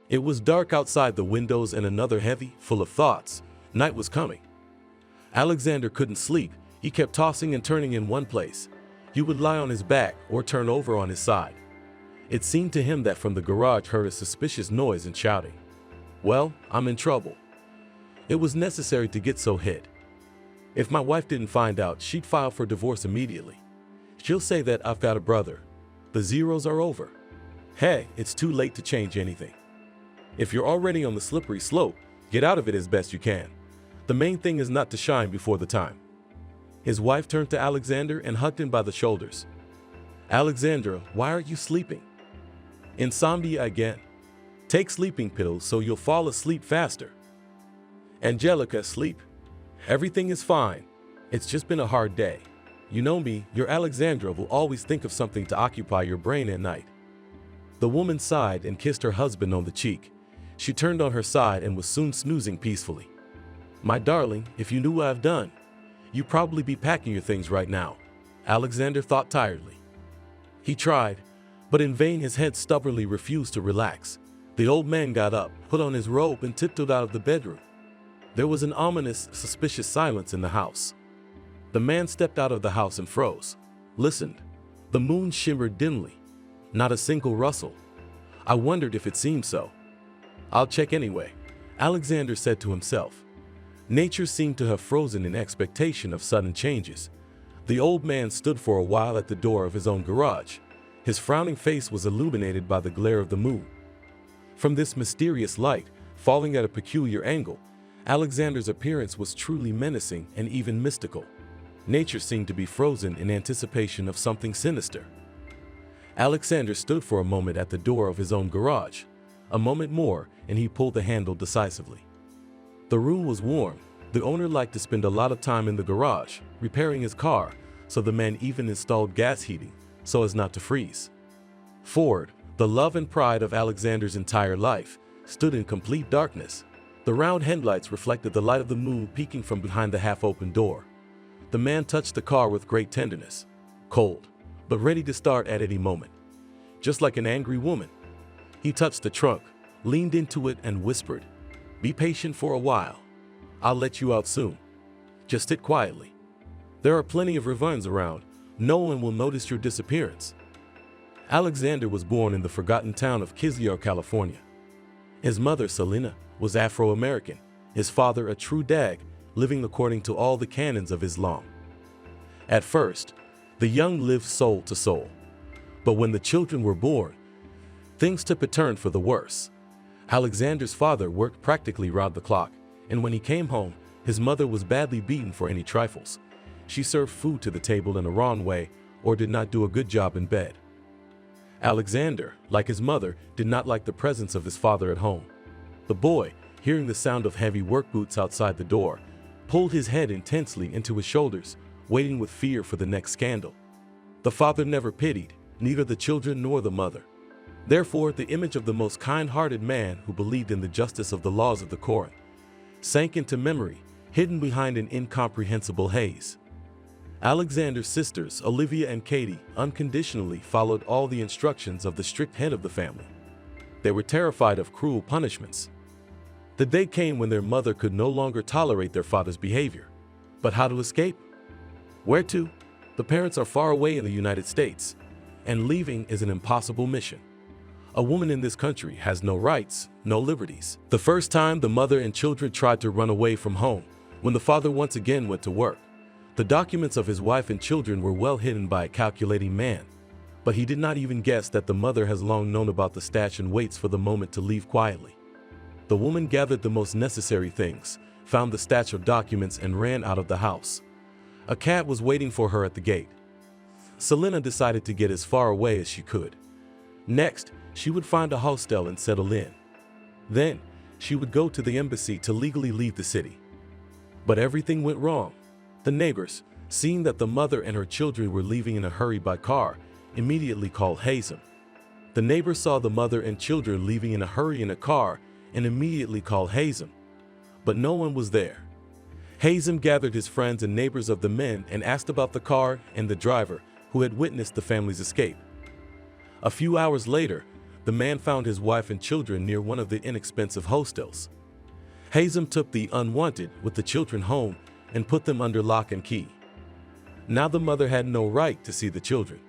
It was dark outside the windows and another heavy, full of thoughts. Night was coming. Alexander couldn't sleep. He kept tossing and turning in one place. He would lie on his back or turn over on his side. It seemed to him that from the garage heard a suspicious noise and shouting. Well, I'm in trouble. It was necessary to get so hid. If my wife didn't find out, she'd file for divorce immediately. She'll say that I've got a brother. The zeros are over. Hey, it's too late to change anything. If you're already on the slippery slope, get out of it as best you can. The main thing is not to shine before the time. His wife turned to Alexander and hugged him by the shoulders. Alexandra, why are you sleeping? Insomnia again. Take sleeping pills so you'll fall asleep faster. Angelica, sleep. Everything is fine. It's just been a hard day. You know me, your Alexandra will always think of something to occupy your brain at night. The woman sighed and kissed her husband on the cheek. She turned on her side and was soon snoozing peacefully. My darling, if you knew what I've done, you'd probably be packing your things right now, Alexander thought tiredly. He tried, but in vain. His head stubbornly refused to relax. The old man got up, put on his robe, and tiptoed out of the bedroom. There was an ominous, suspicious silence in the house. The man stepped out of the house and froze, listened. The moon shimmered dimly. Not a single rustle. I wondered if it seemed so. I'll check anyway, Alexander said to himself. Nature seemed to have frozen in expectation of sudden changes. The old man stood for a while at the door of his own garage. His frowning face was illuminated by the glare of the moon. From this mysterious light, falling at a peculiar angle, Alexander's appearance was truly menacing and even mystical. Nature seemed to be frozen in anticipation of something sinister. Alexander stood for a moment at the door of his own garage. A moment more, and he pulled the handle decisively. The room was warm. The owner liked to spend a lot of time in the garage, repairing his car, so the man even installed gas heating, so as not to freeze. Ford, the love and pride of Alexander's entire life, stood in complete darkness. The round headlights reflected the light of the moon peeking from behind the half-open door. The man touched the car with great tenderness, cold, but ready to start at any moment. Just like an angry woman. He touched the trunk, leaned into it and whispered, "Be patient for a while. I'll let you out soon. Just sit quietly. There are plenty of ravines around. No one will notice your disappearance." Alexander was born in the forgotten town of Kislyak, California. His mother, Selena, was Afro-American, his father a true dag, living according to all the canons of Islam. At first, the young lived soul to soul. But when the children were born, things took a turn for the worse. Alexander's father worked practically round the clock, and when he came home, his mother was badly beaten for any trifles. She served food to the table in a wrong way or did not do a good job in bed. Alexander, like his mother, did not like the presence of his father at home. The boy, hearing the sound of heavy work boots outside the door, pulled his head intensely into his shoulders, waiting with fear for the next scandal. The father never pitied, neither the children nor the mother. Therefore, the image of the most kind-hearted man who believed in the justice of the laws of the Koran sank into memory, hidden behind an incomprehensible haze. Alexander's sisters, Olivia and Katie, unconditionally followed all the instructions of the strict head of the family. They were terrified of cruel punishments. The day came when their mother could no longer tolerate their father's behavior. But how to escape? Where to? The parents are far away in the United States, and leaving is an impossible mission. A woman in this country has no rights, no liberties. The first time the mother and children tried to run away from home, when the father once again went to work. The documents of his wife and children were well hidden by a calculating man, but he did not even guess that the mother has long known about the stash and waits for the moment to leave quietly. The woman gathered the most necessary things, found the stash of documents and ran out of the house. A cab was waiting for her at the gate. Selena decided to get as far away as she could. Next, she would find a hostel and settle in. Then, she would go to the embassy to legally leave the city. But everything went wrong. The neighbors, seeing that the mother and her children were leaving in a hurry by car, immediately called Hazem. The neighbors saw the mother and children leaving in a hurry in a car and immediately called Hazem. But no one was there. Hazem gathered his friends and neighbors of the men and asked about the car and the driver who had witnessed the family's escape. A few hours later, the man found his wife and children near one of the inexpensive hostels. Hazem took the unwanted with the children home and put them under lock and key. Now the mother had no right to see the children.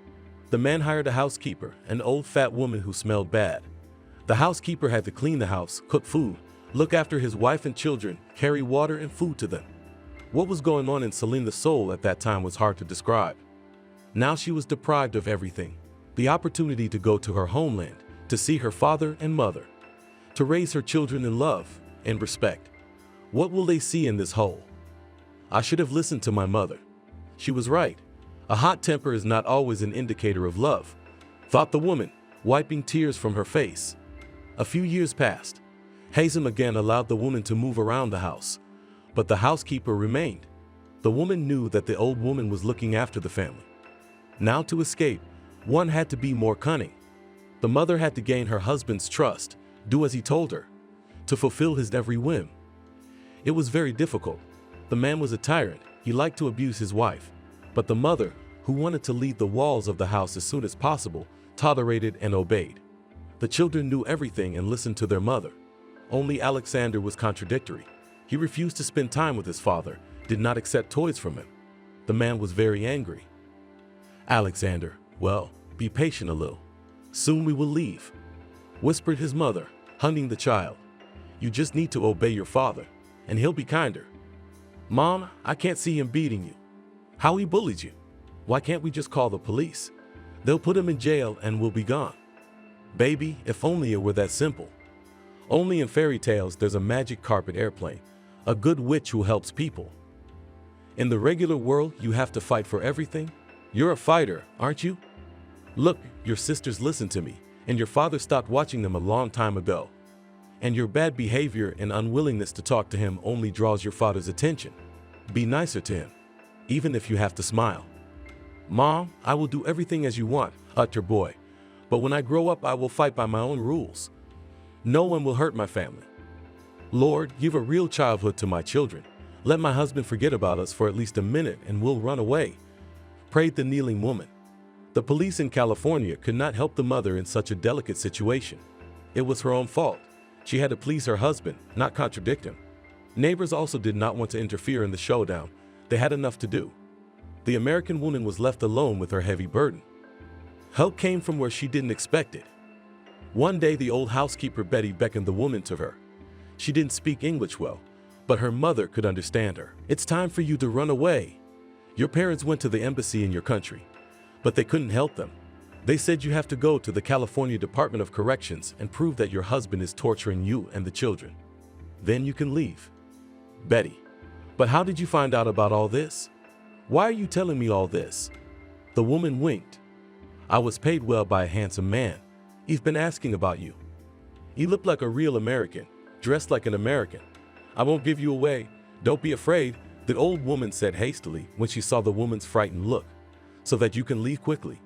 The man hired a housekeeper, an old fat woman who smelled bad. The housekeeper had to clean the house, cook food, look after his wife and children, carry water and food to them. What was going on in Selena's soul at that time was hard to describe. Now she was deprived of everything. The opportunity to go to her homeland, to see her father and mother, to raise her children in love and respect. What will they see in this hole? I should have listened to my mother. She was right. A hot temper is not always an indicator of love, thought the woman, wiping tears from her face. A few years passed. Hazem again allowed the woman to move around the house, but the housekeeper remained. The woman knew that the old woman was looking after the family. Now to escape, one had to be more cunning. The mother had to gain her husband's trust, do as he told her, to fulfill his every whim. It was very difficult. The man was a tyrant. He liked to abuse his wife. But the mother, who wanted to leave the walls of the house as soon as possible, tolerated and obeyed. The children knew everything and listened to their mother. Only Alexander was contradictory. He refused to spend time with his father, did not accept toys from him. The man was very angry. Alexander, well, be patient a little. Soon we will leave, whispered his mother, hunting the child. You just need to obey your father, and he'll be kinder. Mom, I can't see him beating you. How he bullied you. Why can't we just call the police? They'll put him in jail and we'll be gone. Baby, if only it were that simple. Only in fairy tales there's a magic carpet airplane, a good witch who helps people. In the regular world, you have to fight for everything. You're a fighter, aren't you? Look, your sisters listen to me, and your father stopped watching them a long time ago. And your bad behavior and unwillingness to talk to him only draws your father's attention. Be nicer to him, even if you have to smile. Mom, I will do everything as you want, uttered boy. But when I grow up, I will fight by my own rules. No one will hurt my family. Lord, give a real childhood to my children. Let my husband forget about us for at least a minute and we'll run away, prayed the kneeling woman. The police in California could not help the mother in such a delicate situation. It was her own fault. She had to please her husband, not contradict him. Neighbors also did not want to interfere in the showdown. They had enough to do. The American woman was left alone with her heavy burden. Help came from where she didn't expect it. One day the old housekeeper Betty beckoned the woman to her. She didn't speak English well, but her mother could understand her. It's time for you to run away. Your parents went to the embassy in your country, but they couldn't help them. They said you have to go to the California Department of Corrections and prove that your husband is torturing you and the children. Then you can leave. Betty, but how did you find out about all this? Why are you telling me all this? The woman winked. I was paid well by a handsome man. He's been asking about you. He looked like a real American, dressed like an American. I won't give you away. Don't be afraid, the old woman said hastily when she saw the woman's frightened look, so that you can leave quickly.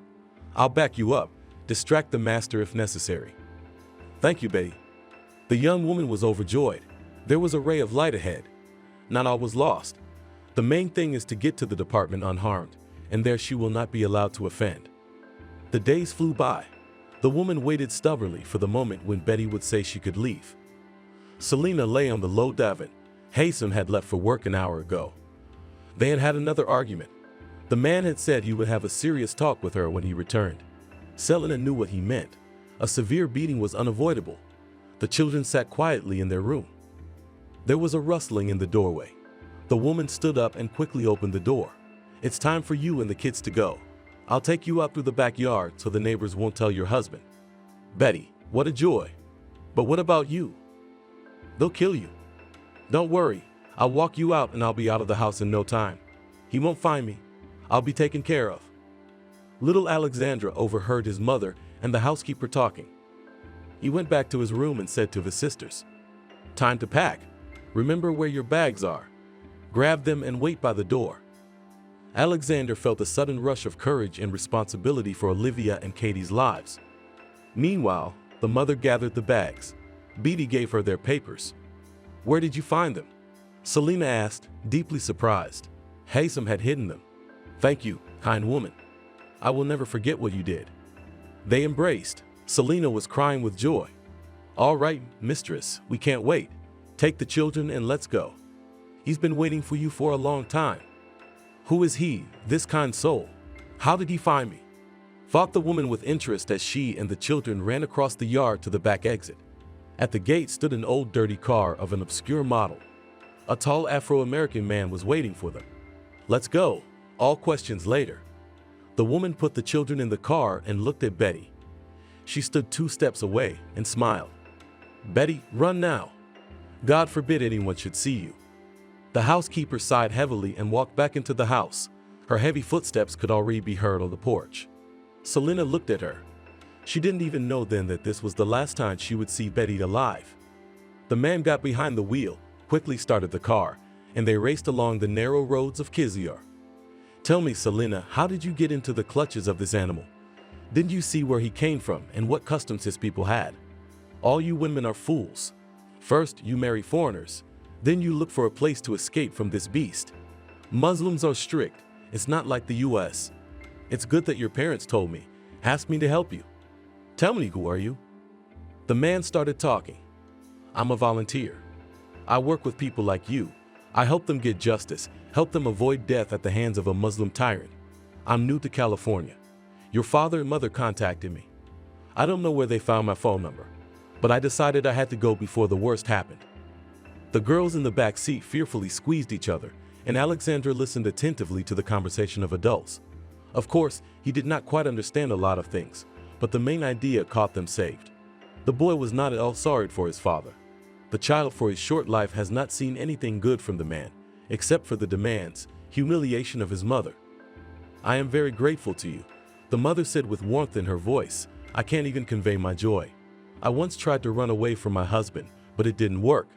I'll back you up, distract the master if necessary. Thank you, Betty. The young woman was overjoyed. There was a ray of light ahead. Not all was lost. The main thing is to get to the department unharmed, and there she will not be allowed to offend. The days flew by. The woman waited stubbornly for the moment when Betty would say she could leave. Selena lay on the low divan. Hazem had left for work an hour ago. They had had another argument. The man had said he would have a serious talk with her when he returned. Selena knew what he meant. A severe beating was unavoidable. The children sat quietly in their room. There was a rustling in the doorway. The woman stood up and quickly opened the door. It's time for you and the kids to go. I'll take you out through the backyard so the neighbors won't tell your husband. Betty, what a joy. But what about you? They'll kill you. Don't worry, I'll walk you out and I'll be out of the house in no time. He won't find me. I'll be taken care of. Little Alexandra overheard his mother and the housekeeper talking. He went back to his room and said to his sisters, "Time to pack. Remember where your bags are. Grab them and wait by the door." Alexander felt a sudden rush of courage and responsibility for Olivia and Katie's lives. Meanwhile, the mother gathered the bags. Beatty gave her their papers. "Where did you find them?" Selena asked, deeply surprised. Hazem had hidden them. "Thank you, kind woman. I will never forget what you did." They embraced. Selena was crying with joy. "All right, mistress, we can't wait. Take the children and let's go. He's been waiting for you for a long time. Who is he, this kind soul? How did he find me?" thought the woman with interest as she and the children ran across the yard to the back exit. At the gate stood an old dirty car of an obscure model. A tall Afro-American man was waiting for them. "Let's go, all questions later." The woman put the children in the car and looked at Betty. She stood 2 steps away and smiled. "Betty, run now. God forbid anyone should see you." The housekeeper sighed heavily and walked back into the house. Her heavy footsteps could already be heard on the porch. Selena looked at her. She didn't even know then that this was the last time she would see Betty alive. The man got behind the wheel, quickly started the car, and they raced along the narrow roads of Kizior. "Tell me, Selena, how did you get into the clutches of this animal? Didn't you see where he came from and what customs his people had? All you women are fools. First, you marry foreigners, then you look for a place to escape from this beast. Muslims are strict. It's not like the US. It's good that your parents told me, asked me to help you. Tell me, who are you?" The man started talking. "I'm a volunteer. I work with people like you. I help them get justice, help them avoid death at the hands of a Muslim tyrant. I'm new to California. Your father and mother contacted me. I don't know where they found my phone number, but I decided I had to go before the worst happened." The girls in the back seat fearfully squeezed each other, and Alexandra listened attentively to the conversation of adults. Of course, he did not quite understand a lot of things, but the main idea caught them saved. The boy was not at all sorry for his father. The child for his short life has not seen anything good from the man, except for the demands, humiliation of his mother. "I am very grateful to you," the mother said with warmth in her voice. "I can't even convey my joy. I once tried to run away from my husband, but it didn't work.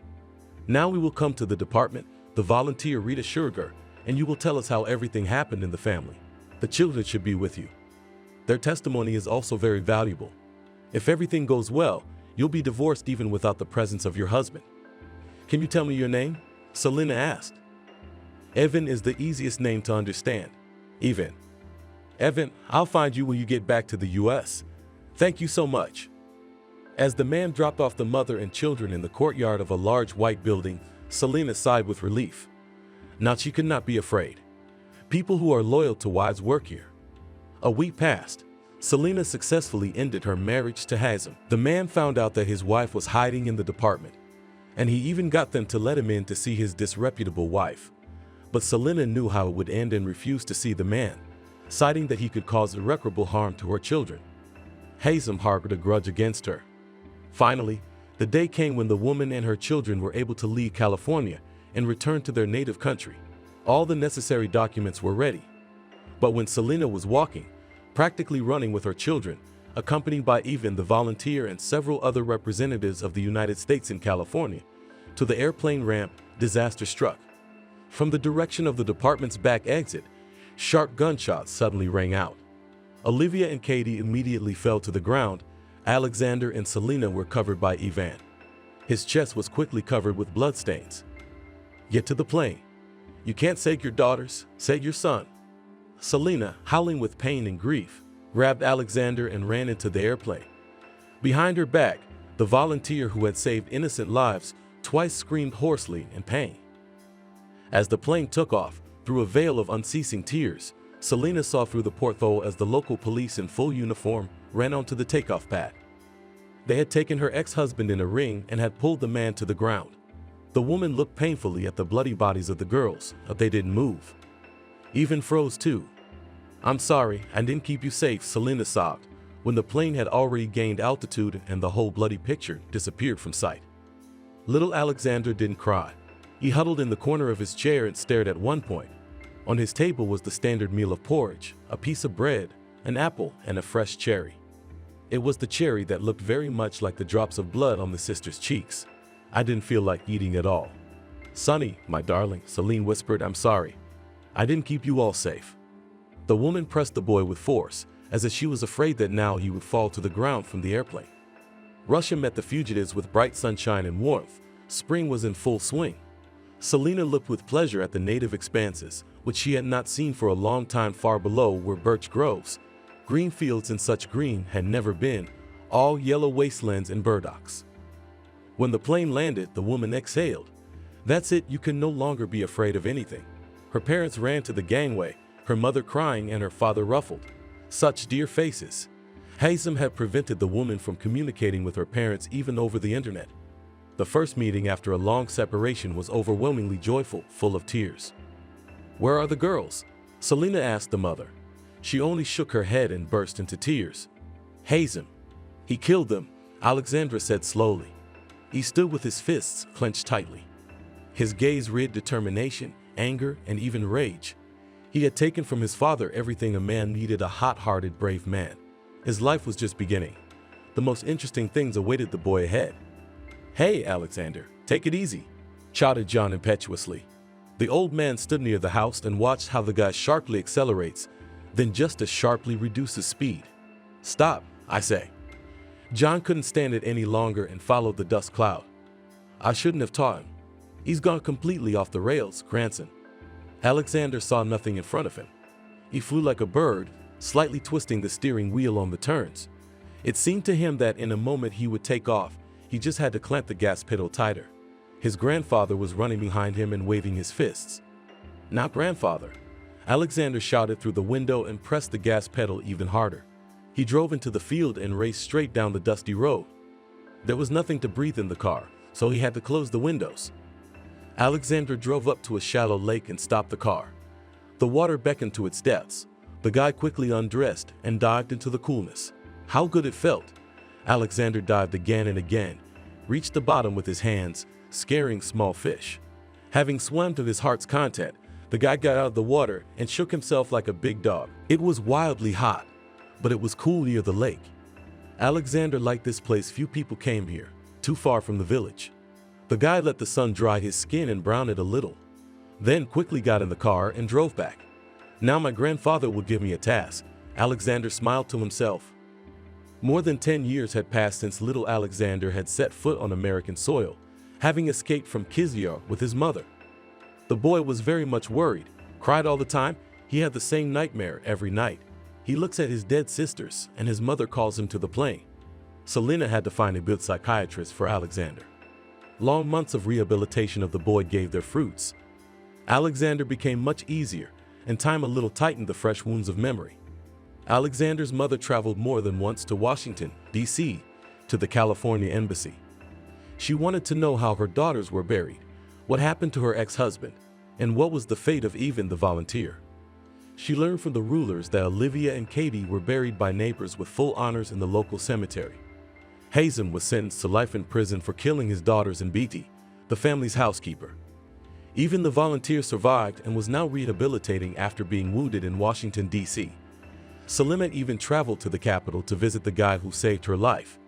Now we will come to the department," the volunteer reassured her, "and you will tell us how everything happened in the family. The children should be with you. Their testimony is also very valuable. If everything goes well, you'll be divorced even without the presence of your husband." "Can you tell me your name?" Selena asked. "Evan is the easiest name to understand. Evan. Evan, I'll find you when you get back to the US. Thank you so much." As the man dropped off the mother and children in the courtyard of a large white building, Selena sighed with relief. Now she could not be afraid. People who are loyal to wives work here. A week passed. Selena successfully ended her marriage to Hazem. The man found out that his wife was hiding in the department, and he even got them to let him in to see his disreputable wife. But Selena knew how it would end and refused to see the man, citing that he could cause irreparable harm to her children. Hazem harbored a grudge against her. Finally, the day came when the woman and her children were able to leave California and return to their native country. All the necessary documents were ready. But when Selena was walking, practically running with her children, accompanied by Evan the volunteer and several other representatives of the United States in California, to the airplane ramp, disaster struck. From the direction of the department's back exit, sharp gunshots suddenly rang out. Olivia and Katie immediately fell to the ground. Alexander and Selena were covered by Ivan. His chest was quickly covered with bloodstains. "Get to the plane. You can't save your daughters, save your son." Selena, howling with pain and grief, grabbed Alexander and ran into the airplane. Behind her back, the volunteer who had saved innocent lives twice screamed hoarsely in pain. As the plane took off, through a veil of unceasing tears, Selena saw through the porthole as the local police in full uniform ran onto the takeoff pad. They had taken her ex-husband in a ring and had pulled the man to the ground. The woman looked painfully at the bloody bodies of the girls, but they didn't move. Even froze too. "I'm sorry, I didn't keep you safe," Selena sobbed, when the plane had already gained altitude and the whole bloody picture disappeared from sight. Little Alexander didn't cry. He huddled in the corner of his chair and stared at one point. On his table was the standard meal of porridge, a piece of bread, an apple, and a fresh cherry. It was the cherry that looked very much like the drops of blood on the sister's cheeks. "I didn't feel like eating at all." "Sonny, my darling," Celine whispered, "I'm sorry. I didn't keep you all safe." The woman pressed the boy with force, as if she was afraid that now he would fall to the ground from the airplane. Russia met the fugitives with bright sunshine and warmth. Spring was in full swing. Selena looked with pleasure at the native expanses, which she had not seen for a long time. Far below were birch groves. Green fields, and such green had never been, all yellow wastelands and burdocks. When the plane landed, the woman exhaled. That's it, you can no longer be afraid of anything. Her parents ran to the gangway, her mother crying and her father ruffled. Such dear faces. Hazem had prevented the woman from communicating with her parents even over the internet. The first meeting after a long separation was overwhelmingly joyful, full of tears. "Where are the girls?" Selena asked the mother. She only shook her head and burst into tears. "Hazem. He killed them," Alexandra said slowly. He stood with his fists clenched tightly. His gaze read determination, anger, and even rage. He had taken from his father everything a man needed, a hot-hearted, brave man. His life was just beginning. The most interesting things awaited the boy ahead. "Hey, Alexander, take it easy," shouted John impetuously. The old man stood near the house and watched how the guy sharply accelerates, then just as sharply reduces speed. "Stop, I say." John couldn't stand it any longer and followed the dust cloud. "I shouldn't have taught him. He's gone completely off the rails, grandson." Alexander saw nothing in front of him. He flew like a bird, slightly twisting the steering wheel on the turns. It seemed to him that in a moment he would take off. He just had to clamp the gas pedal tighter. His grandfather was running behind him and waving his fists. "Not grandfather." Alexander shouted through the window and pressed the gas pedal even harder. He drove into the field and raced straight down the dusty road. There was nothing to breathe in the car, so he had to close the windows. Alexander drove up to a shallow lake and stopped the car. The water beckoned to its depths. The guy quickly undressed and dived into the coolness. How good it felt! Alexander dived again and again, reached the bottom with his hands, scaring small fish. Having swum to his heart's content, the guy got out of the water and shook himself like a big dog. It was wildly hot, but it was cool near the lake. Alexander liked this place. Few people came here, too far from the village. The guy let the sun dry his skin and brown it a little, then quickly got in the car and drove back. "Now my grandfather will give me a task," Alexander smiled to himself. More than 10 years had passed since little Alexander had set foot on American soil, having escaped from Kizyar with his mother. The boy was very much worried, cried all the time. He had the same nightmare every night. He looks at his dead sisters and his mother calls him to the plane. Selena had to find a good psychiatrist for Alexander. Long months of rehabilitation of the boy gave their fruits. Alexander became much easier, and time a little tightened the fresh wounds of memory. Alexander's mother traveled more than once to Washington, D.C., to the California embassy. She wanted to know how her daughters were buried, what happened to her ex-husband, and what was the fate of Even the volunteer. She learned from the rulers that Olivia and Katie were buried by neighbors with full honors in the local cemetery. Hazem was sentenced to life in prison for killing his daughters and Beatty, the family's housekeeper. Even the volunteer survived and was now rehabilitating after being wounded in Washington, D.C. Selena even traveled to the capital to visit the guy who saved her life.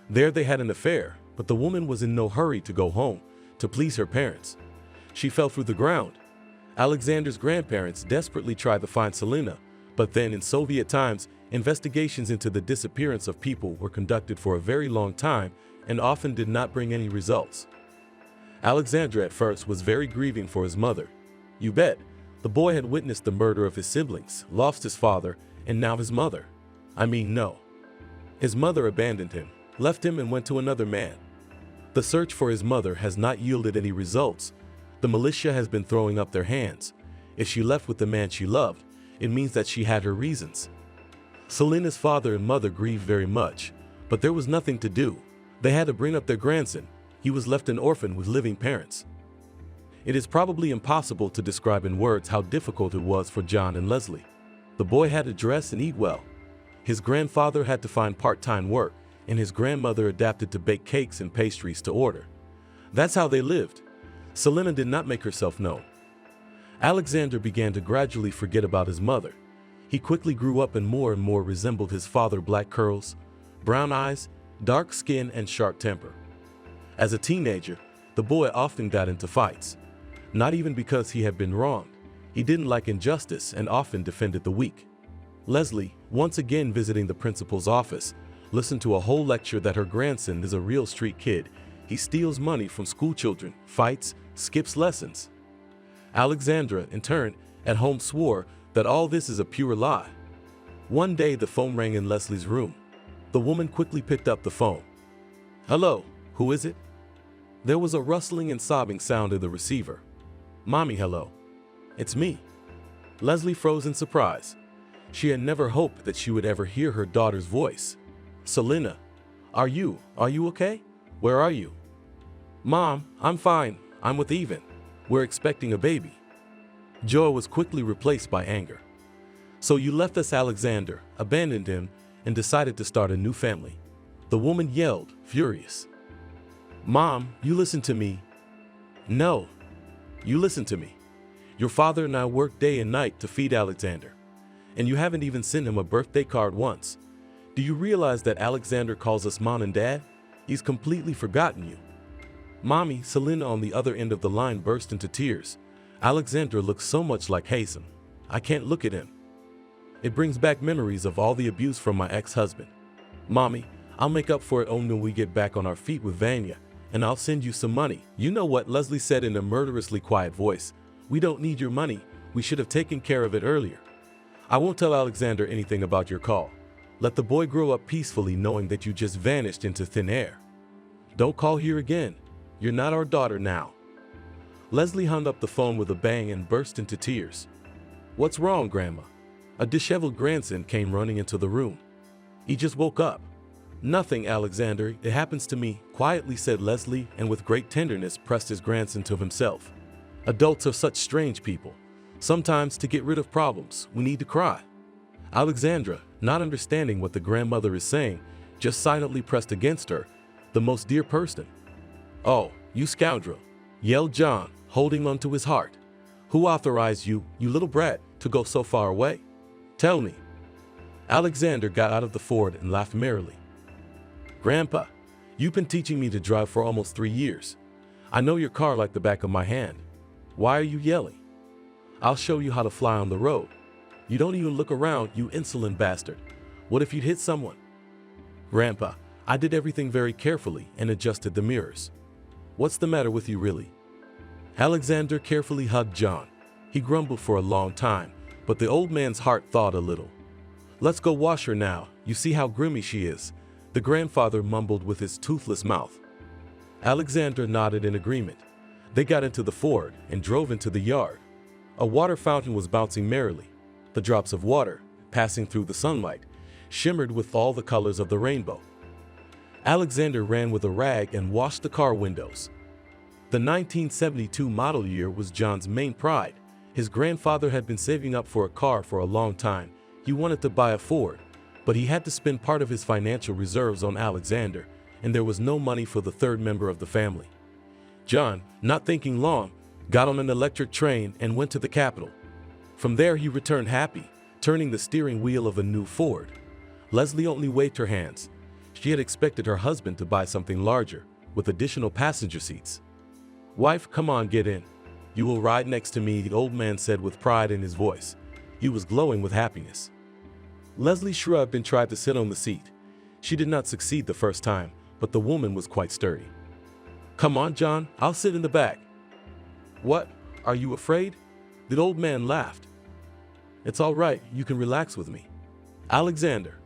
There they had an affair, but the woman was in no hurry to go home to please her parents. She fell through the ground. Alexander's grandparents desperately tried to find Selena, but then in Soviet times, investigations into the disappearance of people were conducted for a very long time and often did not bring any results. Alexander at first was very grieving for his mother. You bet, the boy had witnessed the murder of his siblings, lost his father, and now his mother. No. His mother abandoned him, left him and went to another man. The search for his mother has not yielded any results. The militia has been throwing up their hands. If she left with the man she loved, it means that she had her reasons. Selena's father and mother grieved very much, but there was nothing to do. They had to bring up their grandson. He was left an orphan with living parents. It is probably impossible to describe in words how difficult it was for John and Leslie. The boy had to dress and eat well. His grandfather had to find part-time work, and his grandmother adapted to bake cakes and pastries to order. That's how they lived. Selena did not make herself known. Alexander began to gradually forget about his mother. He quickly grew up and more resembled his father. Black curls, brown eyes, dark skin, and sharp temper. As a teenager, the boy often got into fights. Not even because he had been wronged. He didn't like injustice and often defended the weak. Leslie, once again visiting the principal's office, listened to a whole lecture that her grandson is a real street kid. He steals money from school children, fights, skips lessons. Alexandra, in turn, at home swore that all this is a pure lie. One day the phone rang in Leslie's room. The woman quickly picked up the phone. Hello, who is it? There was a rustling and sobbing sound in the receiver. Mommy, hello. It's me. Leslie froze in surprise. She had never hoped that she would ever hear her daughter's voice. Selena, are you okay? Where are you? Mom, I'm fine. I'm with Even. We're expecting a baby. Joy was quickly replaced by anger. So you left us Alexander, abandoned him, and decided to start a new family. The woman yelled, furious. Mom, you listen to me. No, you listen to me. Your father and I work day and night to feed Alexander, and you haven't even sent him a birthday card once. Do you realize that Alexander calls us Mom and Dad? He's completely forgotten you. Mommy, Selena on the other end of the line burst into tears. Alexander looks so much like Hazen. I can't look at him. It brings back memories of all the abuse from my ex-husband. Mommy, I'll make up for it only when we get back on our feet with Vanya, and I'll send you some money. You know what? Leslie said in a murderously quiet voice. We don't need your money. We should have taken care of it earlier. I won't tell Alexander anything about your call. Let the boy grow up peacefully knowing that you just vanished into thin air. Don't call here again. You're not our daughter now. Leslie hung up the phone with a bang and burst into tears. What's wrong, Grandma? A disheveled grandson came running into the room. He just woke up. Nothing, Alexander. It happens to me, quietly said Leslie, and with great tenderness pressed his grandson to himself. Adults are such strange people. Sometimes to get rid of problems, we need to cry. Alexandra, not understanding what the grandmother is saying, just silently pressed against her, the most dear person. Oh, you scoundrel, yelled John, holding onto his heart. Who authorized you, you little brat, to go so far away? Tell me. Alexander got out of the Ford and laughed merrily. Grandpa, you've been teaching me to drive for almost 3 years. I know your car like the back of my hand. Why are you yelling? I'll show you how to fly on the road. You don't even look around, you insolent bastard. What if you'd hit someone? Grandpa, I did everything very carefully and adjusted the mirrors. What's the matter with you really? Alexander carefully hugged John. He grumbled for a long time, but the old man's heart thawed a little. Let's go wash her now. You see how grimy she is, the grandfather mumbled with his toothless mouth. Alexander nodded in agreement. They got into the Ford and drove into the yard. A water fountain was bouncing merrily. The drops of water, passing through the sunlight, shimmered with all the colors of the rainbow. Alexander ran with a rag and washed the car windows. The 1972 model year was John's main pride. His grandfather had been saving up for a car for a long time. He wanted to buy a Ford, but he had to spend part of his financial reserves on Alexander, and there was no money for the third member of the family. John, not thinking long, got on an electric train and went to the capital. From there he returned happy, turning the steering wheel of a new Ford. Leslie only waved her hands. She had expected her husband to buy something larger, with additional passenger seats. Wife, come on, get in. You will ride next to me, the old man said with pride in his voice. He was glowing with happiness. Leslie shrugged and tried to sit on the seat. She did not succeed the first time, but the woman was quite sturdy. Come on, John, I'll sit in the back. What? Are you afraid? The old man laughed. It's all right, you can relax with me. Alexander,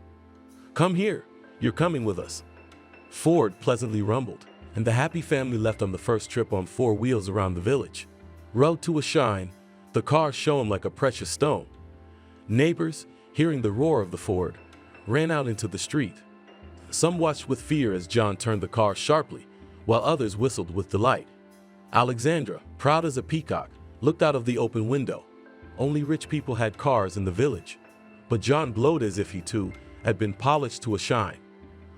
come here, you're coming with us. Ford pleasantly rumbled, and the happy family left on the first trip on 4 wheels around the village. Rode to a shine, the car shone like a precious stone. Neighbors, hearing the roar of the Ford, ran out into the street. Some watched with fear as John turned the car sharply, while others whistled with delight. Alexandra, proud as a peacock, looked out of the open window. Only rich people had cars in the village, but John glowed as if he too had been polished to a shine.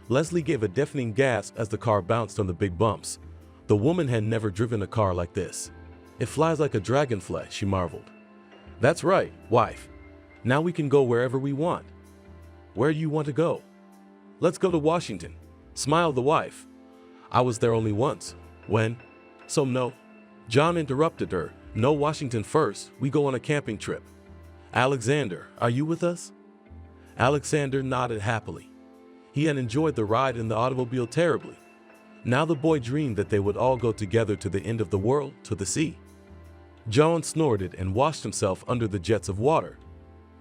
Leslie gave a deafening gasp as the car bounced on the big bumps. The woman had never driven a car like this. It flies like a dragonfly, she marveled. That's right, wife. Now we can go wherever we want. Where do you want to go? Let's go to Washington, smiled the wife. I was there only once. When? So no. John interrupted her. No, Washington first. We go on a camping trip. Alexander, are you with us? Alexander nodded happily. He had enjoyed the ride in the automobile terribly. Now the boy dreamed that they would all go together to the end of the world, to the sea. John snorted and washed himself under the jets of water.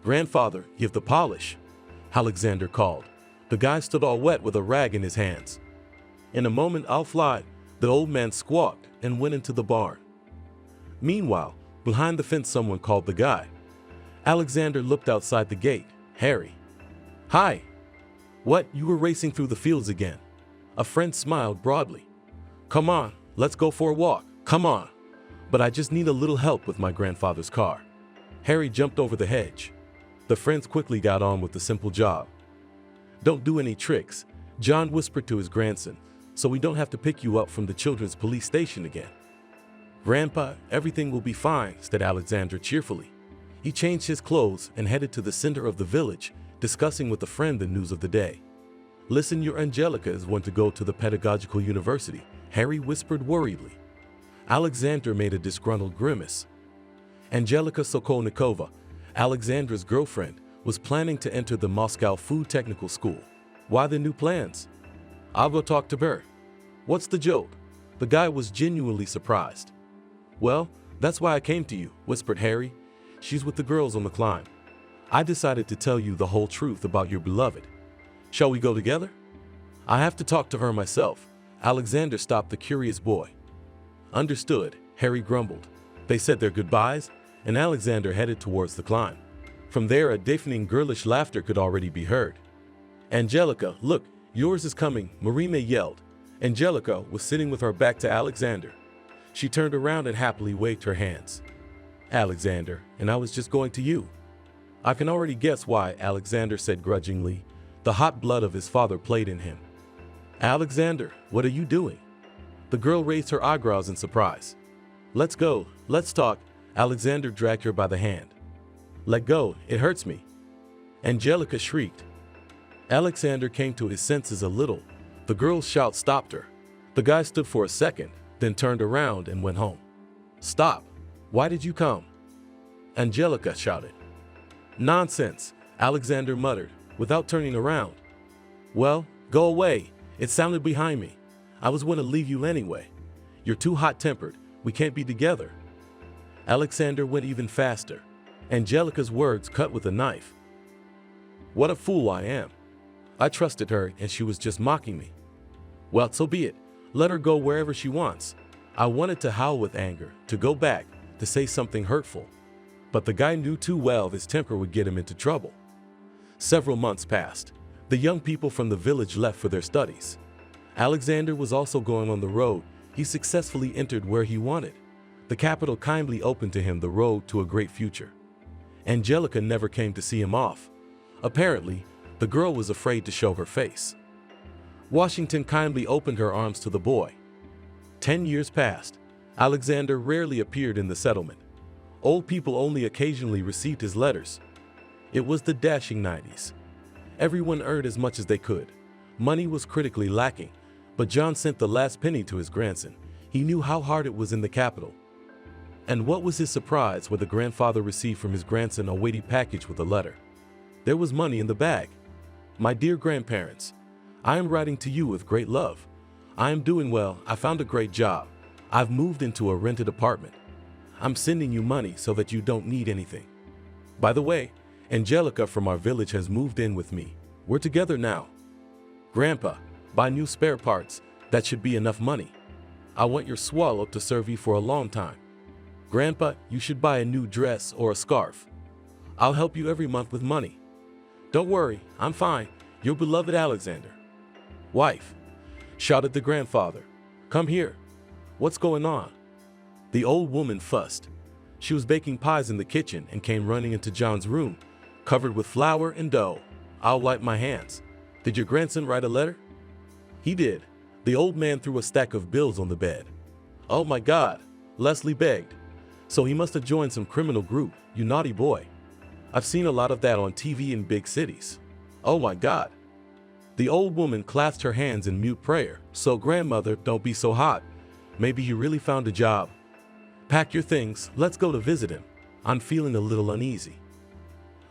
Grandfather, give the polish, Alexander called. The guy stood all wet with a rag in his hands. In a moment, I'll fly, the old man squawked and went into the barn. Meanwhile, behind the fence, someone called the guy. Alexander looked outside the gate. Harry. Hi. What, you were racing through the fields again? A friend smiled broadly. Come on, let's go for a walk. Come on. But I just need a little help with my grandfather's car. Harry jumped over the hedge. The friends quickly got on with the simple job. Don't do any tricks, John whispered to his grandson, so we don't have to pick you up from the children's police station again. Grandpa, everything will be fine, said Alexander cheerfully. He changed his clothes and headed to the center of the village, discussing with a friend the news of the day. Listen, your Angelica is one to go to the pedagogical university, Harry whispered worriedly. Alexander made a disgruntled grimace. Angelica Sokolnikova, Alexandra's girlfriend, was planning to enter the Moscow Food Technical School. Why the new plans? I'll go talk to her. What's the joke? The guy was genuinely surprised. Well, that's why I came to you, whispered Harry. She's with the girls on the climb. I decided to tell you the whole truth about your beloved. Shall we go together? I have to talk to her myself. Alexander stopped the curious boy. Understood, Harry grumbled. They said their goodbyes, and Alexander headed towards the climb. From there, a deafening girlish laughter could already be heard. Angelica, look, yours is coming, Marina yelled. Angelica was sitting with her back to Alexander. She turned around and happily waved her hands. Alexander, and I was just going to you. I can already guess why, Alexander said grudgingly. The hot blood of his father played in him. Alexander, what are you doing? The girl raised her eyebrows in surprise. Let's go, let's talk. Alexander dragged her by the hand. Let go, it hurts me. Angelica shrieked. Alexander came to his senses a little. The girl's shout stopped her. The guy stood for a second, then turned around and went home. Stop. Why did you come? Angelica shouted. Nonsense, Alexander muttered, without turning around. Well, go away. It sounded behind me. I was going to leave you anyway. You're too hot-tempered. We can't be together. Alexander went even faster. Angelica's words cut with a knife. What a fool I am. I trusted her and she was just mocking me. Well, so be it. Let her go wherever she wants. I wanted to howl with anger, to go back, to say something hurtful. But the guy knew too well his temper would get him into trouble. Several months passed. The young people from the village left for their studies. Alexander was also going on the road. He successfully entered where he wanted. The capital kindly opened to him the road to a great future. Angelica never came to see him off. Apparently, the girl was afraid to show her face. Washington kindly opened her arms to the boy. 10 years passed. Alexander rarely appeared in the settlement. Old people only occasionally received his letters. It was the dashing 90s. Everyone earned as much as they could. Money was critically lacking, but John sent the last penny to his grandson. He knew how hard it was in the capital. And what was his surprise when the grandfather received from his grandson a weighty package with a letter. There was money in the bag. My dear grandparents, I am writing to you with great love. I am doing well. I found a great job. I've moved into a rented apartment. I'm sending you money so that you don't need anything. By the way, Angelica from our village has moved in with me. We're together now. Grandpa, buy new spare parts. That should be enough money. I want your swallow to serve you for a long time. Grandpa, you should buy a new dress or a scarf. I'll help you every month with money. Don't worry, I'm fine. Your beloved Alexander. Wife, shouted the grandfather. Come here. What's going on? The old woman fussed. She was baking pies in the kitchen and came running into John's room, covered with flour and dough. I'll wipe my hands. Did your grandson write a letter? He did. The old man threw a stack of bills on the bed. Oh my God, Leslie begged. So he must have joined some criminal group, you naughty boy. I've seen a lot of that on TV in big cities. Oh my God. The old woman clasped her hands in mute prayer. So grandmother, don't be so hot. Maybe you really found a job. Pack your things, let's go to visit him. I'm feeling a little uneasy.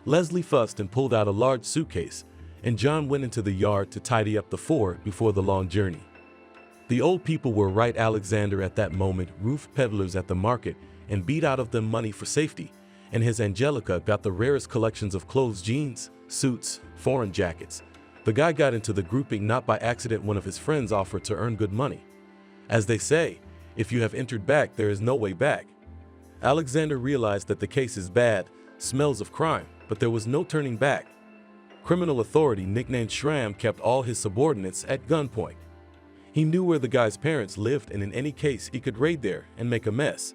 Leslie fussed and pulled out a large suitcase, and John went into the yard to tidy up the fort before the long journey. The old people were right. Alexander at that moment roofed peddlers at the market and beat out of them money for safety, and his Angelica got the rarest collections of clothes, jeans, suits, foreign jackets. The guy got into the grouping not by accident. One of his friends offered to earn good money. As they say, if you have entered back, there is no way back. Alexander realized that the case is bad, smells of crime, but there was no turning back. Criminal authority nicknamed Shram kept all his subordinates at gunpoint. He knew where the guy's parents lived, and in any case he could raid there and make a mess.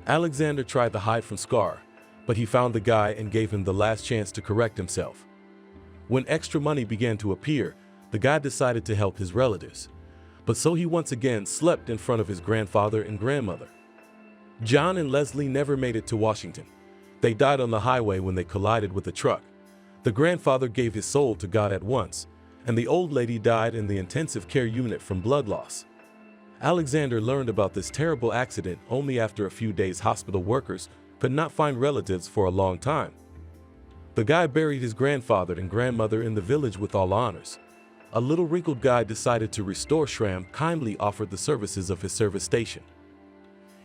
Alexander tried to hide from Scar, but he found the guy and gave him the last chance to correct himself. When extra money began to appear, the guy decided to help his relatives. But so he once again slept in front of his grandfather and grandmother. John and Leslie never made it to Washington. They died on the highway when they collided with a truck. The grandfather gave his soul to God at once, and the old lady died in the intensive care unit from blood loss. Alexander learned about this terrible accident only after a few days. Hospital workers could not find relatives for a long time. The guy buried his grandfather and grandmother in the village with all honors. A little wrinkled guy decided to restore Shram, kindly offered the services of his service station.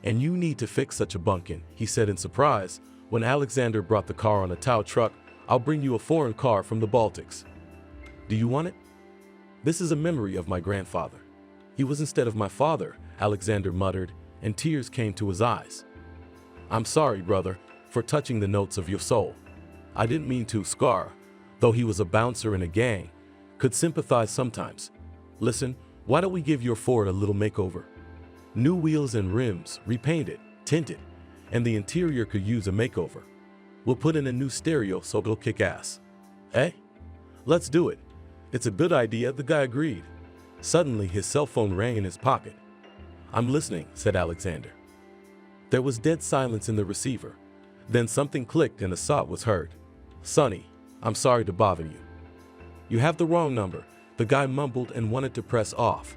"And you need to fix such a bunkin," he said in surprise when Alexander brought the car on a tow truck. "I'll bring you a foreign car from the Baltics. Do you want it? This is a memory of my grandfather. He was instead of my father," Alexander muttered, and tears came to his eyes. "I'm sorry, brother, for touching the notes of your soul. I didn't mean to." Scar, though he was a bouncer in a gang, could sympathize sometimes. "Listen, why don't we give your Ford a little makeover? New wheels and rims, repainted, tinted, and the interior could use a makeover. We'll put in a new stereo so it'll kick ass. Eh? Let's do it." "It's a good idea," the guy agreed. Suddenly, his cell phone rang in his pocket. "I'm listening," said Alexander. There was dead silence in the receiver. Then something clicked and a sob was heard. "Sonny, I'm sorry to bother you." "You have the wrong number," the guy mumbled and wanted to press off.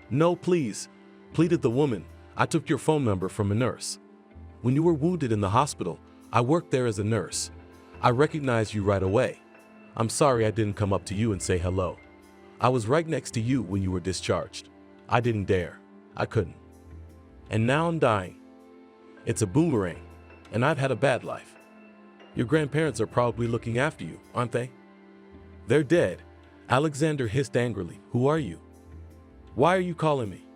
"No, please," pleaded the woman. "I took your phone number from a nurse. When you were wounded in the hospital, I worked there as a nurse. I recognized you right away. I'm sorry I didn't come up to you and say hello. I was right next to you when you were discharged. I didn't dare. I couldn't. And now I'm dying. It's a boomerang, and I've had a bad life. Your grandparents are probably looking after you, aren't they?" "They're dead," Alexander hissed angrily. "Who are you? Why are you calling me?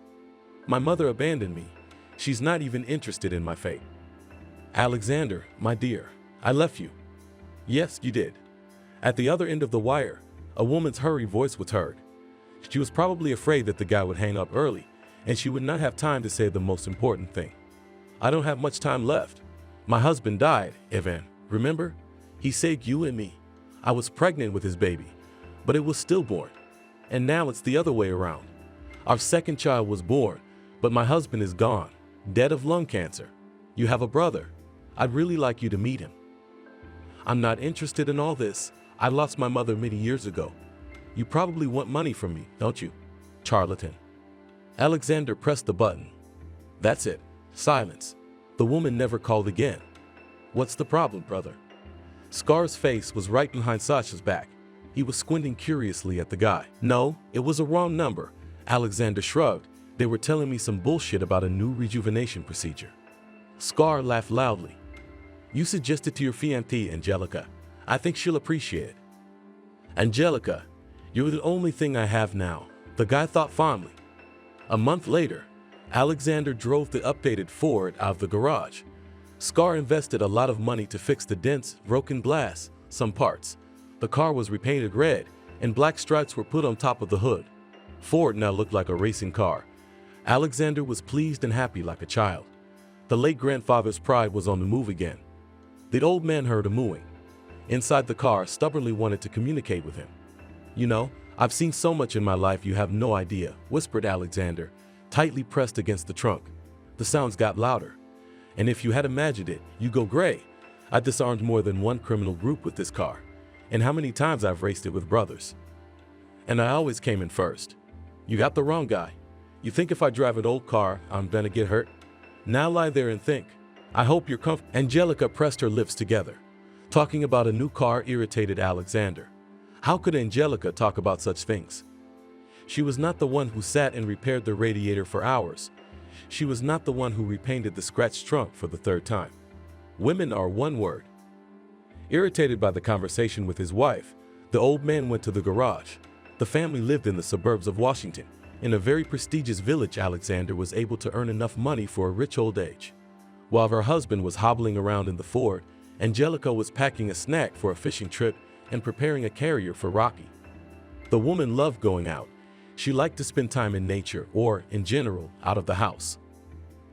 My mother abandoned me. She's not even interested in my fate." "Alexander, my dear, I left you." "Yes, you did." At the other end of the wire, a woman's hurried voice was heard. She was probably afraid that the guy would hang up early, and she would not have time to say the most important thing. "I don't have much time left. My husband died, Evan. Remember? He saved you and me. I was pregnant with his baby, but it was stillborn. And now it's the other way around. Our second child was born, but my husband is gone, dead of lung cancer. You have a brother. I'd really like you to meet him." "I'm not interested in all this. I lost my mother many years ago. You probably want money from me, don't you? Charlatan." Alexander pressed the button. That's it. Silence. The woman never called again. "What's the problem, brother?" Scar's face was right behind Sasha's back. He was squinting curiously at the guy. "No, it was a wrong number." Alexander shrugged. "They were telling me some bullshit about a new rejuvenation procedure." Scar laughed loudly. "You suggest it to your fiancée, Angelica. I think she'll appreciate it." "Angelica, you're the only thing I have now," the guy thought fondly. A month later, Alexander drove the updated Ford out of the garage. Scar invested a lot of money to fix the dents, broken glass, some parts. The car was repainted red, and black stripes were put on top of the hood. Ford now looked like a racing car. Alexander was pleased and happy like a child. The late grandfather's pride was on the move again. The old man heard a mooing. Inside the car, stubbornly wanted to communicate with him. "You know, I've seen so much in my life you have no idea," whispered Alexander, tightly pressed against the trunk. The sounds got louder. "And if you had imagined it, you go gray. I disarmed more than one criminal group with this car. And how many times I've raced it with brothers. And I always came in first. You got the wrong guy. You think if I drive an old car, I'm gonna get hurt? Now lie there and think. I hope you're comfortable." Angelica pressed her lips together. Talking about a new car irritated Alexander. How could Angelica talk about such things? She was not the one who sat and repaired the radiator for hours. She was not the one who repainted the scratched trunk for the third time. Women are one word. Irritated by the conversation with his wife, The old man went to the garage. The family lived in the suburbs of Washington. In a very prestigious village, Alexander was able to earn enough money for a rich old age. While her husband was hobbling around in the Ford, Angelica was packing a snack for a fishing trip and preparing a carrier for Rocky. The woman loved going out. She liked to spend time in nature or, in general, out of the house.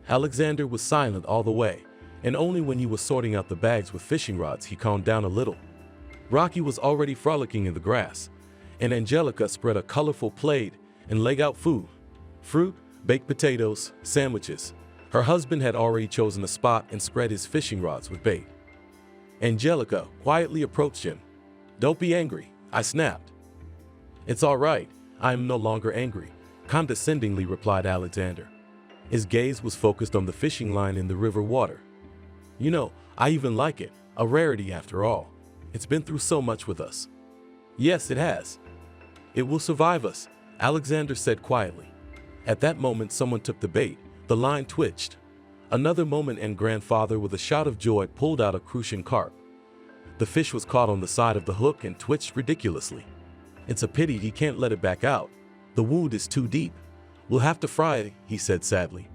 Alexander was silent all the way, and only when he was sorting out the bags with fishing rods he calmed down a little. Rocky was already frolicking in the grass, and Angelica spread a colorful plate and laid out food: fruit, baked potatoes, sandwiches. Her husband had already chosen a spot and spread his fishing rods with bait. Angelica quietly approached him. "Don't be angry," I snapped. "It's all right. I am no longer angry," condescendingly replied Alexander. His gaze was focused on the fishing line in the river water. "You know, I even like it, a rarity after all. It's been through so much with us." "Yes, it has. It will survive us," Alexander said quietly. At that moment, someone took the bait. The line twitched. Another moment and grandfather, with a shout of joy, pulled out a crucian carp. The fish was caught on the side of the hook and twitched ridiculously. "It's a pity he can't let it back out. The wound is too deep. We'll have to fry it," he said sadly.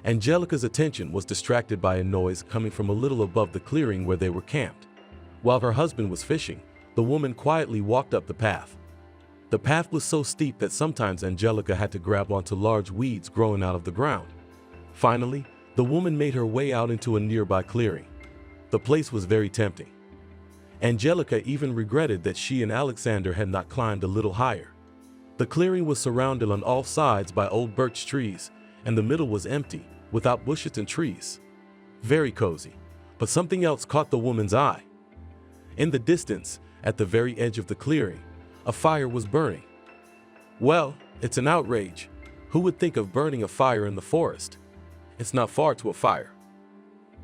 Angelica's attention was distracted by a noise coming from a little above the clearing where they were camped. While her husband was fishing, the woman quietly walked up the path. The path was so steep that sometimes Angelica had to grab onto large weeds growing out of the ground. Finally, the woman made her way out into a nearby clearing. The place was very tempting. Angelica even regretted that she and Alexander had not climbed a little higher. The clearing was surrounded on all sides by old birch trees, and the middle was empty, without bushes and trees. Very cozy. But something else caught the woman's eye. In the distance, at the very edge of the clearing, a fire was burning. "Well, it's an outrage. Who would think of burning a fire in the forest? It's not far to a fire."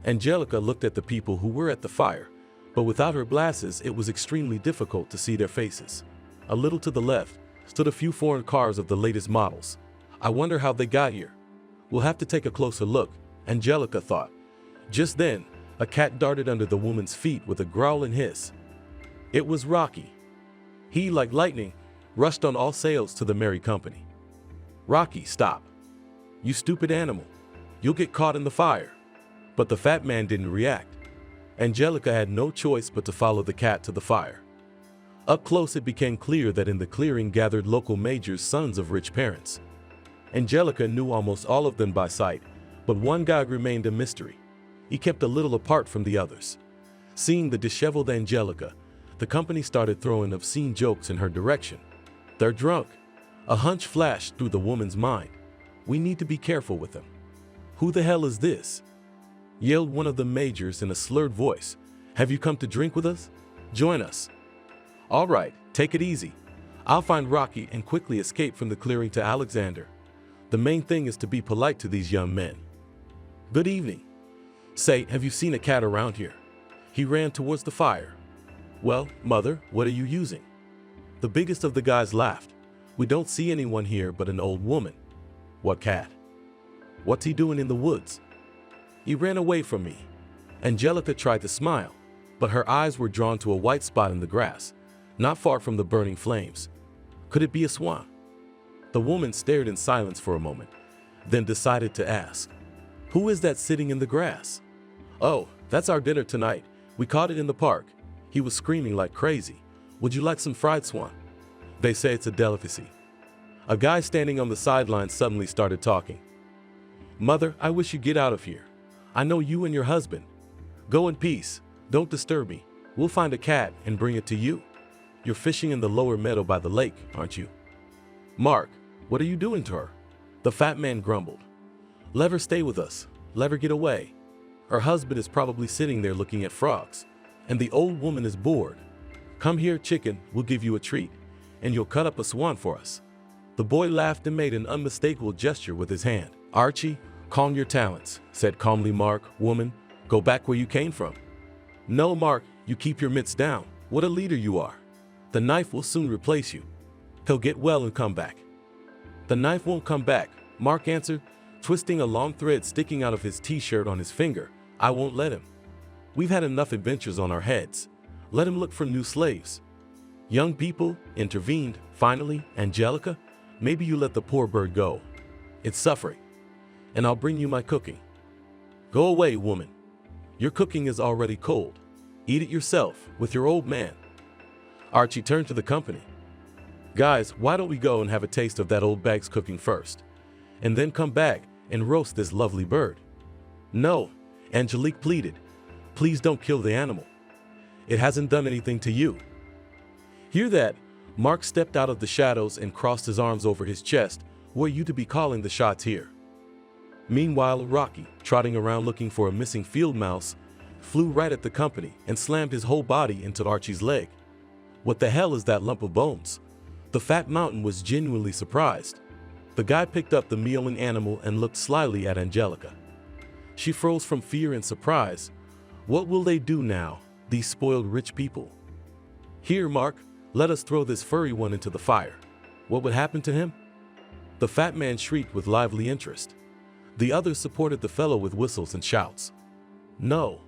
Angelica looked at the people who were at the fire, but without her glasses it was extremely difficult to see their faces. A little to the left stood a few foreign cars of the latest models. "I wonder how they got here. We'll have to take a closer look," Angelica thought. Just then, a cat darted under the woman's feet with a growl and hiss. It was Rocky. He, like lightning, rushed on all sails to the merry company. "Rocky, stop. You stupid animal. You'll get caught in the fire." But the fat man didn't react. Angelica had no choice but to follow the cat to the fire. Up close, it became clear that in the clearing gathered local majors, sons of rich parents. Angelica knew almost all of them by sight, but one guy remained a mystery. He kept a little apart from the others. Seeing the disheveled Angelica, the company started throwing obscene jokes in her direction. "They're drunk." A hunch flashed through the woman's mind. "We need to be careful with them." "Who the hell is this?" yelled one of the majors in a slurred voice. "Have you come to drink with us? Join us." "All right, take it easy. I'll find Rocky and quickly escape from the clearing to Alexander. The main thing is to be polite to these young men." "Good evening. Say, have you seen a cat around here?" He ran towards the fire. "Well, mother, what are you using?" The biggest of the guys laughed. "We don't see anyone here but an old woman." "What cat? What's he doing in the woods?" "He ran away from me." Angelica tried to smile, but her eyes were drawn to a white spot in the grass, not far from the burning flames. Could it be a swan? The woman stared in silence for a moment, then decided to ask, "Who is that sitting in the grass?" "Oh, that's our dinner tonight. We caught it in the park. He was screaming like crazy. Would you like some fried swan? They say it's a delicacy." A guy standing on the sidelines suddenly started talking. "Mother, I wish you'd get out of here. I know you and your husband. Go in peace. Don't disturb me. We'll find a cat and bring it to you. You're fishing in the lower meadow by the lake, aren't you?" "Mark, what are you doing to her?" The fat man grumbled. "Let her stay with us. Let her get away. Her husband is probably sitting there looking at frogs, and the old woman is bored. Come here, chicken, we'll give you a treat, and you'll cut up a swan for us." The boy laughed and made an unmistakable gesture with his hand. "Archie, calm your talents," said calmly Mark. "Woman, go back where you came from." "No, Mark, you keep your mitts down. What a leader you are. The knife will soon replace you. He'll get well and come back." "The knife won't come back," Mark answered, twisting a long thread sticking out of his t-shirt on his finger. "I won't let him. We've had enough adventures on our heads. Let him look for new slaves." Young people intervened. Finally, Angelica, maybe you let the poor bird go. It's suffering, and I'll bring you my cooking. Go away, woman. Your cooking is already cold. Eat it yourself with your old man. Archie turned to the company. Guys, why don't we go and have a taste of that old bag's cooking first, and then come back and roast this lovely bird? No, Angelique pleaded. Please don't kill the animal. It hasn't done anything to you. Hear that? Mark stepped out of the shadows and crossed his arms over his chest. Were you to be calling the shots here? Meanwhile, Rocky, trotting around looking for a missing field mouse, flew right at the company and slammed his whole body into Archie's leg. What the hell is that lump of bones? The fat mountain was genuinely surprised. The guy picked up the mealing animal and looked slyly at Angelica. She froze from fear and surprise. What will they do now, these spoiled rich people? Here, Mark, let us throw this furry one into the fire. What would happen to him? The fat man shrieked with lively interest. The others supported the fellow with whistles and shouts. No,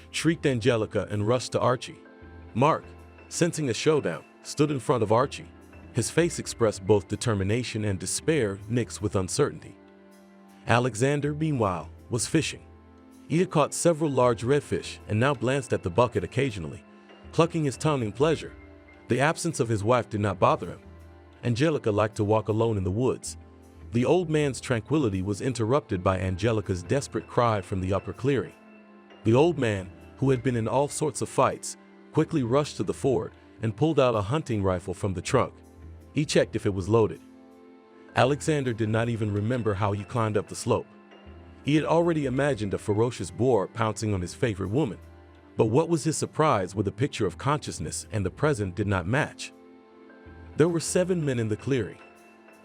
shrieked Angelica and rushed to Archie. Mark, sensing a showdown, stood in front of Archie. His face expressed both determination and despair mixed with uncertainty. Alexander, meanwhile, was fishing. He had caught several large redfish and now glanced at the bucket occasionally, clucking his tongue in pleasure. The absence of his wife did not bother him. Angelica liked to walk alone in the woods. The old man's tranquility was interrupted by Angelica's desperate cry from the upper clearing. The old man, who had been in all sorts of fights, quickly rushed to the ford and pulled out a hunting rifle from the trunk. He checked if it was loaded. Alexander did not even remember how he climbed up the slope. He had already imagined a ferocious boar pouncing on his favorite woman. But what was his surprise when the picture of consciousness and the present did not match? There were 7 men in the clearing,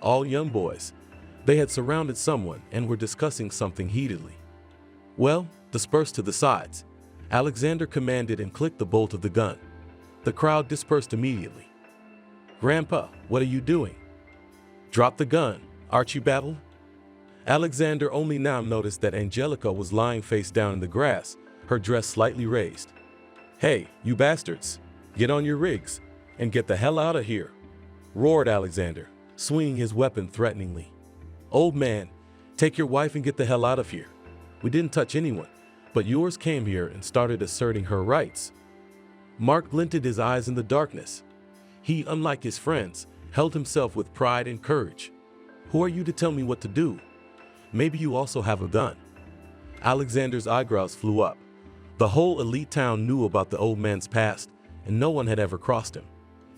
all young boys. They had surrounded someone and were discussing something heatedly. Well, disperse to the sides, Alexander commanded and clicked the bolt of the gun. The crowd dispersed immediately. Grandpa, what are you doing? Drop the gun, Archie battled. Alexander only now noticed that Angelica was lying face down in the grass, her dress slightly raised. Hey, you bastards, get on your rigs and get the hell out of here, roared Alexander, swinging his weapon threateningly. Old man, take your wife and get the hell out of here. We didn't touch anyone, but yours came here and started asserting her rights. Mark glinted his eyes in the darkness. He, unlike his friends, held himself with pride and courage. Who are you to tell me what to do? Maybe you also have a gun. Alexander's eyebrows flew up. The whole elite town knew about the old man's past, and no one had ever crossed him.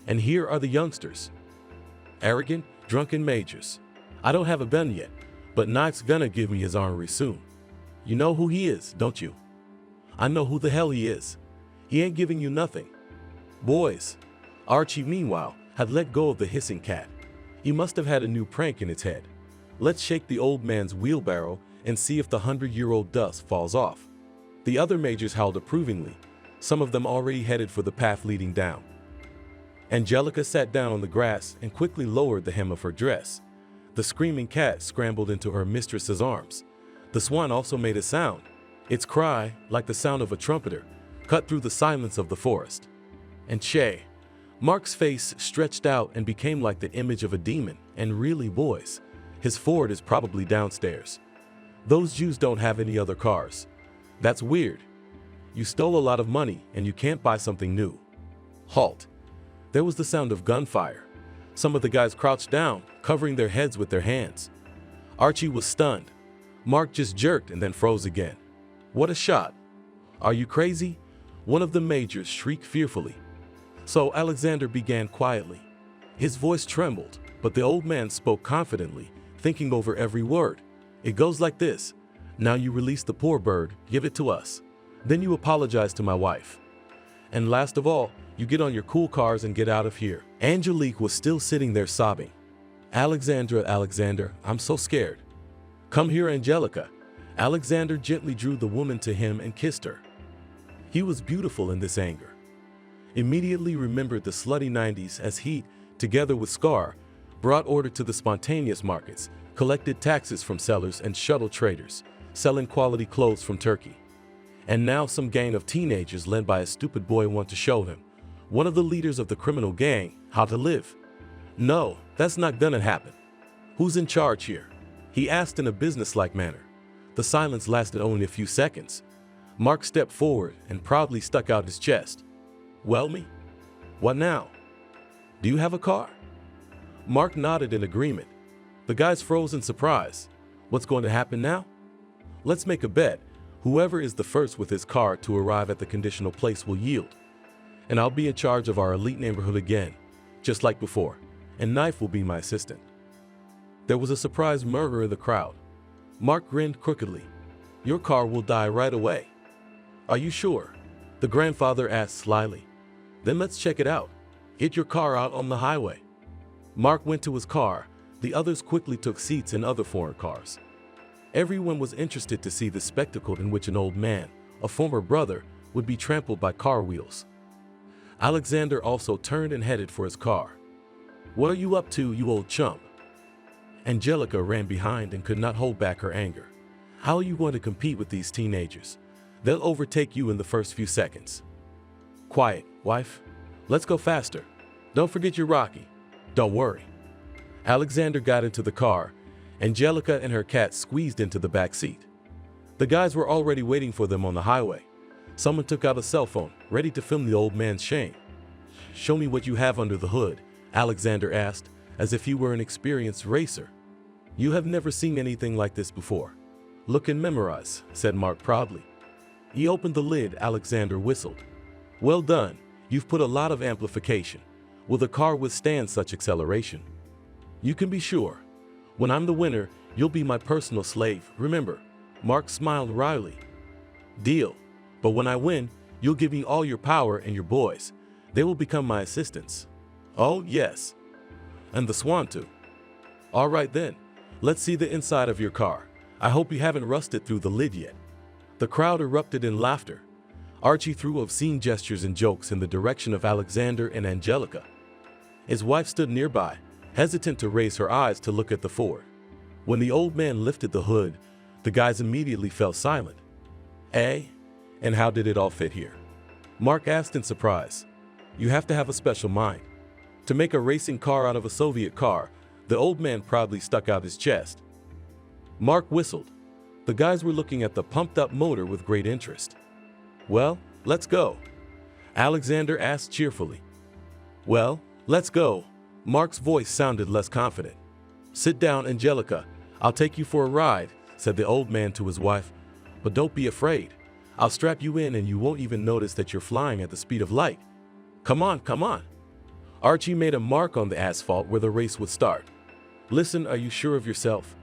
And here are the youngsters. Arrogant, drunken majors. I don't have a gun yet, but Knife's gonna give me his armory soon. You know who he is, don't you? I know who the hell he is. He ain't giving you nothing. Boys. Archie, meanwhile, had let go of the hissing cat. He must have had a new prank in its head. Let's shake the old man's wheelbarrow and see if the 100-year-old dust falls off. The other majors howled approvingly, some of them already headed for the path leading down. Angelica sat down on the grass and quickly lowered the hem of her dress. The screaming cat scrambled into her mistress's arms. The swan also made a sound. Its cry, like the sound of a trumpeter, cut through the silence of the forest. And Che, Mark's face stretched out and became like the image of a demon. And really, boys, his Ford is probably downstairs. Those Jews don't have any other cars. That's weird. You stole a lot of money and you can't buy something new. Halt. There was the sound of gunfire. Some of the guys crouched down, covering their heads with their hands. Archie was stunned. Mark just jerked and then froze again. What a shot. Are you crazy? One of the majors shrieked fearfully. So Alexander began quietly. His voice trembled, but the old man spoke confidently, thinking over every word. It goes like this. Now you release the poor bird, give it to us. Then you apologize to my wife. And last of all, you get on your cool cars and get out of here. Angelique was still sitting there sobbing. Alexander, I'm so scared. Come here, Angelica. Alexander gently drew the woman to him and kissed her. He was beautiful in this anger. Immediately remembered the slutty 90s as he, together with Scar, brought order to the spontaneous markets, collected taxes from sellers and shuttle traders, selling quality clothes from Turkey. And now some gang of teenagers led by a stupid boy want to show him, one of the leaders of the criminal gang, how to live. No, that's not gonna happen. Who's in charge here? He asked in a businesslike manner. The silence lasted only a few seconds. Mark stepped forward and proudly stuck out his chest. Well, me? What now? Do you have a car? Mark nodded in agreement. The guys froze in surprise. What's going to happen now? Let's make a bet. Whoever is the first with his car to arrive at the conditional place will yield. And I'll be in charge of our elite neighborhood again, just like before, and Knife will be my assistant. There was a surprised murmur in the crowd. Mark grinned crookedly. Your car will die right away. Are you sure? The grandfather asked slyly. Then let's check it out. Get your car out on the highway. Mark went to his car. The others quickly took seats in other foreign cars. Everyone was interested to see the spectacle in which an old man, a former brother, would be trampled by car wheels. Alexander also turned and headed for his car. What are you up to, you old chump? Angelica ran behind and could not hold back her anger. How are you going to compete with these teenagers? They'll overtake you in the first few seconds. Quiet, wife. Let's go faster. Don't forget your Rocky. Don't worry. Alexander got into the car. Angelica and her cat squeezed into the back seat. The guys were already waiting for them on the highway. Someone took out a cell phone, ready to film the old man's shame. Show me what you have under the hood, Alexander asked, as if he were an experienced racer. You have never seen anything like this before. Look and memorize, said Mark proudly. He opened the lid. Alexander whistled. Well done, you've put a lot of amplification. Will the car withstand such acceleration? You can be sure. When I'm the winner, you'll be my personal slave, remember. Mark smiled wryly. Deal. But when I win, you'll give me all your power and your boys. They will become my assistants. Oh, yes. And the swan too. All right then, let's see the inside of your car. I hope you haven't rusted through the lid yet. The crowd erupted in laughter. Archie threw obscene gestures and jokes in the direction of Alexander and Angelica. His wife stood nearby, hesitant to raise her eyes to look at the Ford. When the old man lifted the hood, the guys immediately fell silent. Eh? And how did it all fit here? Mark asked in surprise. You have to have a special mind. To make a racing car out of a Soviet car, the old man proudly stuck out his chest. Mark whistled. The guys were looking at the pumped-up motor with great interest. Well, let's go. Alexander asked cheerfully. Well, let's go. Mark's voice sounded less confident. Sit down, Angelica. I'll take you for a ride, said the old man to his wife. But don't be afraid. I'll strap you in and you won't even notice that you're flying at the speed of light. Come on, come on. Archie made a mark on the asphalt where the race would start. Listen, are you sure of yourself?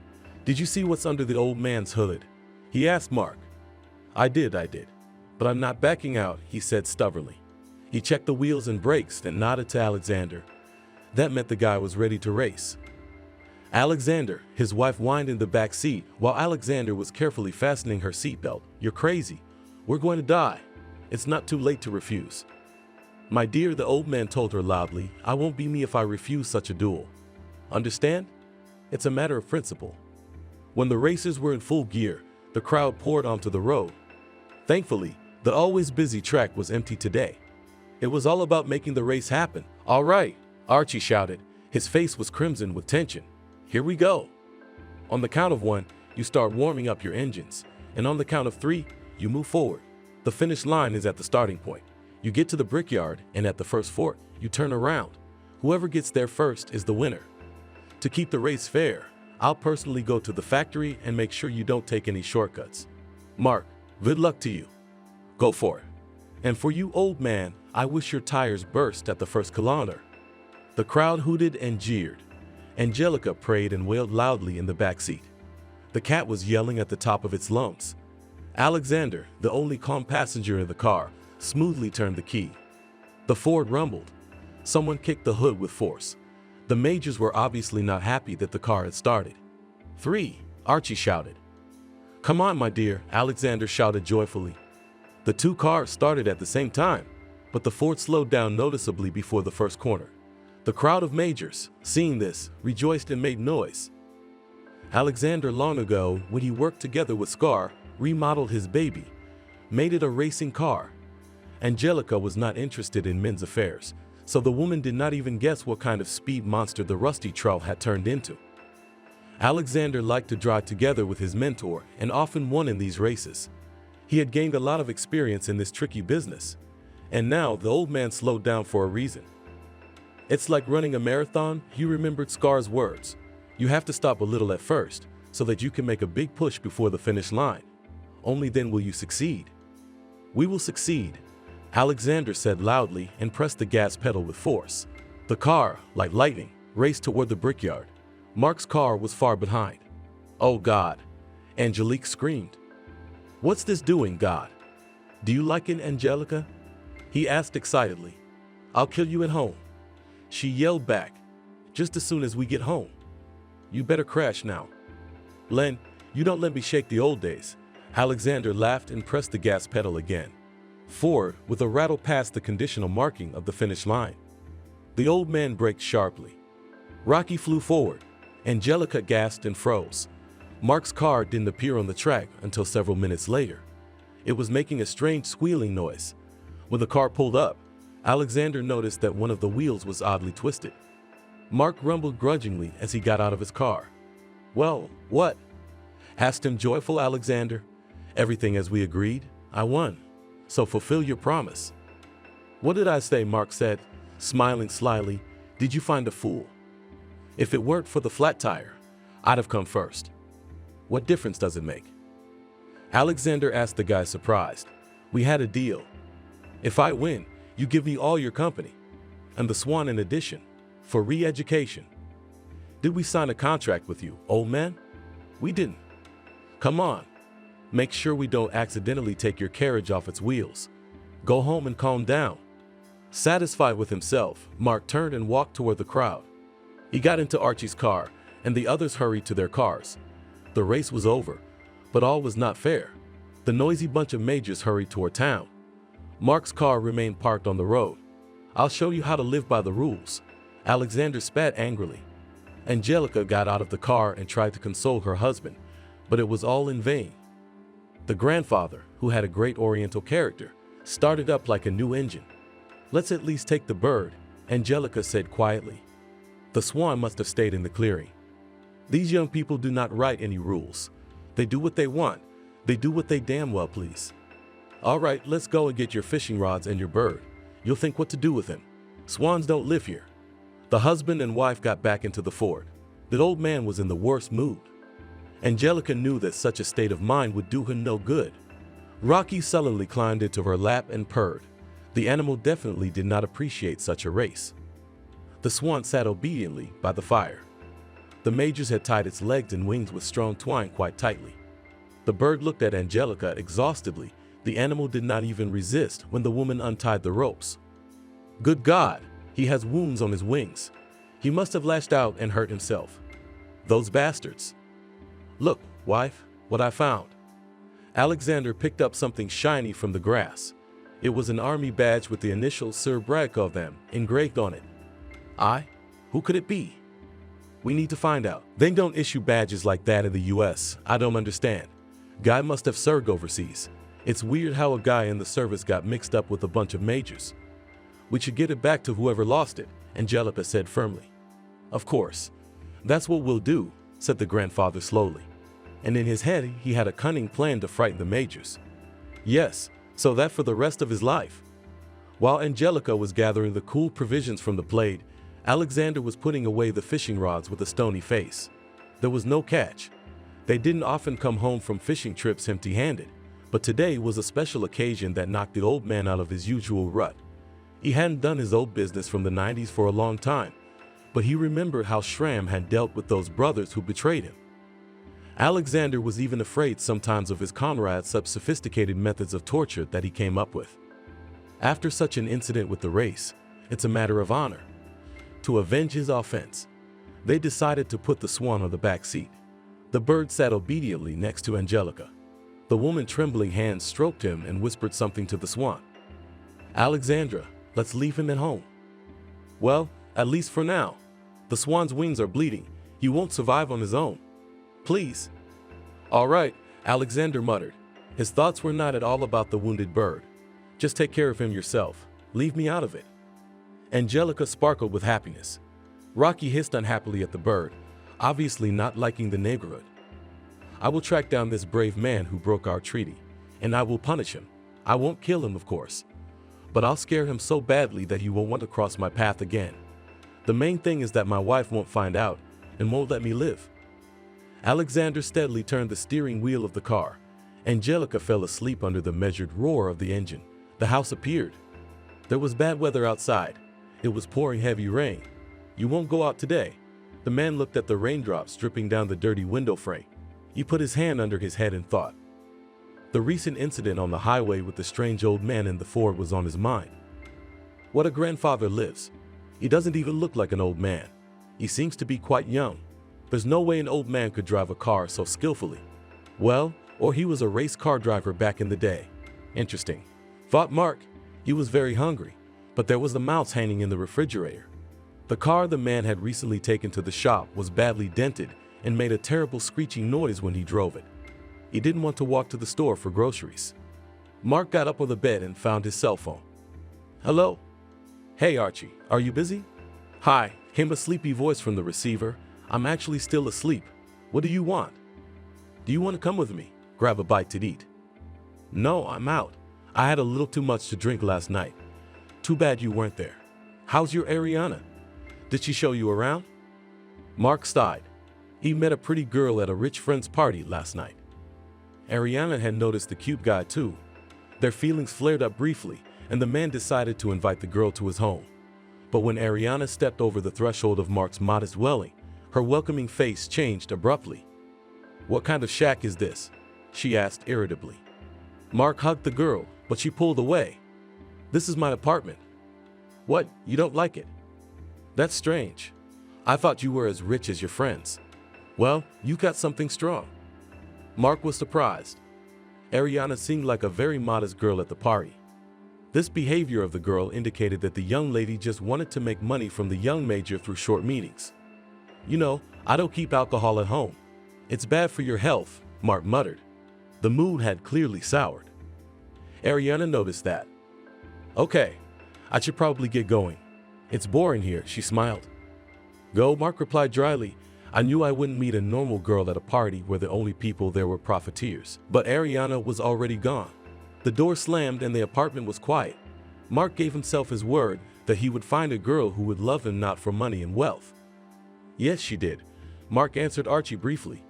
Did you see what's under the old man's hood? He asked Mark. I did. But I'm not backing out, he said stubbornly. He checked the wheels and brakes and nodded to Alexander. That meant the guy was ready to race. Alexander, his wife, whined in the back seat while Alexander was carefully fastening her seatbelt. You're crazy. We're going to die. It's not too late to refuse. My dear, the old man told her loudly, I won't be me if I refuse such a duel. Understand? It's a matter of principle. When the racers were in full gear, the crowd poured onto the road. Thankfully, the always busy track was empty today. It was all about making the race happen. All right, Archie shouted. His face was crimson with tension. Here we go. On the count of 1, you start warming up your engines. And on the count of 3, you move forward. The finish line is at the starting point. You get to the brickyard, and at the first fork, you turn around. Whoever gets there first is the winner. To keep the race fair, I'll personally go to the factory and make sure you don't take any shortcuts. Mark, good luck to you. Go for it. And for you, old man, I wish your tires burst at the first kilometer. The crowd hooted and jeered. Angelica prayed and wailed loudly in the back seat. The cat was yelling at the top of its lungs. Alexander, the only calm passenger in the car, smoothly turned the key. The Ford rumbled. Someone kicked the hood with force. The majors were obviously not happy that the car had started. 3, Archie shouted. Come on, my dear, Alexander shouted joyfully. The 2 cars started at the same time, but the Ford slowed down noticeably before the first corner. The crowd of majors, seeing this, rejoiced and made noise. Alexander, long ago, when he worked together with Scar, remodeled his baby, made it a racing car. Angelica was not interested in men's affairs, so the woman did not even guess what kind of speed monster the rusty trout had turned into. Alexander liked to drive together with his mentor and often won in these races. He had gained a lot of experience in this tricky business, and now the old man slowed down for a reason. It's like running a marathon, he remembered Scar's words. You have to stop a little at first, so that you can make a big push before the finish line. Only then will you succeed. We will succeed, Alexander said loudly and pressed the gas pedal with force. The car, like lightning, raced toward the brickyard. Mark's car was far behind. Oh God, Angelique screamed. What's this doing, God? Do you like it, Angelica? He asked excitedly. I'll kill you at home. She yelled back, just as soon as we get home. You better crash now. Len, you don't let me shake the old days. Alexander laughed and pressed the gas pedal again. Ford, with a rattle past the conditional marking of the finish line. The old man braked sharply. Rocky flew forward. Angelica gasped and froze. Mark's car didn't appear on the track until several minutes later. It was making a strange squealing noise. When the car pulled up, Alexander noticed that one of the wheels was oddly twisted. Mark rumbled grudgingly as he got out of his car. Well, what? Asked him joyful Alexander. Everything as we agreed. I won. So fulfill your promise. What did I say? Mark said, smiling slyly. Did you find a fool? If it weren't for the flat tire, I'd have come first. What difference does it make? Alexander asked the guy, surprised. We had a deal. If I win, you give me all your company, and the swan in addition, for re-education. Did we sign a contract with you, old man? We didn't. Come on. Make sure we don't accidentally take your carriage off its wheels. Go home and calm down. Satisfied with himself, Mark turned and walked toward the crowd. He got into Archie's car, and the others hurried to their cars. The race was over, but all was not fair. The noisy bunch of majors hurried toward town. Mark's car remained parked on the road. I'll show you how to live by the rules. Alexander spat angrily. Angelica got out of the car and tried to console her husband, but it was all in vain. The grandfather, who had a great Oriental character, started up like a new engine. Let's at least take the bird, Angelica said quietly. The swan must have stayed in the clearing. These young people do not write any rules. They do what they want. They do what they damn well please. All right, let's go and get your fishing rods and your bird. You'll think what to do with him. Swans don't live here. The husband and wife got back into the Ford. The old man was in the worst mood. Angelica knew that such a state of mind would do him no good. Rocky sullenly climbed into her lap and purred. The animal definitely did not appreciate such a race. The swan sat obediently by the fire. The majors had tied its legs and wings with strong twine quite tightly. The bird looked at Angelica exhaustedly. The animal did not even resist when the woman untied the ropes. Good God, he has wounds on his wings. He must have lashed out and hurt himself. Those bastards. Look, wife, what I found. Alexander picked up something shiny from the grass. It was an army badge with the initials Sir Bradkov them engraved on it. Who could it be? We need to find out. They don't issue badges like that in the US. I don't understand. Guy must have served overseas. It's weird how a guy in the service got mixed up with a bunch of majors. We should get it back to whoever lost it, Angelica said firmly. Of course. That's what we'll do, said the grandfather slowly. And in his head, he had a cunning plan to frighten the majors. Yes, so that for the rest of his life. While Angelica was gathering the cool provisions from the blade, Alexander was putting away the fishing rods with a stony face. There was no catch. They didn't often come home from fishing trips empty-handed, but today was a special occasion that knocked the old man out of his usual rut. He hadn't done his old business from the 90s for a long time, but he remembered how Schramm had dealt with those brothers who betrayed him. Alexander was even afraid sometimes of his comrades' such sophisticated methods of torture that he came up with. After such an incident with the race, it's a matter of honor. To avenge his offense, they decided to put the swan on the back seat. The bird sat obediently next to Angelica. The woman trembling hands stroked him and whispered something to the swan. Alexandra, let's leave him at home. Well, at least for now. The swan's wings are bleeding. He won't survive on his own. Please. All right, Alexander muttered. His thoughts were not at all about the wounded bird. Just take care of him yourself. Leave me out of it." Angelica sparkled with happiness. Rocky hissed unhappily at the bird, obviously not liking the neighborhood. "I will track down this brave man who broke our treaty, and I will punish him. I won't kill him, of course, but I'll scare him so badly that he won't want to cross my path again. The main thing is that my wife won't find out and won't let me live." Alexander steadily turned the steering wheel of the car. Angelica fell asleep under the measured roar of the engine. The house appeared. There was bad weather outside. It was pouring heavy rain. "You won't go out today?" The man looked at the raindrops dripping down the dirty window frame. He put his hand under his head and thought. The recent incident on the highway with the strange old man in the Ford was on his mind. What a grandfather lives. He doesn't even look like an old man. He seems to be quite young. There's no way an old man could drive a car so skillfully. Well, or he was a race car driver back in the day. Interesting, thought Mark. He was very hungry, but there was the mouse hanging in the refrigerator. The car the man had recently taken to the shop was badly dented and made a terrible screeching noise when he drove it. He didn't want to walk to the store for groceries. Mark got up on the bed and found his cell phone. "Hello? Hey Archie, are you busy?" "Hi," came a sleepy voice from the receiver. "I'm actually still asleep. What do you want?" "Do you want to come with me? Grab a bite to eat." "No, I'm out. I had a little too much to drink last night. Too bad you weren't there. How's your Ariana? Did she show you around?" Mark sighed. He met a pretty girl at a rich friend's party last night. Ariana had noticed the cute guy too. Their feelings flared up briefly, and the man decided to invite the girl to his home. But when Ariana stepped over the threshold of Mark's modest dwelling, her welcoming face changed abruptly. "What kind of shack is this?" she asked irritably. Mark hugged the girl, but she pulled away. "This is my apartment." "What, you don't like it?" "That's strange. I thought you were as rich as your friends." "Well, you got something strong." Mark was surprised. Ariana seemed like a very modest girl at the party. This behavior of the girl indicated that the young lady just wanted to make money from the young major through short meetings. "You know, I don't keep alcohol at home. It's bad for your health," Mark muttered. The mood had clearly soured. Ariana noticed that. "Okay, I should probably get going. It's boring here," she smiled. "Go," Mark replied dryly. "I knew I wouldn't meet a normal girl at a party where the only people there were profiteers." But Ariana was already gone. The door slammed and the apartment was quiet. Mark gave himself his word that he would find a girl who would love him not for money and wealth. "Yes, she did," Mark answered Archie briefly.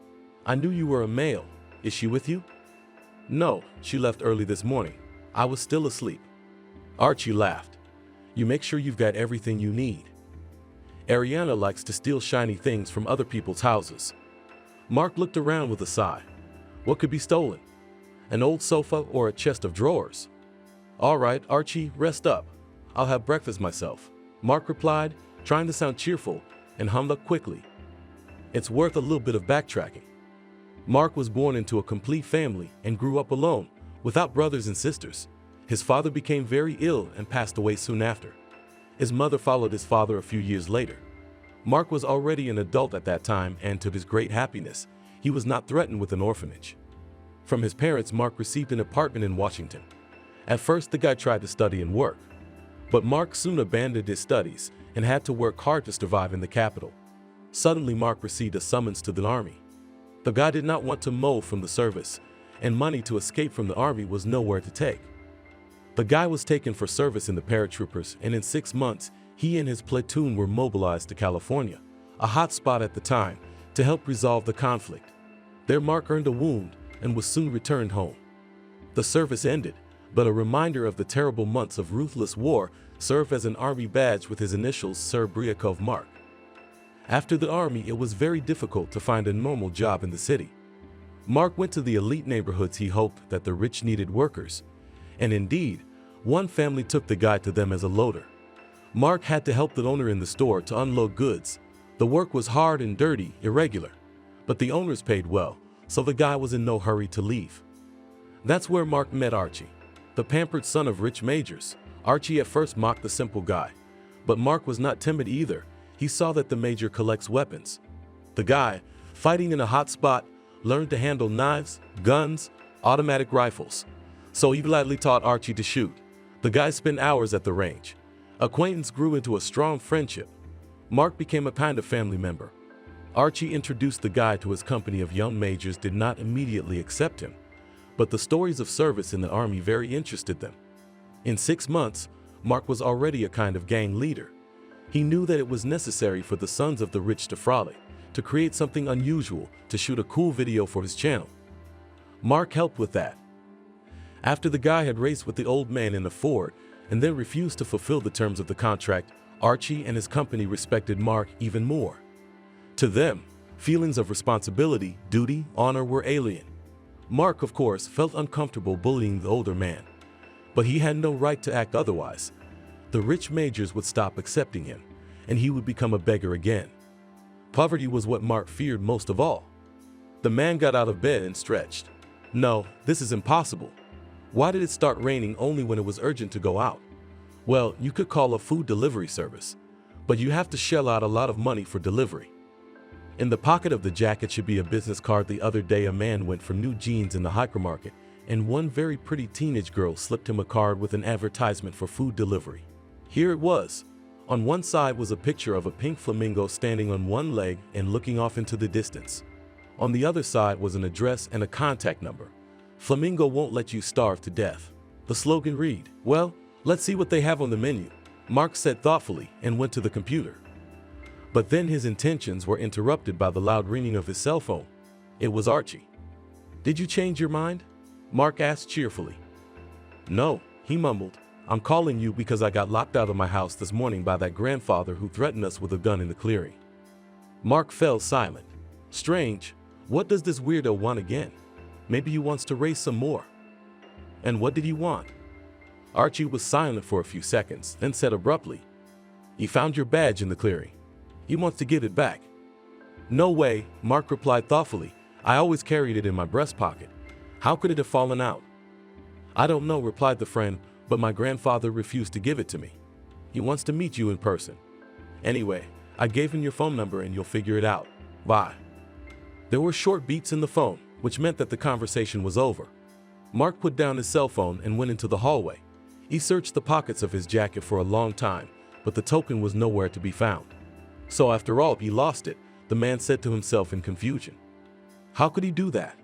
"I knew you were a male. Is she with you?" "No, she left early this morning. I was still asleep." Archie laughed. "You make sure you've got everything you need." Ariana likes to steal shiny things from other people's houses. Mark looked around with a sigh. What could be stolen? An old sofa or a chest of drawers? "All right, Archie, rest up. I'll have breakfast myself," Mark replied, trying to sound cheerful, and hummed up quickly. It's worth a little bit of backtracking. Mark was born into a complete family and grew up alone, without brothers and sisters. His father became very ill and passed away soon after. His mother followed his father a few years later. Mark was already an adult at that time, and to his great happiness, he was not threatened with an orphanage. From his parents, Mark received an apartment in Washington. At first, the guy tried to study and work. But Mark soon abandoned his studies and had to work hard to survive in the capital. Suddenly, Mark received a summons to the army. The guy did not want to mow from the service, and money to escape from the army was nowhere to take. The guy was taken for service in the paratroopers, and in 6 months, he and his platoon were mobilized to California, a hot spot at the time, to help resolve the conflict. There Mark earned a wound and was soon returned home. The service ended, but a reminder of the terrible months of ruthless war served as an army badge with his initials Sir Briakov Mark. After the army, it was very difficult to find a normal job in the city. Mark went to the elite neighborhoods. He hoped that the rich needed workers. And indeed, one family took the guy to them as a loader. Mark had to help the owner in the store to unload goods. The work was hard and dirty, irregular, but the owners paid well, so the guy was in no hurry to leave. That's where Mark met Archie, the pampered son of rich majors. Archie at first mocked the simple guy, but Mark was not timid either. He saw that the major collects weapons. The guy, fighting in a hot spot, learned to handle knives, guns, automatic rifles. So he gladly taught Archie to shoot. The guys spent hours at the range. Acquaintance grew into a strong friendship. Mark became a kind of family member. Archie introduced the guy to his company of young majors did not immediately accept him, but the stories of service in the army very interested them. In 6 months, Mark was already a kind of gang leader. He knew that it was necessary for the sons of the rich to frolic, to create something unusual, to shoot a cool video for his channel. Mark helped with that. After the guy had raced with the old man in the Ford and then refused to fulfill the terms of the contract, Archie and his company respected Mark even more. To them, feelings of responsibility, duty, honor were alien. Mark, of course, felt uncomfortable bullying the older man, but he had no right to act otherwise. The rich majors would stop accepting him, and he would become a beggar again. Poverty was what Mark feared most of all. The man got out of bed and stretched. No, this is impossible. Why did it start raining only when it was urgent to go out? Well, you could call a food delivery service, but you have to shell out a lot of money for delivery. In the pocket of the jacket should be a business card. The other day a man went for new jeans in the hypermarket, and one very pretty teenage girl slipped him a card with an advertisement for food delivery. Here it was. On one side was a picture of a pink flamingo standing on one leg and looking off into the distance. On the other side was an address and a contact number. Flamingo won't let you starve to death. The slogan read, "Well, let's see what they have on the menu," Mark said thoughtfully and went to the computer. But then his intentions were interrupted by the loud ringing of his cell phone. It was Archie. "Did you change your mind?" Mark asked cheerfully. "No," he mumbled. "I'm calling you because I got locked out of my house this morning by that grandfather who threatened us with a gun in the clearing." Mark fell silent. Strange. What does this weirdo want again? Maybe he wants to race some more. And what did he want? Archie was silent for a few seconds, then said abruptly, "He found your badge in the clearing. He wants to give it back." "No way," Mark replied thoughtfully. "I always carried it in my breast pocket. How could it have fallen out?" "I don't know," replied the friend, "but my grandfather refused to give it to me. He wants to meet you in person. Anyway, I gave him your phone number and you'll figure it out. Bye." There were short beats in the phone, which meant that the conversation was over. Mark put down his cell phone and went into the hallway. He searched the pockets of his jacket for a long time, but the token was nowhere to be found. So after all, he lost it, the man said to himself in confusion. How could he do that?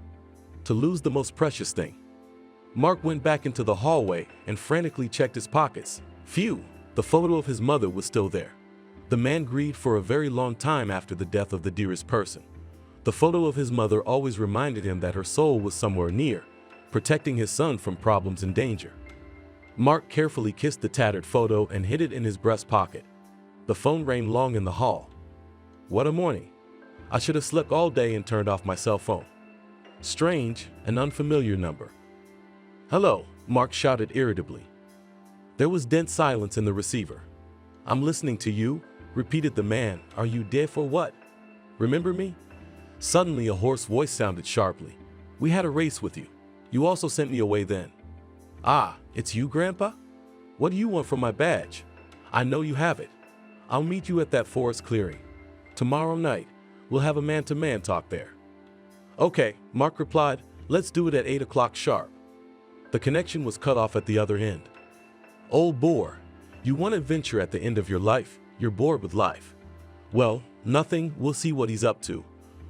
To lose the most precious thing. Mark went back into the hallway and frantically checked his pockets. Phew, the photo of his mother was still there. The man grieved for a very long time after the death of the dearest person. The photo of his mother always reminded him that her soul was somewhere near, protecting his son from problems and danger. Mark carefully kissed the tattered photo and hid it in his breast pocket. The phone rang long in the hall. What a morning. I should have slept all day and turned off my cell phone. Strange, an unfamiliar number. Hello, Mark shouted irritably. There was dense silence in the receiver. I'm listening to you, repeated the man. Are you deaf or what? Remember me? Suddenly a hoarse voice sounded sharply. We had a race with you. You also sent me away then. Ah, it's you, Grandpa? What do you want from my badge? I know you have it. I'll meet you at that forest clearing. Tomorrow night, we'll have a man-to-man talk there. Okay, Mark replied. Let's do it at 8 o'clock sharp. The connection was cut off at the other end. Old bore, you want adventure at the end of your life. You're bored with life. Well, nothing. We'll see what he's up to.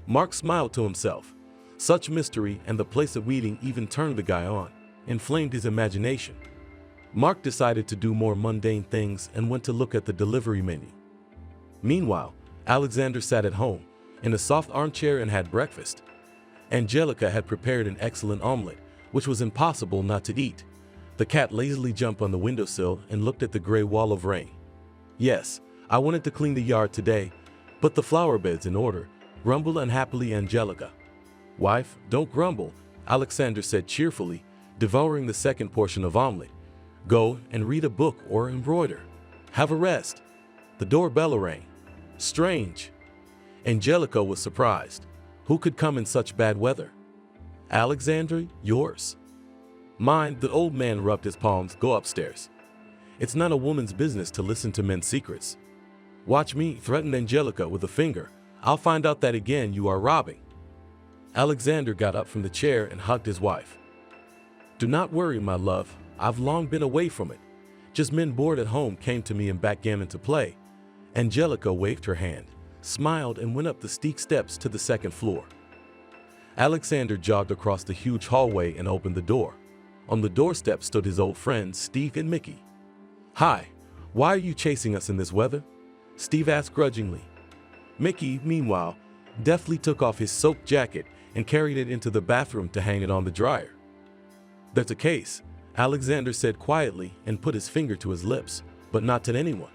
Mark smiled to himself. Such mystery and the place of meeting even turned the guy on, inflamed his imagination. Mark decided to do more mundane things and went to look at the delivery menu. Meanwhile, Alexander sat at home, in a soft armchair and had breakfast. Angelica had prepared an excellent omelet, which was impossible not to eat. The cat lazily jumped on the windowsill and looked at the gray wall of rain. Yes, I wanted to clean the yard today, put the flower beds in order, grumbled unhappily Angelica. Wife, don't grumble, Alexander said cheerfully, devouring the second portion of omelet. Go and read a book or embroider. Have a rest. The doorbell rang. Strange. Angelica was surprised. Who could come in such bad weather? Alexander, yours. Mine, the old man rubbed his palms. Go upstairs. It's not a woman's business to listen to men's secrets. Watch me, threatened Angelica with a finger. I'll find out that again you are robbing. Alexander got up from the chair and hugged his wife. Do not worry, my love. I've long been away from it. Just men bored at home came to me and backgammon to play. Angelica waved her hand, smiled, and went up the steep steps to the second floor. Alexander jogged across the huge hallway and opened the door. On the doorstep stood his old friends, Steve and Mickey. "Hi, why are you chasing us in this weather?" Steve asked grudgingly. Mickey, meanwhile, deftly took off his soaked jacket and carried it into the bathroom to hang it on the dryer. "There's a case," Alexander said quietly and put his finger to his lips, but not to anyone.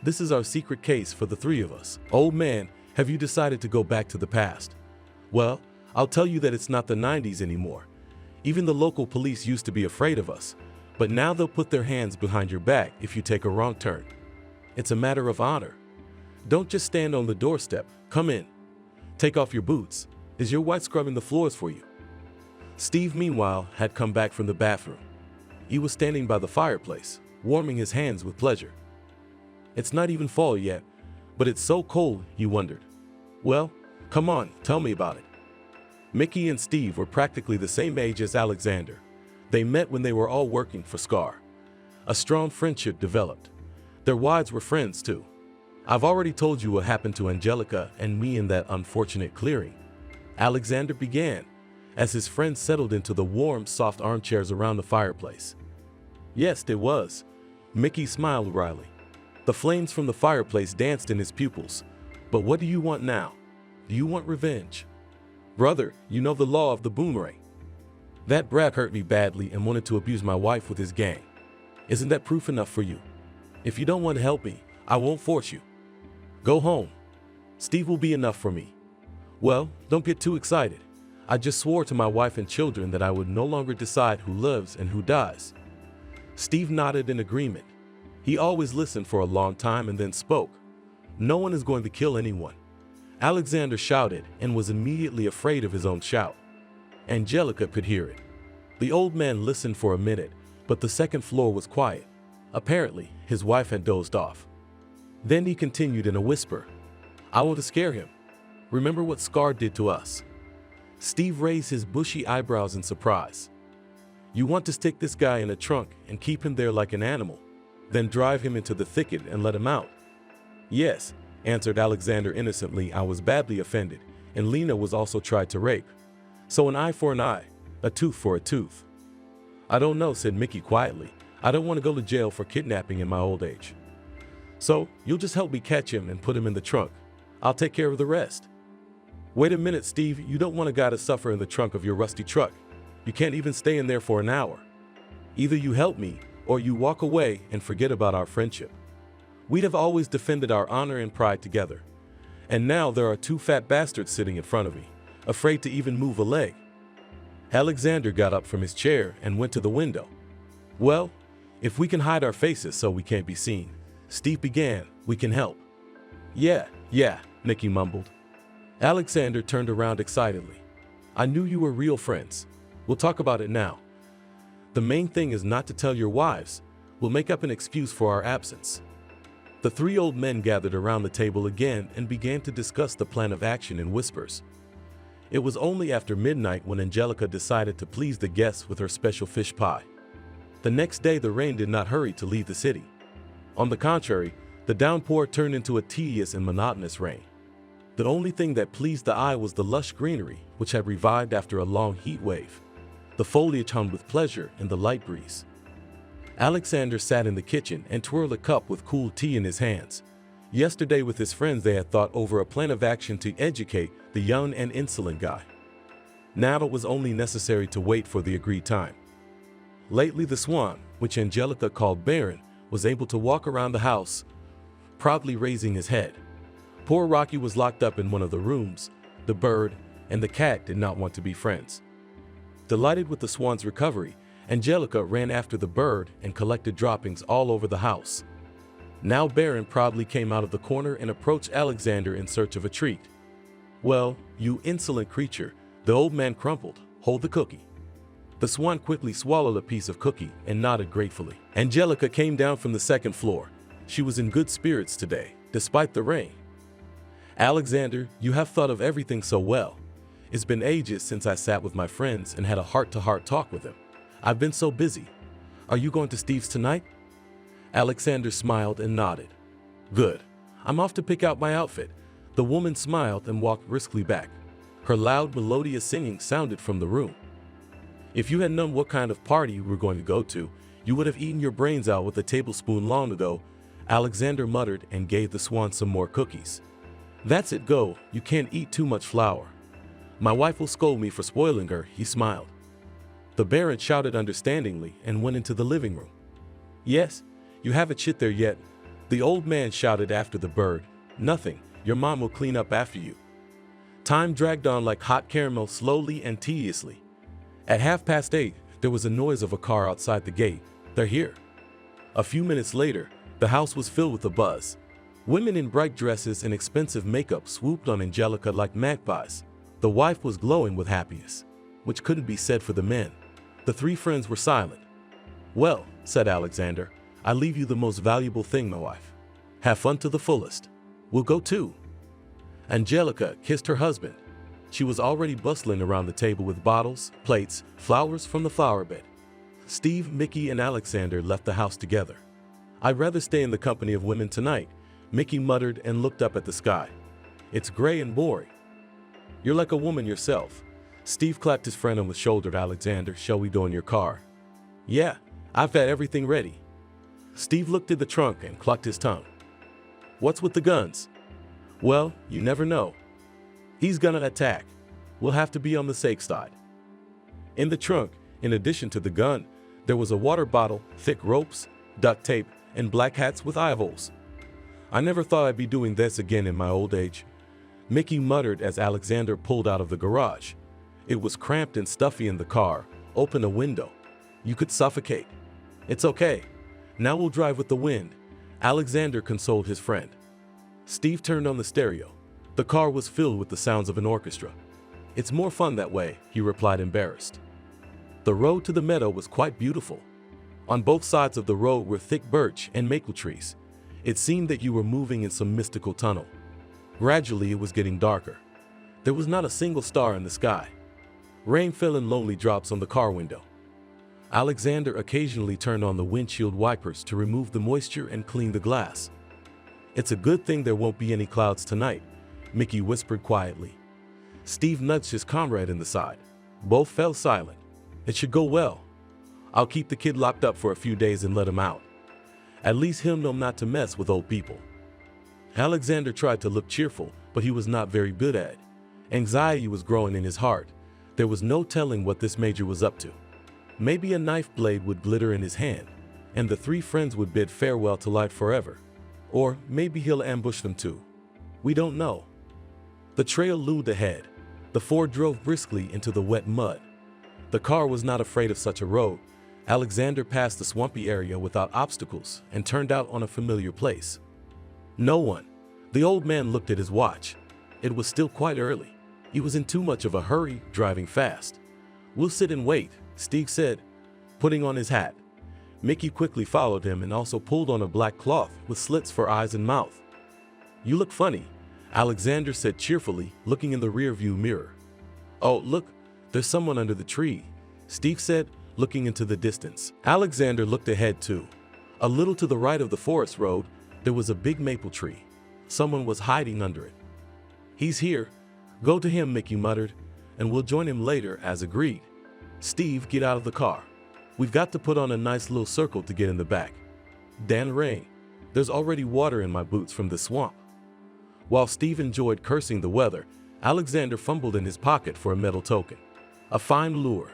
"This is our secret case for the three of us." "Old man, have you decided to go back to the past?" "Well, I'll tell you that it's not the 90s anymore. Even the local police used to be afraid of us, but now they'll put their hands behind your back if you take a wrong turn. It's a matter of honor. Don't just stand on the doorstep. Come in. Take off your boots. Is your wife scrubbing the floors for you?" Steve, meanwhile, had come back from the bathroom. He was standing by the fireplace, warming his hands with pleasure. It's not even fall yet, but it's so cold, he wondered. "Well, come on, tell me about it." Mickey and Steve were practically the same age as Alexander. They met when they were all working for Scar. A strong friendship developed. Their wives were friends too. "I've already told you what happened to Angelica and me in that unfortunate clearing," Alexander began, as his friends settled into the warm, soft armchairs around the fireplace. "Yes, it was." Mickey smiled wryly. The flames from the fireplace danced in his pupils. "But what do you want now? Do you want revenge?" "Brother, you know the law of the boomerang. That brat hurt me badly and wanted to abuse my wife with his gang. Isn't that proof enough for you? If you don't want to help me, I won't force you. Go home. Steve will be enough for me." "Well, don't get too excited. I just swore to my wife and children that I would no longer decide who lives and who dies." Steve nodded in agreement. He always listened for a long time and then spoke. "No one is going to kill anyone." Alexander shouted and was immediately afraid of his own shout. Angelica could hear it. The old man listened for a minute, but the second floor was quiet. Apparently, his wife had dozed off. Then he continued in a whisper, "I want to scare him. Remember what Scar did to us?" Steve raised his bushy eyebrows in surprise. "You want to stick this guy in a trunk and keep him there like an animal, then drive him into the thicket and let him out?" "Yes," answered Alexander innocently. "I was badly offended, and Lena was also tried to rape. So an eye for an eye, a tooth for a tooth." "I don't know," said Mickey quietly. "I don't want to go to jail for kidnapping in my old age. So you'll just help me catch him and put him in the trunk. I'll take care of the rest." "Wait a minute, Steve. You don't want a guy to suffer in the trunk of your rusty truck. You can't even stay in there for an hour. Either you help me, or you walk away and forget about our friendship. We'd have always defended our honor and pride together. And now there are two fat bastards sitting in front of me, afraid to even move a leg." Alexander got up from his chair and went to the window. "Well, if we can hide our faces so we can't be seen," Steve began, "we can help." Yeah, Mickey mumbled. Alexander turned around excitedly. "I knew you were real friends. We'll talk about it now. The main thing is not to tell your wives. We'll make up an excuse for our absence." The three old men gathered around the table again and began to discuss the plan of action in whispers. It was only after midnight when Angelica decided to please the guests with her special fish pie. The next day, the rain did not hurry to leave the city. On the contrary, the downpour turned into a tedious and monotonous rain. The only thing that pleased the eye was the lush greenery, which had revived after a long heat wave. The foliage hummed with pleasure in the light breeze. Alexander sat in the kitchen and twirled a cup with cool tea in his hands. Yesterday with his friends they had thought over a plan of action to educate the young and insolent guy. Now it was only necessary to wait for the agreed time. Lately the swan, which Angelica called Baron, was able to walk around the house, proudly raising his head. Poor Rocky was locked up in one of the rooms. The bird and the cat did not want to be friends. Delighted with the swan's recovery, Angelica ran after the bird and collected droppings all over the house. Now Baron proudly came out of the corner and approached Alexander in search of a treat. "Well, you insolent creature," the old man crumpled. "Hold the cookie." The swan quickly swallowed a piece of cookie and nodded gratefully. Angelica came down from the second floor. She was in good spirits today, despite the rain. "Alexander, you have thought of everything so well. It's been ages since I sat with my friends and had a heart-to-heart talk with them. I've been so busy. Are you going to Steve's tonight?" Alexander smiled and nodded. Good. I'm off to pick out my outfit. The woman smiled and walked briskly back. Her loud, melodious singing sounded from the room. If you had known what kind of party you were going to go to, you would have eaten your brains out with a tablespoon long ago, Alexander muttered and gave the swan some more cookies. That's it, go. You can't eat too much flour. My wife will scold me for spoiling her, he smiled. The Baron shouted understandingly and went into the living room. Yes, you haven't shit there yet, the old man shouted after the bird. Nothing, your mom will clean up after you. Time dragged on like hot caramel, slowly and tediously. At 8:30, there was a noise of a car outside the gate. They're here. A few minutes later, the house was filled with a buzz. Women in bright dresses and expensive makeup swooped on Angelica like magpies. The wife was glowing with happiness, which couldn't be said for the men. The three friends were silent. Well, said Alexander, I leave you the most valuable thing, my wife. Have fun to the fullest. We'll go too. Angelica kissed her husband. She was already bustling around the table with bottles, plates, flowers from the flower bed. Steve, Mickey, and Alexander left the house together. I'd rather stay in the company of women tonight, Mickey muttered and looked up at the sky. It's gray and boring. You're like a woman yourself. Steve clapped his friend on the shoulder. Alexander, shall we go in your car? Yeah, I've got everything ready. Steve looked at the trunk and clucked his tongue. What's with the guns? Well, you never know. He's gonna attack. We'll have to be on the safe side. In the trunk, in addition to the gun, there was a water bottle, thick ropes, duct tape, and black hats with eye holes. I never thought I'd be doing this again in my old age, Mickey muttered as Alexander pulled out of the garage. It was cramped and stuffy in the car. Open a window. You could suffocate. It's okay. Now we'll drive with the wind, Alexander consoled his friend. Steve turned on the stereo. The car was filled with the sounds of an orchestra. It's more fun that way, he replied, embarrassed. The road to the meadow was quite beautiful. On both sides of the road were thick birch and maple trees. It seemed that you were moving in some mystical tunnel. Gradually, it was getting darker. There was not a single star in the sky. Rain fell in lonely drops on the car window. Alexander occasionally turned on the windshield wipers to remove the moisture and clean the glass. It's a good thing there won't be any clouds tonight, Mickey whispered quietly. Steve nudged his comrade in the side. Both fell silent. It should go well. I'll keep the kid locked up for a few days and let him out. At least he'll know not to mess with old people. Alexander tried to look cheerful, but he was not very good at it. Anxiety was growing in his heart. There was no telling what this major was up to. Maybe a knife blade would glitter in his hand, and the three friends would bid farewell to life forever. Or maybe he'll ambush them too. We don't know. The trail loomed ahead. The four drove briskly into the wet mud. The car was not afraid of such a road. Alexander passed the swampy area without obstacles and turned out on a familiar place. No one. The old man looked at his watch. It was still quite early. He was in too much of a hurry, driving fast. We'll sit and wait, Steve said, putting on his hat. Mickey quickly followed him and also pulled on a black cloth with slits for eyes and mouth. You look funny, Alexander said cheerfully, looking in the rearview mirror. Oh, look, there's someone under the tree, Steve said, looking into the distance. Alexander looked ahead too. A little to the right of the forest road, there was a big maple tree. Someone was hiding under it. He's here. Go to him, Mickey muttered, and we'll join him later, as agreed. Steve, get out of the car. We've got to put on a nice little circle to get in the back. Dan rain. There's already water in my boots from the swamp. While Steve enjoyed cursing the weather, Alexander fumbled in his pocket for a metal token. A fine lure.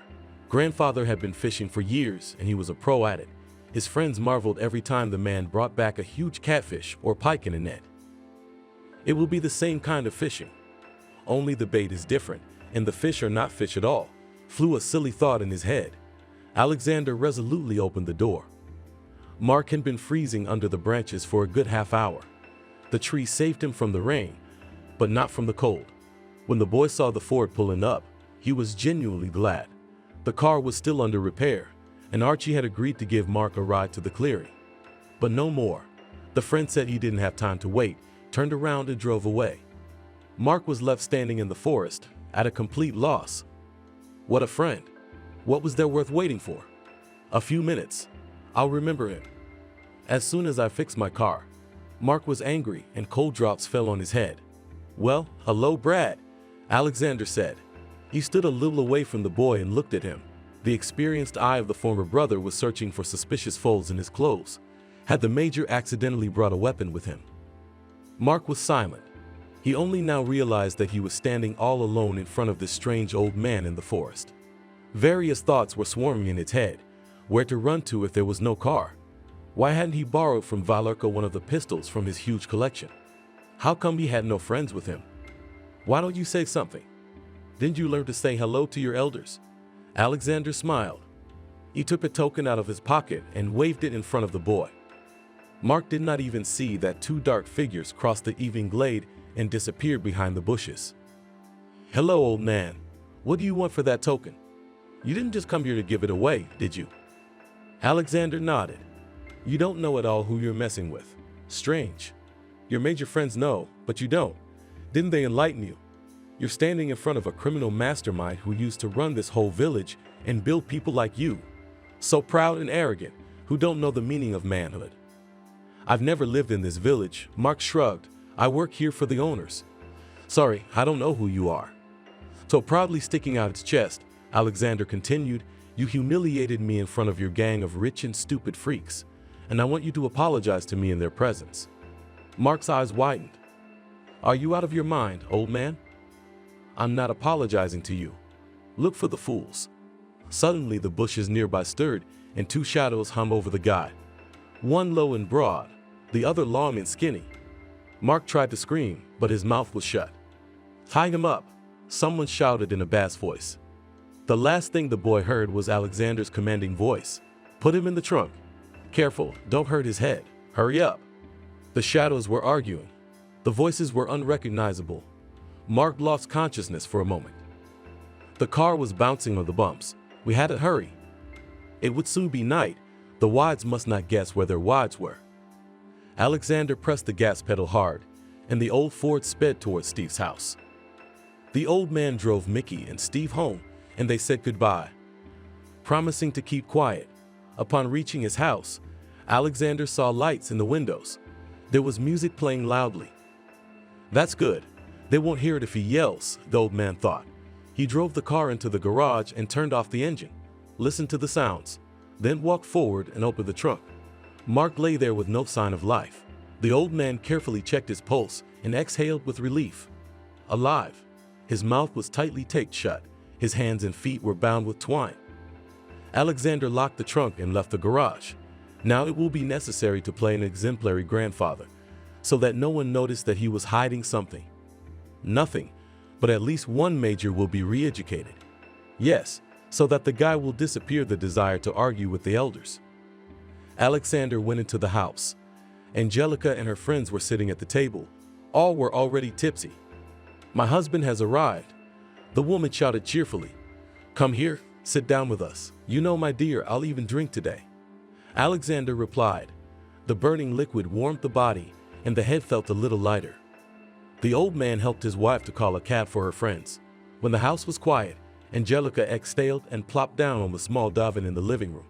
Grandfather had been fishing for years, and he was a pro at it. His friends marveled every time the man brought back a huge catfish or pike in a net. It will be the same kind of fishing. Only the bait is different, and the fish are not fish at all, flew a silly thought in his head. Alexander resolutely opened the door. Mark had been freezing under the branches for a good half hour. The tree saved him from the rain, but not from the cold. When the boy saw the Ford pulling up, he was genuinely glad. The car was still under repair, and Archie had agreed to give Mark a ride to the clearing. But no more. The friend said he didn't have time to wait, turned around and drove away. Mark was left standing in the forest, at a complete loss. What a friend. What was there worth waiting for? A few minutes. I'll remember him. As soon as I fixed my car. Mark was angry and cold drops fell on his head. Well, hello, Brad, Alexander said. He stood a little away from the boy and looked at him. The experienced eye of the former brother was searching for suspicious folds in his clothes. Had the major accidentally brought a weapon with him? Mark was silent. He only now realized that he was standing all alone in front of this strange old man in the forest. Various thoughts were swarming in his head. Where to run to if there was no car? Why hadn't he borrowed from Valerka one of the pistols from his huge collection? How come he had no friends with him? Why don't you say something? Didn't you learn to say hello to your elders? Alexander smiled. He took a token out of his pocket and waved it in front of the boy. Mark did not even see that two dark figures crossed the evening glade and disappeared behind the bushes. Hello, old man. What do you want for that token? You didn't just come here to give it away, did you? Alexander nodded. You don't know at all who you're messing with. Strange. Your major friends know, but you don't. Didn't they enlighten you? You're standing in front of a criminal mastermind who used to run this whole village and build people like you. So proud and arrogant, who don't know the meaning of manhood. I've never lived in this village, Mark shrugged. I work here for the owners. Sorry, I don't know who you are. So proudly sticking out its chest, Alexander continued, you humiliated me in front of your gang of rich and stupid freaks, and I want you to apologize to me in their presence. Mark's eyes widened. Are you out of your mind, old man? I'm not apologizing to you. Look for the fools. Suddenly the bushes nearby stirred and two shadows hung over the guy. One low and broad, the other long and skinny. Mark tried to scream, but his mouth was shut. Tie him up, someone shouted in a bass voice. The last thing the boy heard was Alexander's commanding voice. Put him in the trunk. Careful, don't hurt his head. Hurry up. The shadows were arguing. The voices were unrecognizable. Mark lost consciousness for a moment. The car was bouncing on the bumps. We had to hurry. It would soon be night. The wides must not guess where their wides were. Alexander pressed the gas pedal hard, and the old Ford sped towards Steve's house. The old man drove Mickey and Steve home, and they said goodbye, promising to keep quiet. Upon reaching his house, Alexander saw lights in the windows. There was music playing loudly. That's good. They won't hear it if he yells, the old man thought. He drove the car into the garage and turned off the engine, listened to the sounds, then walked forward and opened the trunk. Mark lay there with no sign of life. The old man carefully checked his pulse and exhaled with relief. Alive. His mouth was tightly taped shut. His hands and feet were bound with twine. Alexander locked the trunk and left the garage. Now it will be necessary to play an exemplary grandfather, so that no one noticed that he was hiding something. Nothing, but at least one major will be re-educated. Yes, so that the guy will disappear the desire to argue with the elders. Alexander went into the house. Angelica and her friends were sitting at the table. All were already tipsy. My husband has arrived, the woman shouted cheerfully. Come here, sit down with us. You know, my dear, I'll even drink today. Alexander replied. The burning liquid warmed the body, and the head felt a little lighter. The old man helped his wife to call a cab for her friends. When the house was quiet, Angelica exhaled and plopped down on the small divan in the living room.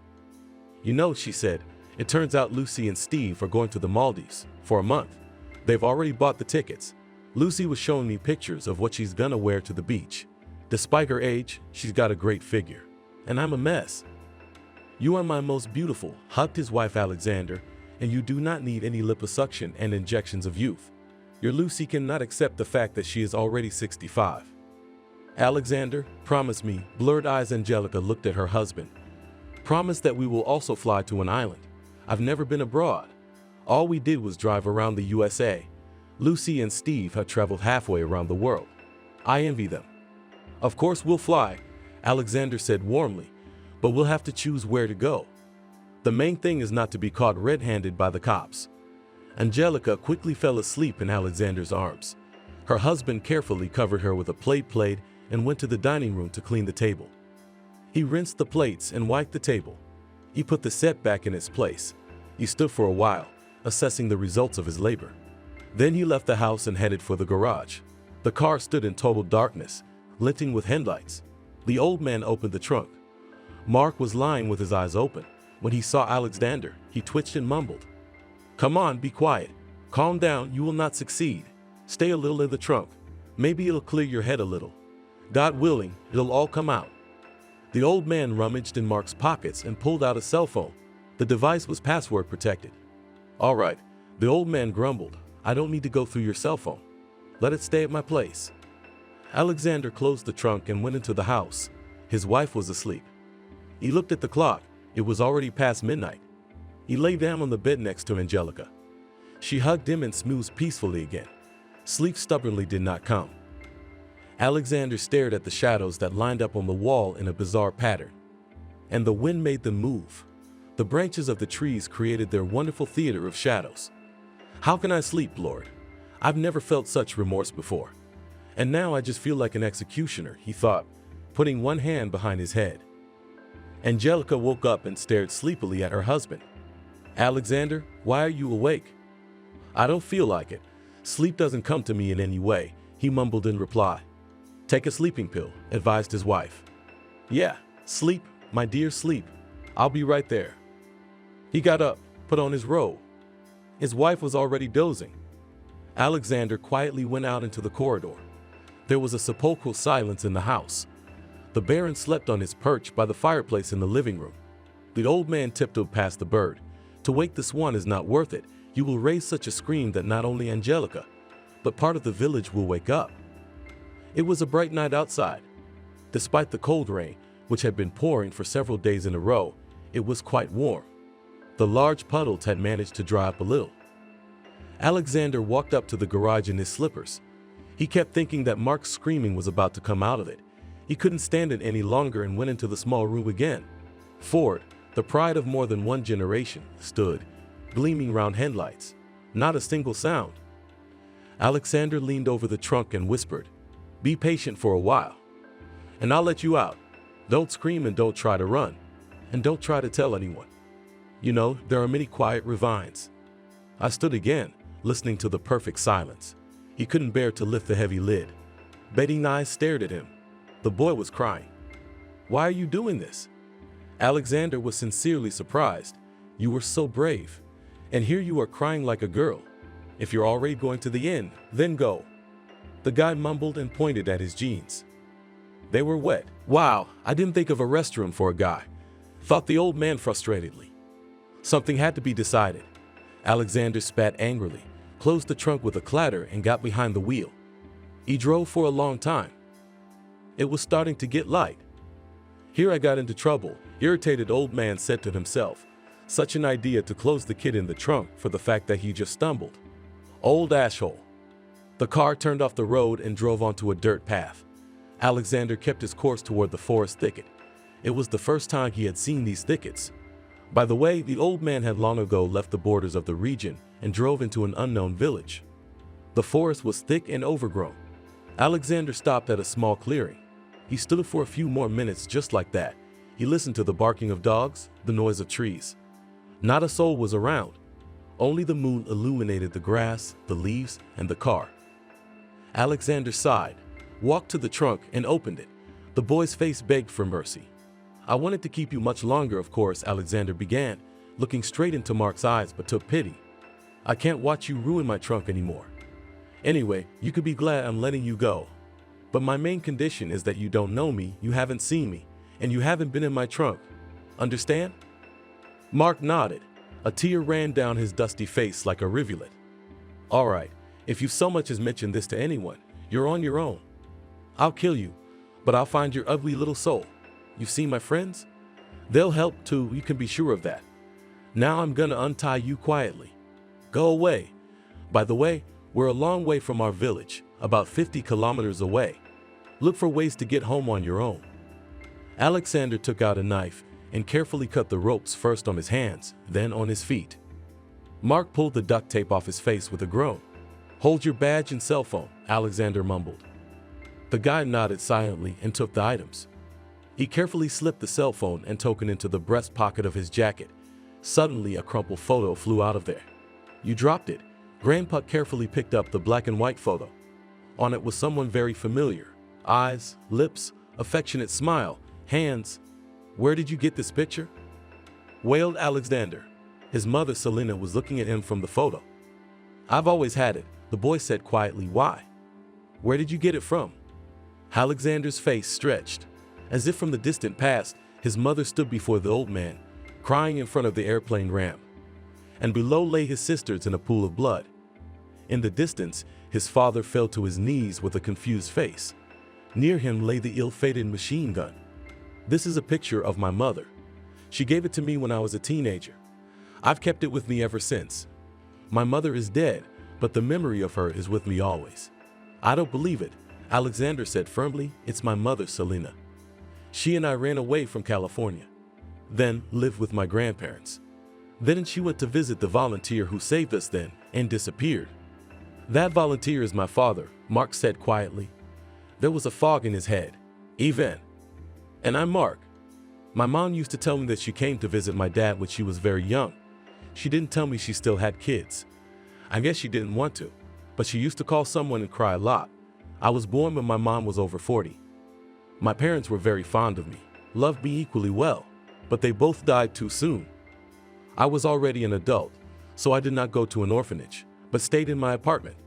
You know, she said, it turns out Lucy and Steve are going to the Maldives for a month. They've already bought the tickets. Lucy was showing me pictures of what she's gonna wear to the beach. Despite her age, she's got a great figure. And I'm a mess. You are my most beautiful, hugged his wife Alexander, and you do not need any liposuction and injections of youth. Your Lucy cannot accept the fact that she is already 65. Alexander, promise me, blurred eyes Angelica looked at her husband. Promise that we will also fly to an island. I've never been abroad. All we did was drive around the USA. Lucy and Steve have traveled halfway around the world. I envy them. Of course we'll fly, Alexander said warmly, but we'll have to choose where to go. The main thing is not to be caught red-handed by the cops. Angelica quickly fell asleep in Alexander's arms. Her husband carefully covered her with a plate and went to the dining room to clean the table. He rinsed the plates and wiped the table. He put the set back in its place. He stood for a while, assessing the results of his labor. Then he left the house and headed for the garage. The car stood in total darkness, glinting with headlights. The old man opened the trunk. Mark was lying with his eyes open. When he saw Alexander, he twitched and mumbled. Come on, be quiet. Calm down, you will not succeed. Stay a little in the trunk. Maybe it'll clear your head a little. God willing, it'll all come out. The old man rummaged in Mark's pockets and pulled out a cell phone. The device was password protected. All right, the old man grumbled. I don't need to go through your cell phone. Let it stay at my place. Alexander closed the trunk and went into the house. His wife was asleep. He looked at the clock. It was already past midnight. He lay down on the bed next to Angelica. She hugged him and snoozed peacefully again. Sleep stubbornly did not come. Alexander stared at the shadows that lined up on the wall in a bizarre pattern. And the wind made them move. The branches of the trees created their wonderful theater of shadows. How can I sleep, Lord? I've never felt such remorse before. And now I just feel like an executioner, he thought, putting one hand behind his head. Angelica woke up and stared sleepily at her husband. Alexander, why are you awake? I don't feel like it. Sleep doesn't come to me in any way, he mumbled in reply. Take a sleeping pill, advised his wife. Yeah, sleep, my dear, sleep. I'll be right there. He got up, put on his robe. His wife was already dozing. Alexander quietly went out into the corridor. There was a sepulchral silence in the house. The Baron slept on his perch by the fireplace in the living room. The old man tiptoed past the bird. To wake the swan is not worth it. You will raise such a scream that not only Angelica, but part of the village will wake up. It was a bright night outside. Despite the cold rain, which had been pouring for several days in a row, it was quite warm. The large puddles had managed to dry up a little. Alexander walked up to the garage in his slippers. He kept thinking that Mark's screaming was about to come out of it. He couldn't stand it any longer and went into the small room again. Ford, the pride of more than one generation, stood, gleaming round headlights. Not a single sound. Alexander leaned over the trunk and whispered, "Be patient for a while, and I'll let you out. Don't scream and don't try to run, and don't try to tell anyone. You know, there are many quiet ravines." I stood again, listening to the perfect silence. He couldn't bear to lift the heavy lid. Beating eyes stared at him. The boy was crying. "Why are you doing this?" Alexander was sincerely surprised. "You were so brave, and here you are crying like a girl. If you're already going to the inn, then go." The guy mumbled and pointed at his jeans. They were wet. "Wow, I didn't think of a restroom for a guy," thought the old man frustratedly. Something had to be decided. Alexander spat angrily, closed the trunk with a clatter, and got behind the wheel. He drove for a long time. It was starting to get light. "Here I got into trouble," irritated old man said to himself. Such an idea to close the kid in the trunk for the fact that he just stumbled. Old asshole. The car turned off the road and drove onto a dirt path. Alexander kept his course toward the forest thicket. It was the first time he had seen these thickets. By the way, the old man had long ago left the borders of the region and drove into an unknown village. The forest was thick and overgrown. Alexander stopped at a small clearing. He stood for a few more minutes just like that. He listened to the barking of dogs, the noise of trees. Not a soul was around. Only the moon illuminated the grass, the leaves, and the car. Alexander sighed, walked to the trunk, and opened it. The boy's face begged for mercy. "I wanted to keep you much longer, of course," Alexander began, looking straight into Mark's eyes, but took pity. "I can't watch you ruin my trunk anymore. Anyway, you could be glad I'm letting you go. But my main condition is that you don't know me, you haven't seen me, and you haven't been in my trunk. Understand?" Mark nodded. A tear ran down his dusty face like a rivulet. "All right, if you so much as mention this to anyone, you're on your own. I'll kill you, but I'll find your ugly little soul. You've seen my friends? They'll help too, you can be sure of that. Now I'm gonna untie you quietly. Go away. By the way, we're a long way from our village, about 50 kilometers away. Look for ways to get home on your own." Alexander took out a knife and carefully cut the ropes first on his hands, then on his feet. Mark pulled the duct tape off his face with a groan. "Hold your badge and cell phone," Alexander mumbled. The guy nodded silently and took the items. He carefully slipped the cell phone and token into the breast pocket of his jacket. Suddenly, a crumpled photo flew out of there. "You dropped it." Grandpa carefully picked up the black and white photo. On it was someone very familiar. Eyes, lips, affectionate smile, hands. "Where did you get this picture?" wailed Alexander. His mother, Selena, was looking at him from the photo. "I've always had it," the boy said quietly. "Why? Where did you get it from?" Alexander's face stretched. As if from the distant past, his mother stood before the old man, crying in front of the airplane ramp. And below lay his sisters in a pool of blood. In the distance, his father fell to his knees with a confused face. Near him lay the ill-fated machine gun. "This is a picture of my mother. She gave it to me when I was a teenager. I've kept it with me ever since. My mother is dead, but the memory of her is with me always." "I don't believe it," Alexander said firmly. "It's my mother, Selena. She and I ran away from California, then lived with my grandparents. Then she went to visit the volunteer who saved us then and disappeared." "That volunteer is my father," Mark said quietly. There was a fog in his head. "Even. And I'm Mark. My mom used to tell me that she came to visit my dad when she was very young. She didn't tell me she still had kids. I guess she didn't want to, but she used to call someone and cry a lot. I was born when my mom was over 40. My parents were very fond of me, loved me equally well, but they both died too soon. I was already an adult, so I did not go to an orphanage, but stayed in my apartment."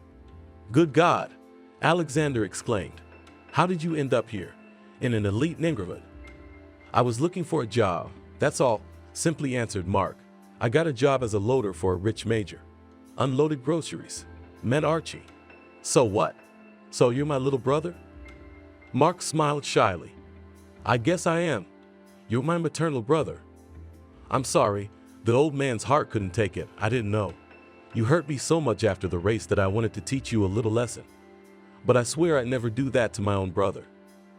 "Good God," Alexander exclaimed. "How did you end up here, in an elite neighborhood?" "I was looking for a job, that's all," simply answered Mark. "I got a job as a loader for a rich major. Unloaded groceries. Met Archie." "So what? So you're my little brother?" Mark smiled shyly. "I guess I am. You're my maternal brother." "I'm sorry." The old man's heart couldn't take it. "I didn't know. You hurt me so much after the race that I wanted to teach you a little lesson. But I swear I'd never do that to my own brother.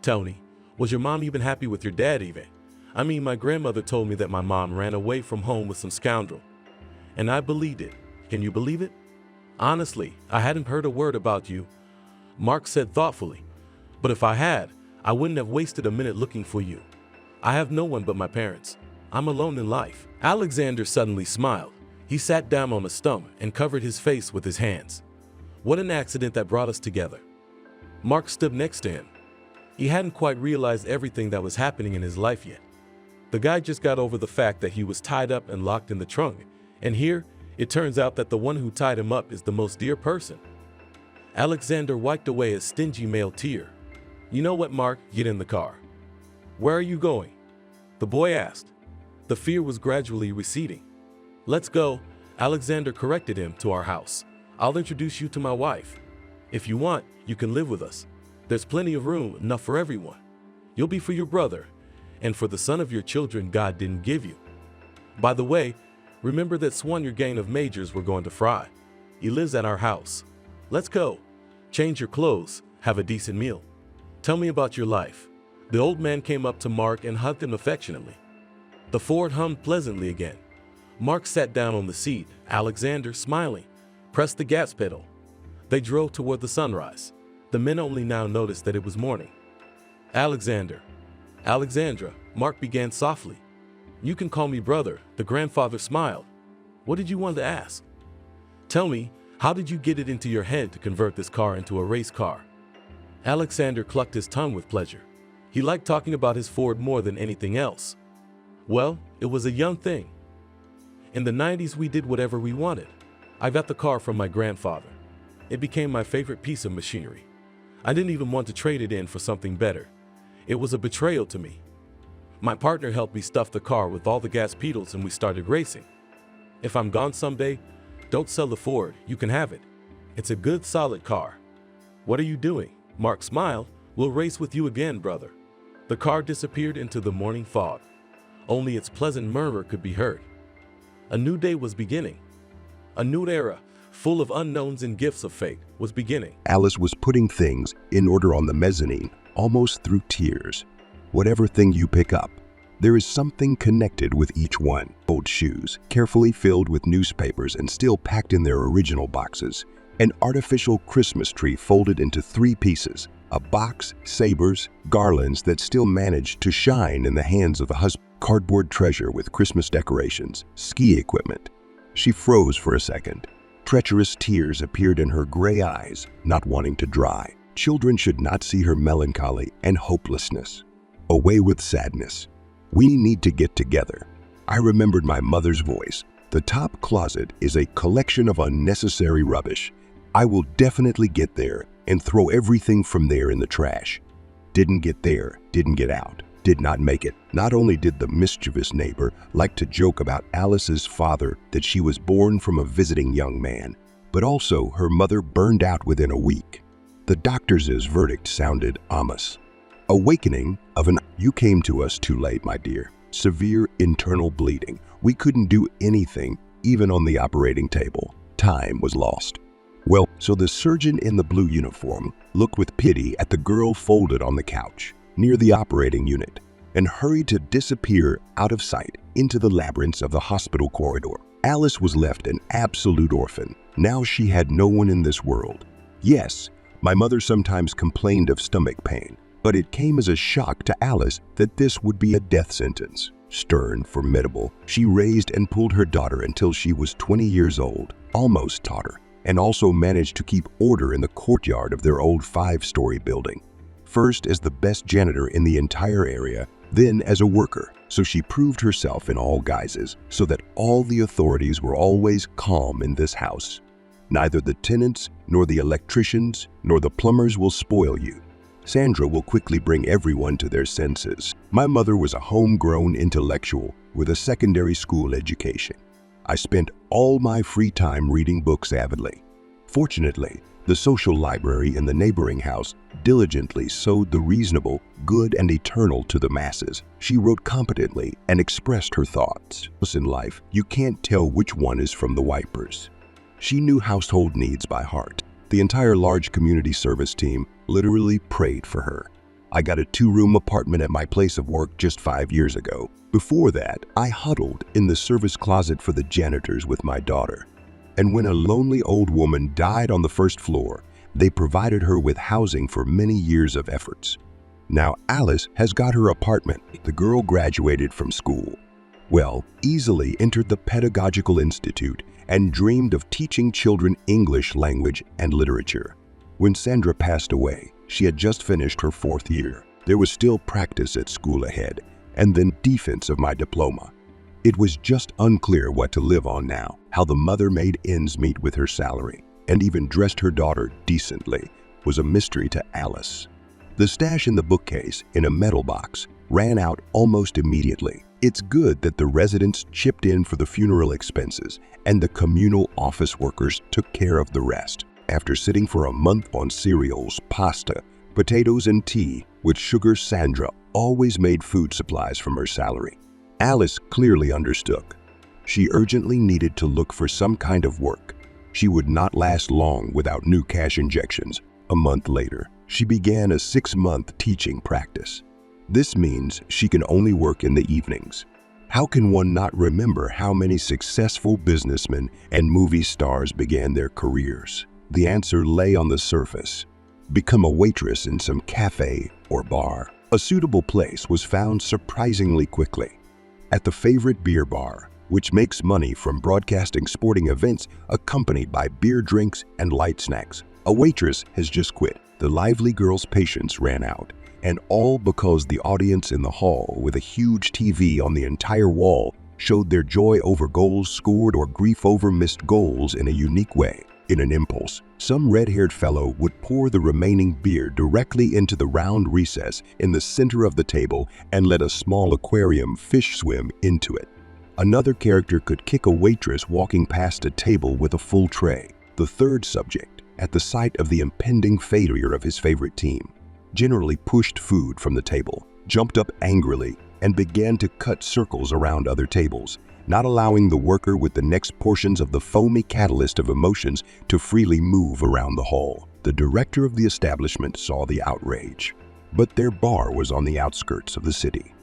Tell me, was your mom even happy with your dad even? I mean, my grandmother told me that my mom ran away from home with some scoundrel. And I believed it. Can you believe it? Honestly, I hadn't heard a word about you," Mark said thoughtfully. "But if I had, I wouldn't have wasted a minute looking for you. I have no one but my parents. I'm alone in life." Alexander suddenly smiled. He sat down on a stump and covered his face with his hands. "What an accident that brought us together." Mark stood next to him. He hadn't quite realized everything that was happening in his life yet. The guy just got over the fact that he was tied up and locked in the trunk, and here, it turns out that the one who tied him up is the most dear person. Alexander wiped away a stingy male tear. "You know what, Mark? Get in the car." "Where are you going?" the boy asked. The fear was gradually receding. "Let's go," Alexander corrected him, "to our house. I'll introduce you to my wife. If you want, you can live with us. There's plenty of room, enough for everyone. You'll be for your brother, and for the son of your children God didn't give you. By the way, remember that swan your gang of majors we're going to fry. He lives at our house. Let's go. Change your clothes, have a decent meal. Tell me about your life." The old man came up to Mark and hugged him affectionately. The Ford hummed pleasantly again. Mark sat down on the seat. Alexander, smiling, pressed the gas pedal. They drove toward the sunrise. The men only now noticed that it was morning. Alexandra, Mark began softly. "You can call me brother," the grandfather smiled. "What did you want to ask?" "Tell me, how did you get it into your head to convert this car into a race car?" Alexander clucked his tongue with pleasure. He liked talking about his Ford more than anything else. "Well, it was a young thing. In the 90s, we did whatever we wanted. I got the car from my grandfather. It became my favorite piece of machinery. I didn't even want to trade it in for something better. It was a betrayal to me. My partner helped me stuff the car with all the gas pedals and we started racing. If I'm gone someday, don't sell the Ford, you can have it. It's a good, solid car." "What are you doing?" Mark smiled. "We'll race with you again, brother." The car disappeared into the morning fog. Only its pleasant murmur could be heard. A new day was beginning. A new era, full of unknowns and gifts of fate, was beginning. Alice was putting things in order on the mezzanine, almost through tears. Whatever thing you pick up, there is something connected with each one. Old shoes, carefully filled with newspapers and still packed in their original boxes. An artificial Christmas tree folded into 3 pieces. A box, sabers, garlands that still managed to shine in the hands of the husband. Cardboard treasure with Christmas decorations, ski equipment. She froze for a second. Treacherous tears appeared in her gray eyes, not wanting to dry. Children should not see her melancholy and hopelessness. Away with sadness. We need to get together. I remembered my mother's voice, The top closet is a collection of unnecessary rubbish. I will definitely get there and throw everything from there in the trash. Didn't get there, didn't get out, did not make it. Not only did the mischievous neighbor like to joke about Alice's father that she was born from a visiting young man, but also her mother burned out within a week. The doctor's verdict sounded ominous. Awakening of an "You came to us too late, my dear. Severe internal bleeding. We couldn't do anything, even on the operating table. Time was lost." Well, so the surgeon in the blue uniform looked with pity at the girl folded on the couch near the operating unit and hurried to disappear out of sight into the labyrinths of the hospital corridor. Alice was left an absolute orphan. Now she had no one in this world. Yes, my mother sometimes complained of stomach pain, but it came as a shock to Alice that this would be a death sentence. Stern, formidable, she raised and pulled her daughter until she was 20 years old, almost taught her, and also managed to keep order in the courtyard of their old 5-story building. First as the best janitor in the entire area, then as a worker. So she proved herself in all guises, so that all the authorities were always calm in this house. Neither the tenants, nor the electricians, nor the plumbers will spoil you. Sandra will quickly bring everyone to their senses. My mother was a homegrown intellectual with a secondary school education. I spent all my free time reading books avidly. Fortunately, the social library in the neighboring house diligently sowed the reasonable, good, and eternal to the masses. She wrote competently and expressed her thoughts. In life, you can't tell which one is from the wipers. She knew household needs by heart. The entire large community service team literally prayed for her. I got a 2-room apartment at my place of work just 5 years ago. Before that, I huddled in the service closet for the janitors with my daughter. And when a lonely old woman died on the first floor, they provided her with housing for many years of efforts. Now Alice has got her apartment. The girl graduated from school. Well, easily entered the Pedagogical Institute and dreamed of teaching children English language and literature. When Sandra passed away, she had just finished her 4th year. There was still practice at school ahead, and then defense of my diploma. It was just unclear what to live on now, how the mother made ends meet with her salary, and even dressed her daughter decently, was a mystery to Alice. The stash in the bookcase, in a metal box, ran out almost immediately. It's good that the residents chipped in for the funeral expenses, and the communal office workers took care of the rest. After sitting for a month on cereals, pasta, potatoes, and tea with sugar, Sandra always made food supplies from her salary. Alice clearly understood. She urgently needed to look for some kind of work. She would not last long without new cash injections. A month later, she began a 6-month teaching practice. This means she can only work in the evenings. How can one not remember how many successful businessmen and movie stars began their careers? The answer lay on the surface. Become a waitress in some cafe or bar. A suitable place was found surprisingly quickly. At the favorite beer bar, which makes money from broadcasting sporting events accompanied by beer drinks and light snacks. A waitress has just quit. The lively girl's patience ran out, and all because the audience in the hall, with a huge TV on the entire wall, showed their joy over goals scored or grief over missed goals in a unique way. In an impulse, some red-haired fellow would pour the remaining beer directly into the round recess in the center of the table and let a small aquarium fish swim into it. Another character could kick a waitress walking past a table with a full tray. The third subject, at the sight of the impending failure of his favorite team, generally pushed food from the table, jumped up angrily, and began to cut circles around other tables, not allowing the worker with the next portions of the foamy catalyst of emotions to freely move around the hall. The director of the establishment saw the outrage, but their bar was on the outskirts of the city.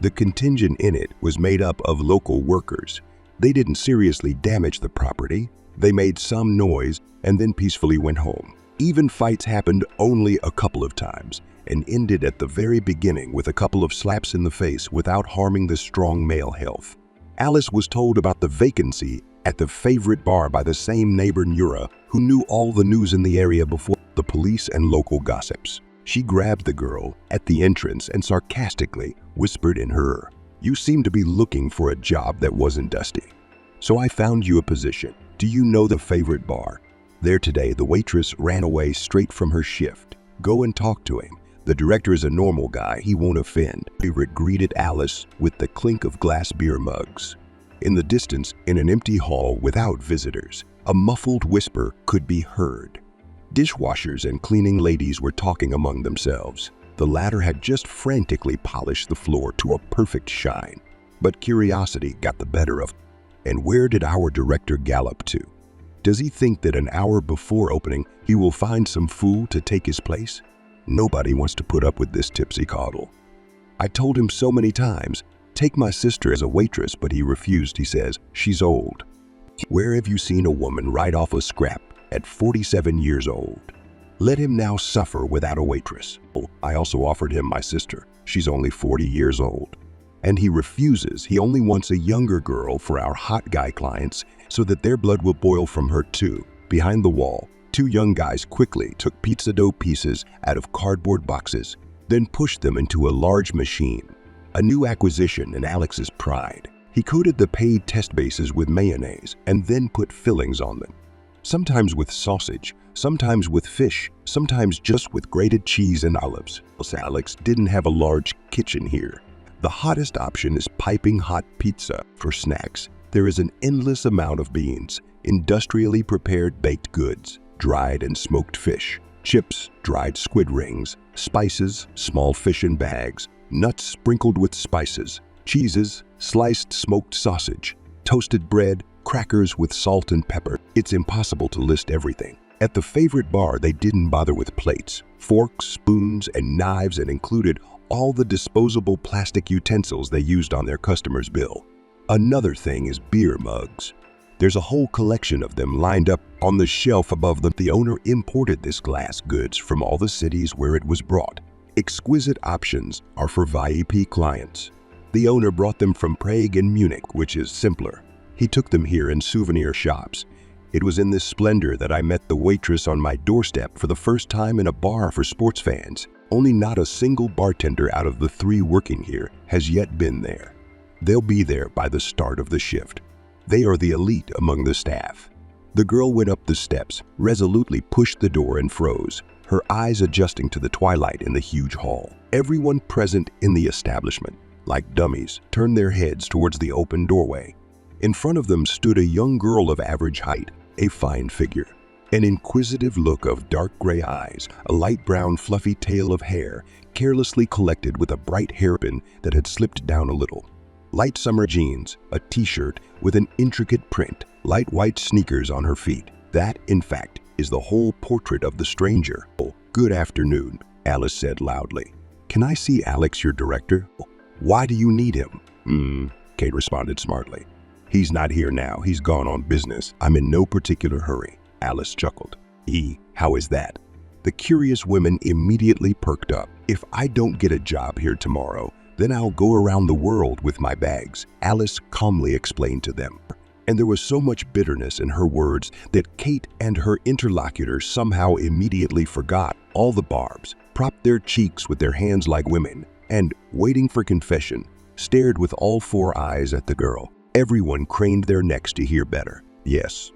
The contingent in it was made up of local workers. They didn't seriously damage the property. They made some noise and then peacefully went home. Even fights happened only a couple of times and ended at the very beginning with a couple of slaps in the face without harming the strong male health. Alice was told about the vacancy at the favorite bar by the same neighbor Nura, who knew all the news in the area before the police and local gossips. She grabbed the girl at the entrance and sarcastically whispered in her ear, "You seem to be looking for a job that wasn't dusty." So I found you a position. Do you know the favorite bar? There today, the waitress ran away straight from her shift. Go and talk to him. The director is a normal guy, he won't offend. Favorite greeted Alice with the clink of glass beer mugs. In the distance, in an empty hall without visitors, a muffled whisper could be heard. Dishwashers and cleaning ladies were talking among themselves. The latter had just frantically polished the floor to a perfect shine. But curiosity got the better of him. And where did our director gallop to? Does he think that an hour before opening, he will find some fool to take his place? Nobody wants to put up with this tipsy coddle. I told him so many times, take my sister as a waitress, but he refused. He says, she's old. Where have you seen a woman ride off a scrap at 47 years old? Let him now suffer without a waitress. I also offered him my sister. She's only 40 years old. And he refuses. He only wants a younger girl for our hot guy clients so that their blood will boil from her too. Behind the wall, two young guys quickly took pizza dough pieces out of cardboard boxes, then pushed them into a large machine. A new acquisition in Alex's pride. He coated the paid test bases with mayonnaise and then put fillings on them. Sometimes with sausage, sometimes with fish, sometimes just with grated cheese and olives. Alex didn't have a large kitchen here. The hottest option is piping hot pizza. For snacks, there is an endless amount of beans, industrially prepared baked goods, dried and smoked fish, chips, dried squid rings, spices, small fish in bags, nuts sprinkled with spices, cheeses, sliced smoked sausage, toasted bread, crackers with salt and pepper. It's impossible to list everything. At the favorite bar, they didn't bother with plates, forks, spoons, and knives, and included all the disposable plastic utensils they used on their customer's bill. Another thing is beer mugs. There's a whole collection of them lined up on the shelf above them. The owner imported this glass goods from all the cities where it was brought. Exquisite options are for VIP clients. The owner brought them from Prague and Munich, which is simpler. He took them here in souvenir shops. It was in this splendor that I met the waitress on my doorstep for the first time in a bar for sports fans. Only not a single bartender out of the 3 working here has yet been there. They'll be there by the start of the shift. They are the elite among the staff. The girl went up the steps, resolutely pushed the door and froze, her eyes adjusting to the twilight in the huge hall. Everyone present in the establishment, like dummies, turned their heads towards the open doorway. In front of them stood a young girl of average height, a fine figure, an inquisitive look of dark gray eyes, a light brown fluffy tail of hair, carelessly collected with a bright hairpin that had slipped down a little. Light summer jeans, a t-shirt with an intricate print, light white sneakers on her feet. That, in fact, is the whole portrait of the stranger. Oh, good afternoon, Alice said loudly. Can I see Alex, your director? Why do you need him? Kate responded smartly. He's not here now. He's gone on business. I'm in no particular hurry. Alice chuckled. How is that? The curious women immediately perked up. If I don't get a job here tomorrow, then I'll go around the world with my bags, Alice calmly explained to them. And there was so much bitterness in her words that Kate and her interlocutor somehow immediately forgot all the barbs, propped their cheeks with their hands like women, and, waiting for confession, stared with all 4 eyes at the girl. Everyone craned their necks to hear better. Yes,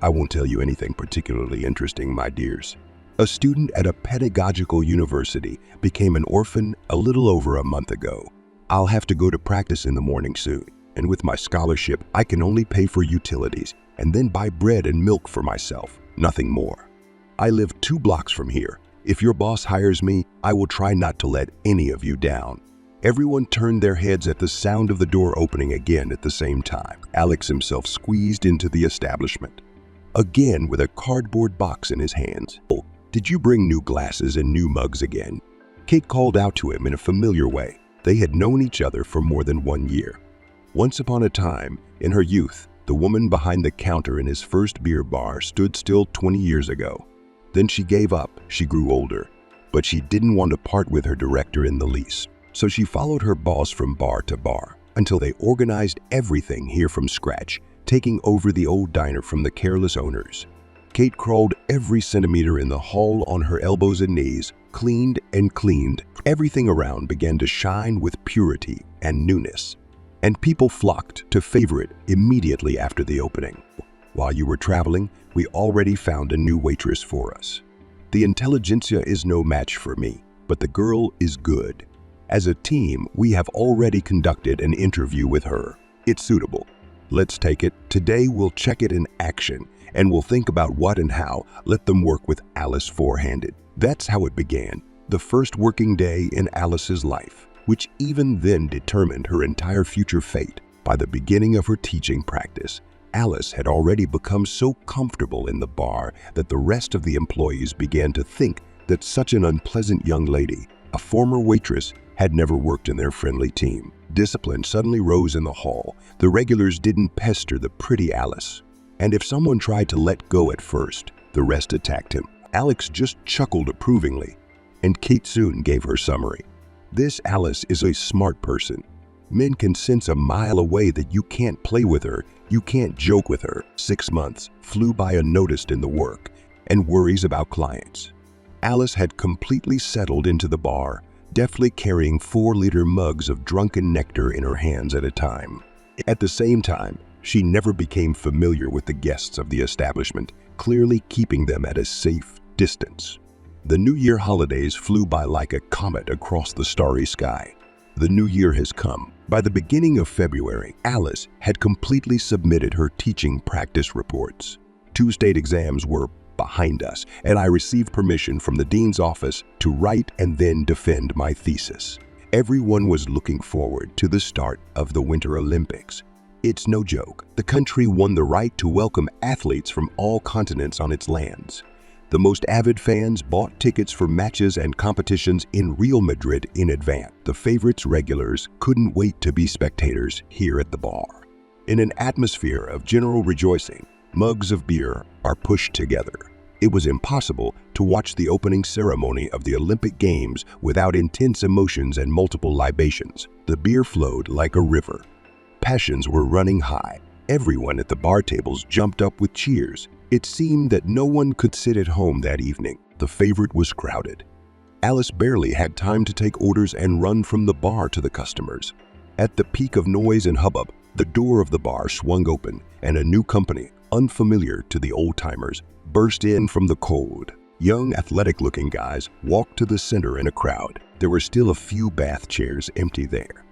I won't tell you anything particularly interesting, my dears. A student at a pedagogical university became an orphan a little over a month ago. I'll have to go to practice in the morning soon, and with my scholarship, I can only pay for utilities and then buy bread and milk for myself, nothing more. I live 2 blocks from here. If your boss hires me, I will try not to let any of you down. Everyone turned their heads at the sound of the door opening again at the same time. Alex himself squeezed into the establishment, again with a cardboard box in his hands. Did you bring new glasses and new mugs again? Kate called out to him in a familiar way. They had known each other for more than 1 year. Once upon a time, in her youth, the woman behind the counter in his first beer bar stood still 20 years ago. Then she gave up. She grew older, but she didn't want to part with her director in the least. So she followed her boss from bar to bar until they organized everything here from scratch, taking over the old diner from the careless owners. Kate crawled every centimeter in the hall on her elbows and knees, cleaned and cleaned. Everything around began to shine with purity and newness. and people flocked to favor it immediately after the opening. While you were traveling, we already found a new waitress for us. The intelligentsia is no match for me, but the girl is good. As a team, we have already conducted an interview with her. It's suitable. Let's take it. Today we'll check it in action, and we'll think about what and how. Let them work with Alice four-handed. That's how it began, the first working day in Alice's life, which even then determined her entire future fate. By the beginning of her teaching practice, Alice had already become so comfortable in the bar that the rest of the employees began to think that such an unpleasant young lady, a former waitress, had never worked in their friendly team. Discipline suddenly rose in the hall. The regulars didn't pester the pretty Alice, and if someone tried to let go at first, the rest attacked him. Alex just chuckled approvingly, and Kate soon gave her summary. This Alice is a smart person. Men can sense a mile away that you can't play with her, you can't joke with her. 6 months flew by unnoticed in the work and worries about clients. Alice had completely settled into the bar, deftly carrying 4-liter mugs of drunken nectar in her hands at a time. At the same time, she never became familiar with the guests of the establishment, clearly keeping them at a safe distance. The New Year holidays flew by like a comet across the starry sky. The new year has come. By the beginning of February, Alice had completely submitted her teaching practice reports. 2 state exams were behind us, and I received permission from the dean's office to write and then defend my thesis. Everyone was looking forward to the start of the Winter Olympics. It's no joke. The country won the right to welcome athletes from all continents on its lands. The most avid fans bought tickets for matches and competitions in Real Madrid in advance. The favorites' regulars couldn't wait to be spectators here at the bar. In an atmosphere of general rejoicing, mugs of beer are pushed together. It was impossible to watch the opening ceremony of the Olympic Games without intense emotions and multiple libations. The beer flowed like a river. Passions were running high. Everyone at the bar tables jumped up with cheers. It seemed that no one could sit at home that evening. The favorite was crowded. Alice barely had time to take orders and run from the bar to the customers. At the peak of noise and hubbub, the door of the bar swung open, and a new company, unfamiliar to the old-timers, burst in from the cold. Young, athletic-looking guys walked to the center in a crowd. There were still a few bath chairs empty there.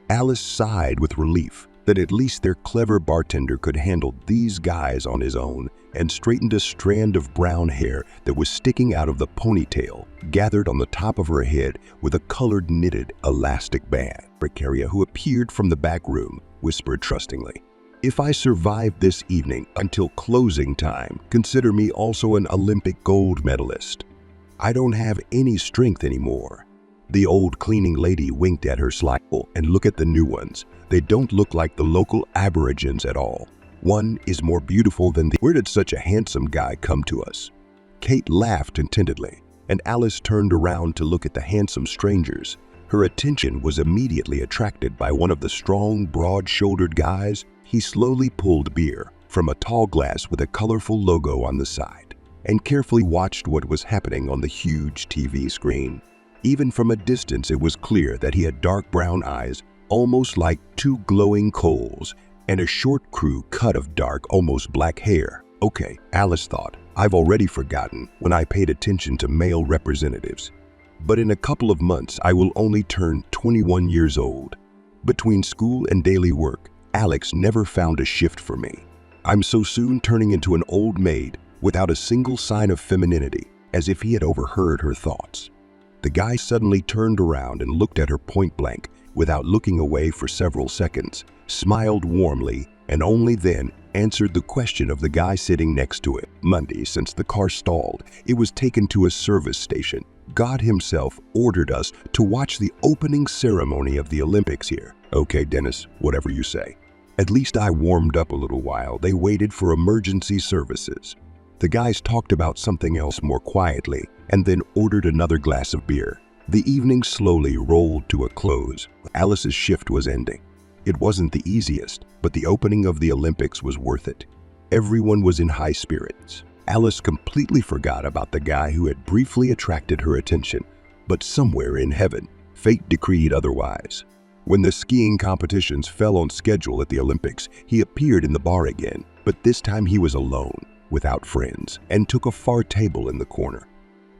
Alice sighed with relief that at least their clever bartender could handle these guys on his own, and straightened a strand of brown hair that was sticking out of the ponytail gathered on the top of her head with a colored knitted elastic band. Precaria, who appeared from the back room, whispered trustingly, "If I survive this evening until closing time, consider me also an Olympic gold medalist. I don't have any strength anymore." The old cleaning lady winked at her slightly. "And look at the new ones. They don't look like the local aborigines at all. One is more beautiful than the... Where did such a handsome guy come to us?" Kate laughed contentedly, and Alice turned around to look at the handsome strangers. Her attention was immediately attracted by one of the strong, broad-shouldered guys. He slowly pulled beer from a tall glass with a colorful logo on the side, and carefully watched what was happening on the huge TV screen. Even from a distance, it was clear that he had dark brown eyes, almost like 2 glowing coals, and a short crew cut of dark, almost black hair. Okay, Alice thought, I've already forgotten when I paid attention to male representatives. But in a couple of months, I will only turn 21 years old. Between school and daily work, Alex never found a shift for me. I'm so soon turning into an old maid without a single sign of femininity, as if he had overheard her thoughts. The guy suddenly turned around and looked at her point blank without looking away for several seconds, smiled warmly, and only then answered the question of the guy sitting next to it. Monday, since the car stalled, it was taken to a service station. God himself ordered us to watch the opening ceremony of the Olympics here. Okay, Dennis, whatever you say. At least I warmed up a little while. They waited for emergency services. The guys talked about something else more quietly and then ordered another glass of beer. The evening slowly rolled to a close. Alice's shift was ending. It wasn't the easiest, but the opening of the Olympics was worth it. Everyone was in high spirits. Alice completely forgot about the guy who had briefly attracted her attention, but somewhere in heaven, fate decreed otherwise. When the skiing competitions fell on schedule at the Olympics, he appeared in the bar again, but this time he was alone, without friends, and took a far table in the corner.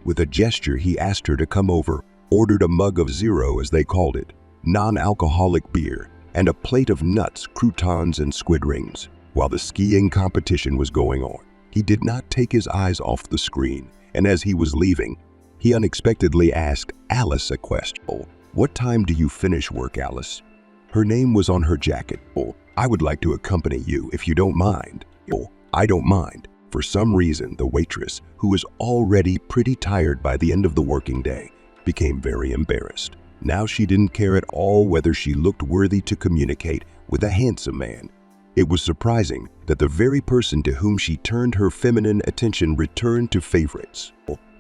With a gesture, he asked her to come over, ordered a mug of zero, as they called it, non-alcoholic beer, and a plate of nuts, croutons, and squid rings. While the skiing competition was going on, he did not take his eyes off the screen, and as he was leaving, he unexpectedly asked Alice a question. "Oh, what time do you finish work, Alice?" Her name was on her jacket. "Oh, I would like to accompany you if you don't mind." "Oh, I don't mind." For some reason, the waitress, who was already pretty tired by the end of the working day, became very embarrassed. Now she didn't care at all whether she looked worthy to communicate with a handsome man. It was surprising that the very person to whom she turned her feminine attention returned to favorites.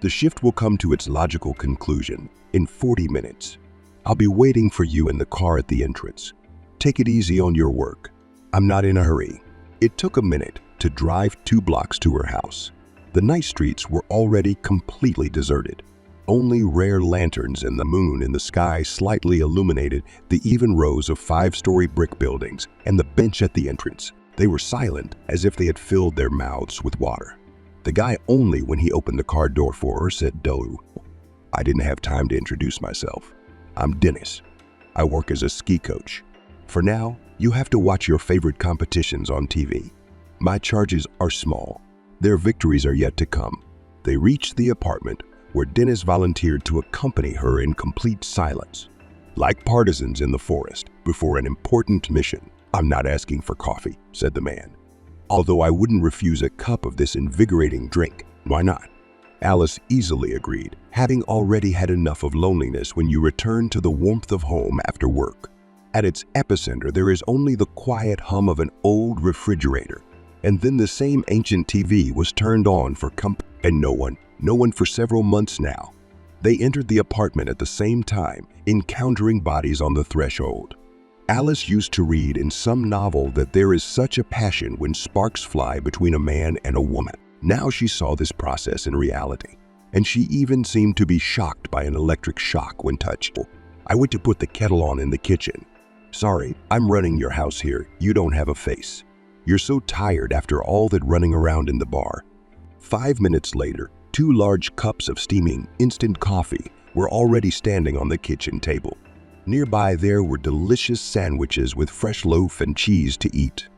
"The shift will come to its logical conclusion in 40 minutes. I'll be waiting for you in the car at the entrance. Take it easy on your work. I'm not in a hurry." It took a minute to drive 2 blocks to her house. The night streets were already completely deserted. Only rare lanterns and the moon in the sky slightly illuminated the even rows of 5-story brick buildings and the bench at the entrance. They were silent, as if they had filled their mouths with water. The guy, only when he opened the car door for her, said dully, "I didn't have time to introduce myself. I'm Dennis. I work as a ski coach. For now, you have to watch your favorite competitions on TV. My charges are small. Their victories are yet to come." They reached the apartment, where Dennis volunteered to accompany her in complete silence. Like partisans in the forest before an important mission. "I'm not asking for coffee," said the man. "Although I wouldn't refuse a cup of this invigorating drink. Why not?" Alice easily agreed, having already had enough of loneliness when you return to the warmth of home after work. At its epicenter, there is only the quiet hum of an old refrigerator. And then the same ancient TV was turned on for company, and no one for several months now. They entered the apartment at the same time, encountering bodies on the threshold. Alice used to read in some novel that there is such a passion when sparks fly between a man and a woman. Now she saw this process in reality, and she even seemed to be shocked by an electric shock when touched. "I went to put the kettle on in the kitchen. Sorry, I'm running your house here. You don't have a face. You're so tired after all that running around in the bar." 5 minutes later, 2 large cups of steaming instant coffee were already standing on the kitchen table. Nearby there were delicious sandwiches with fresh loaf and cheese to eat.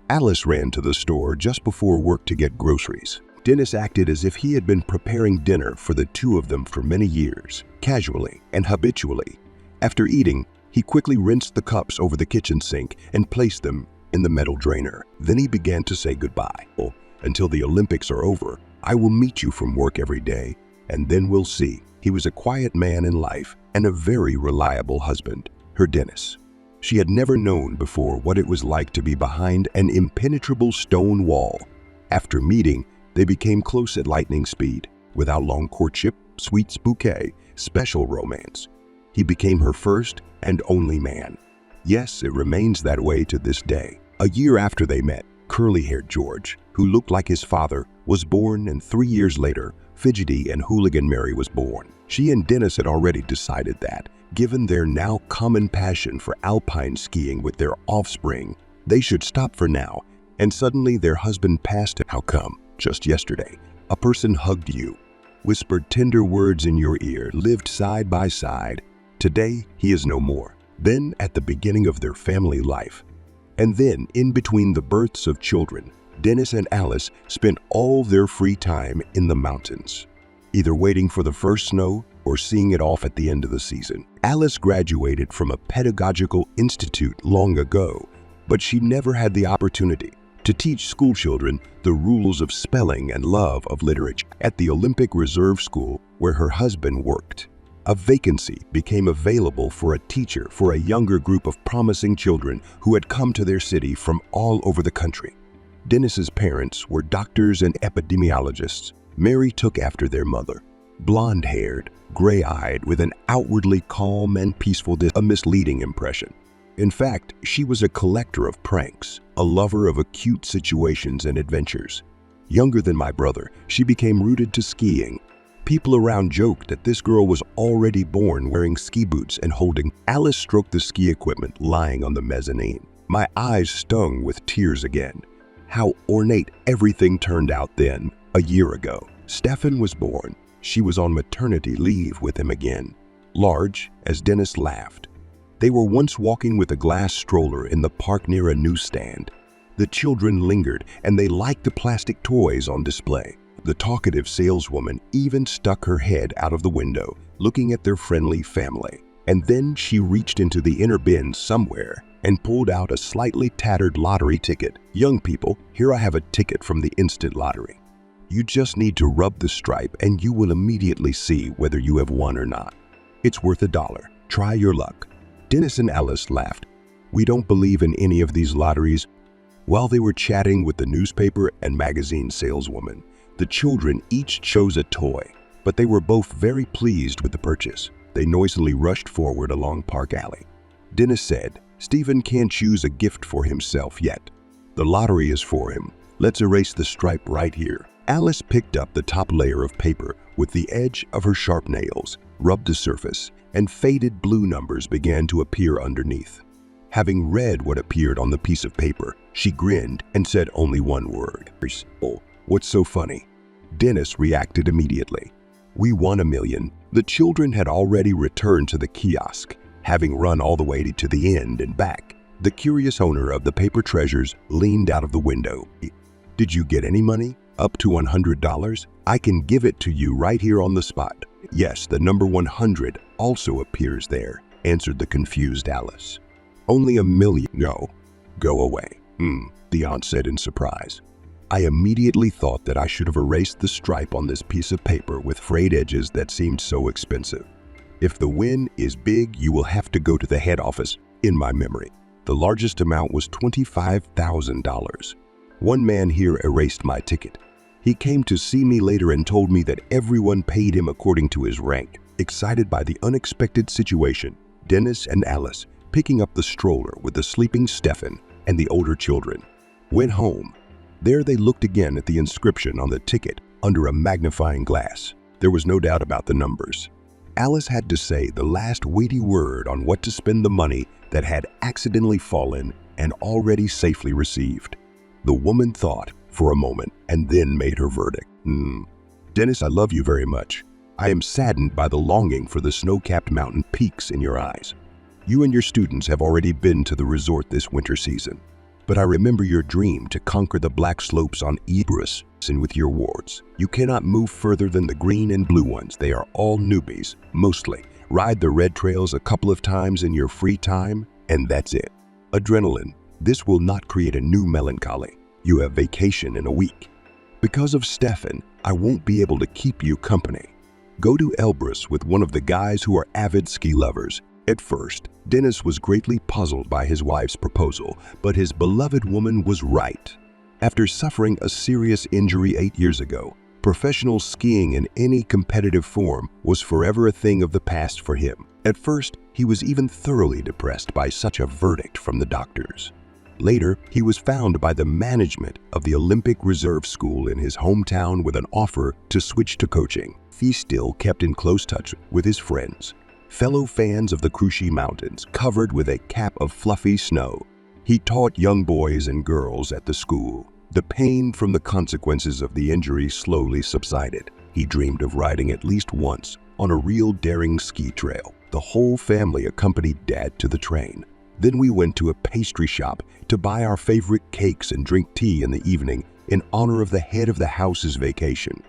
Alice ran to the store just before work to get groceries. Dennis acted as if he had been preparing dinner for the 2 of them for many years, casually and habitually. After eating, he quickly rinsed the cups over the kitchen sink and placed them in the metal drainer. Then he began to say goodbye. "Oh, until the Olympics are over, I will meet you from work every day, and then we'll see." He was a quiet man in life and a very reliable husband, her Dennis. She had never known before what it was like to be behind an impenetrable stone wall. After meeting, they became close at lightning speed, without long courtship, sweet bouquet, special romance. He became her first and only man. Yes, it remains that way to this day. A year after they met, curly-haired George, who looked like his father, was born, and 3 years later, fidgety and hooligan Mary was born. She and Dennis had already decided that, given their now common passion for alpine skiing with their offspring, they should stop for now. And suddenly their husband passed. "How come? Just yesterday, a person hugged you, whispered tender words in your ear, lived side by side. Today, he is no more." Then, at the beginning of their family life, and then in between the births of children, Dennis and Alice spent all their free time in the mountains, either waiting for the first snow or seeing it off at the end of the season. Alice graduated from a pedagogical institute long ago, but she never had the opportunity to teach schoolchildren the rules of spelling and love of literature. At the Olympic Reserve School, where her husband worked, a vacancy became available for a teacher for a younger group of promising children who had come to their city from all over the country. Dennis's parents were doctors and epidemiologists. Mary took after their mother, blonde-haired, gray-eyed, with an outwardly calm and peaceful, a misleading impression. In fact, she was a collector of pranks, a lover of acute situations and adventures. Younger than my brother, she became rooted to skiing. People around joked that this girl was already born wearing ski boots and holding. Alice stroked the ski equipment lying on the mezzanine. My eyes stung with tears again. How ornate everything turned out then, a year ago. Stefan was born. She was on maternity leave with him again. Large, as Dennis laughed. They were once walking with a glass stroller in the park near a newsstand. The children lingered, and they liked the plastic toys on display. The talkative saleswoman even stuck her head out of the window, looking at their friendly family. And then she reached into the inner bin somewhere and pulled out a slightly tattered lottery ticket. "Young people, here I have a ticket from the instant lottery. You just need to rub the stripe and you will immediately see whether you have won or not. It's worth $1. Try your luck." Dennis and Alice laughed. "We don't believe in any of these lotteries." While they were chatting with the newspaper and magazine saleswoman, the children each chose a toy, but they were both very pleased with the purchase. They noisily rushed forward along Park Alley. Dennis said, "Stephen can't choose a gift for himself yet. The lottery is for him. Let's erase the stripe right here." Alice picked up the top layer of paper with the edge of her sharp nails, rubbed the surface, and faded blue numbers began to appear underneath. Having read what appeared on the piece of paper, she grinned and said only one word. "Oh, what's so funny?" Dennis reacted immediately. "We won $1 million. The children had already returned to the kiosk, having run all the way to the end and back. The curious owner of the paper treasures leaned out of the window. "Did you get any money? Up to $100? I can give it to you right here on the spot." "Yes, the number 100 also appears there," answered the confused Alice. "Only $1 million. No, go away." The aunt said in surprise. I immediately thought that I should have erased the stripe on this piece of paper with frayed edges that seemed so expensive. "If the win is big, you will have to go to the head office." In my memory, the largest amount was $25,000. One man here erased my ticket. He came to see me later and told me that everyone paid him according to his rank. Excited by the unexpected situation, Dennis and Alice, picking up the stroller with the sleeping Stefan and the older children, went home. There they looked again at the inscription on the ticket under a magnifying glass. There was no doubt about the numbers. Alice had to say the last weighty word on what to spend the money that had accidentally fallen and already safely received. The woman thought for a moment and then made her verdict. "Dennis, I love you very much. I am saddened by the longing for the snow-capped mountain peaks in your eyes. You and your students have already been to the resort this winter season. But I remember your dream to conquer the black slopes on Elbrus and with your wards. You cannot move further than the green and blue ones. They are all newbies, mostly. Ride the red trails a couple of times in your free time, and that's it. Adrenaline. This will not create a new melancholy. You have vacation in a week. Because of Stefan, I won't be able to keep you company. Go to Elbrus with one of the guys who are avid ski lovers." At first, Dennis was greatly puzzled by his wife's proposal, but his beloved woman was right. After suffering a serious injury 8 years ago, professional skiing in any competitive form was forever a thing of the past for him. At first, he was even thoroughly depressed by such a verdict from the doctors. Later, he was found by the management of the Olympic Reserve School in his hometown with an offer to switch to coaching. He still kept in close touch with his friends, fellow fans of the Krushi Mountains, covered with a cap of fluffy snow. He taught young boys and girls at the school. The pain from the consequences of the injury slowly subsided. He dreamed of riding at least once on a real daring ski trail. The whole family accompanied Dad to the train. Then we went to a pastry shop to buy our favorite cakes and drink tea in the evening in honor of the head of the house's vacation.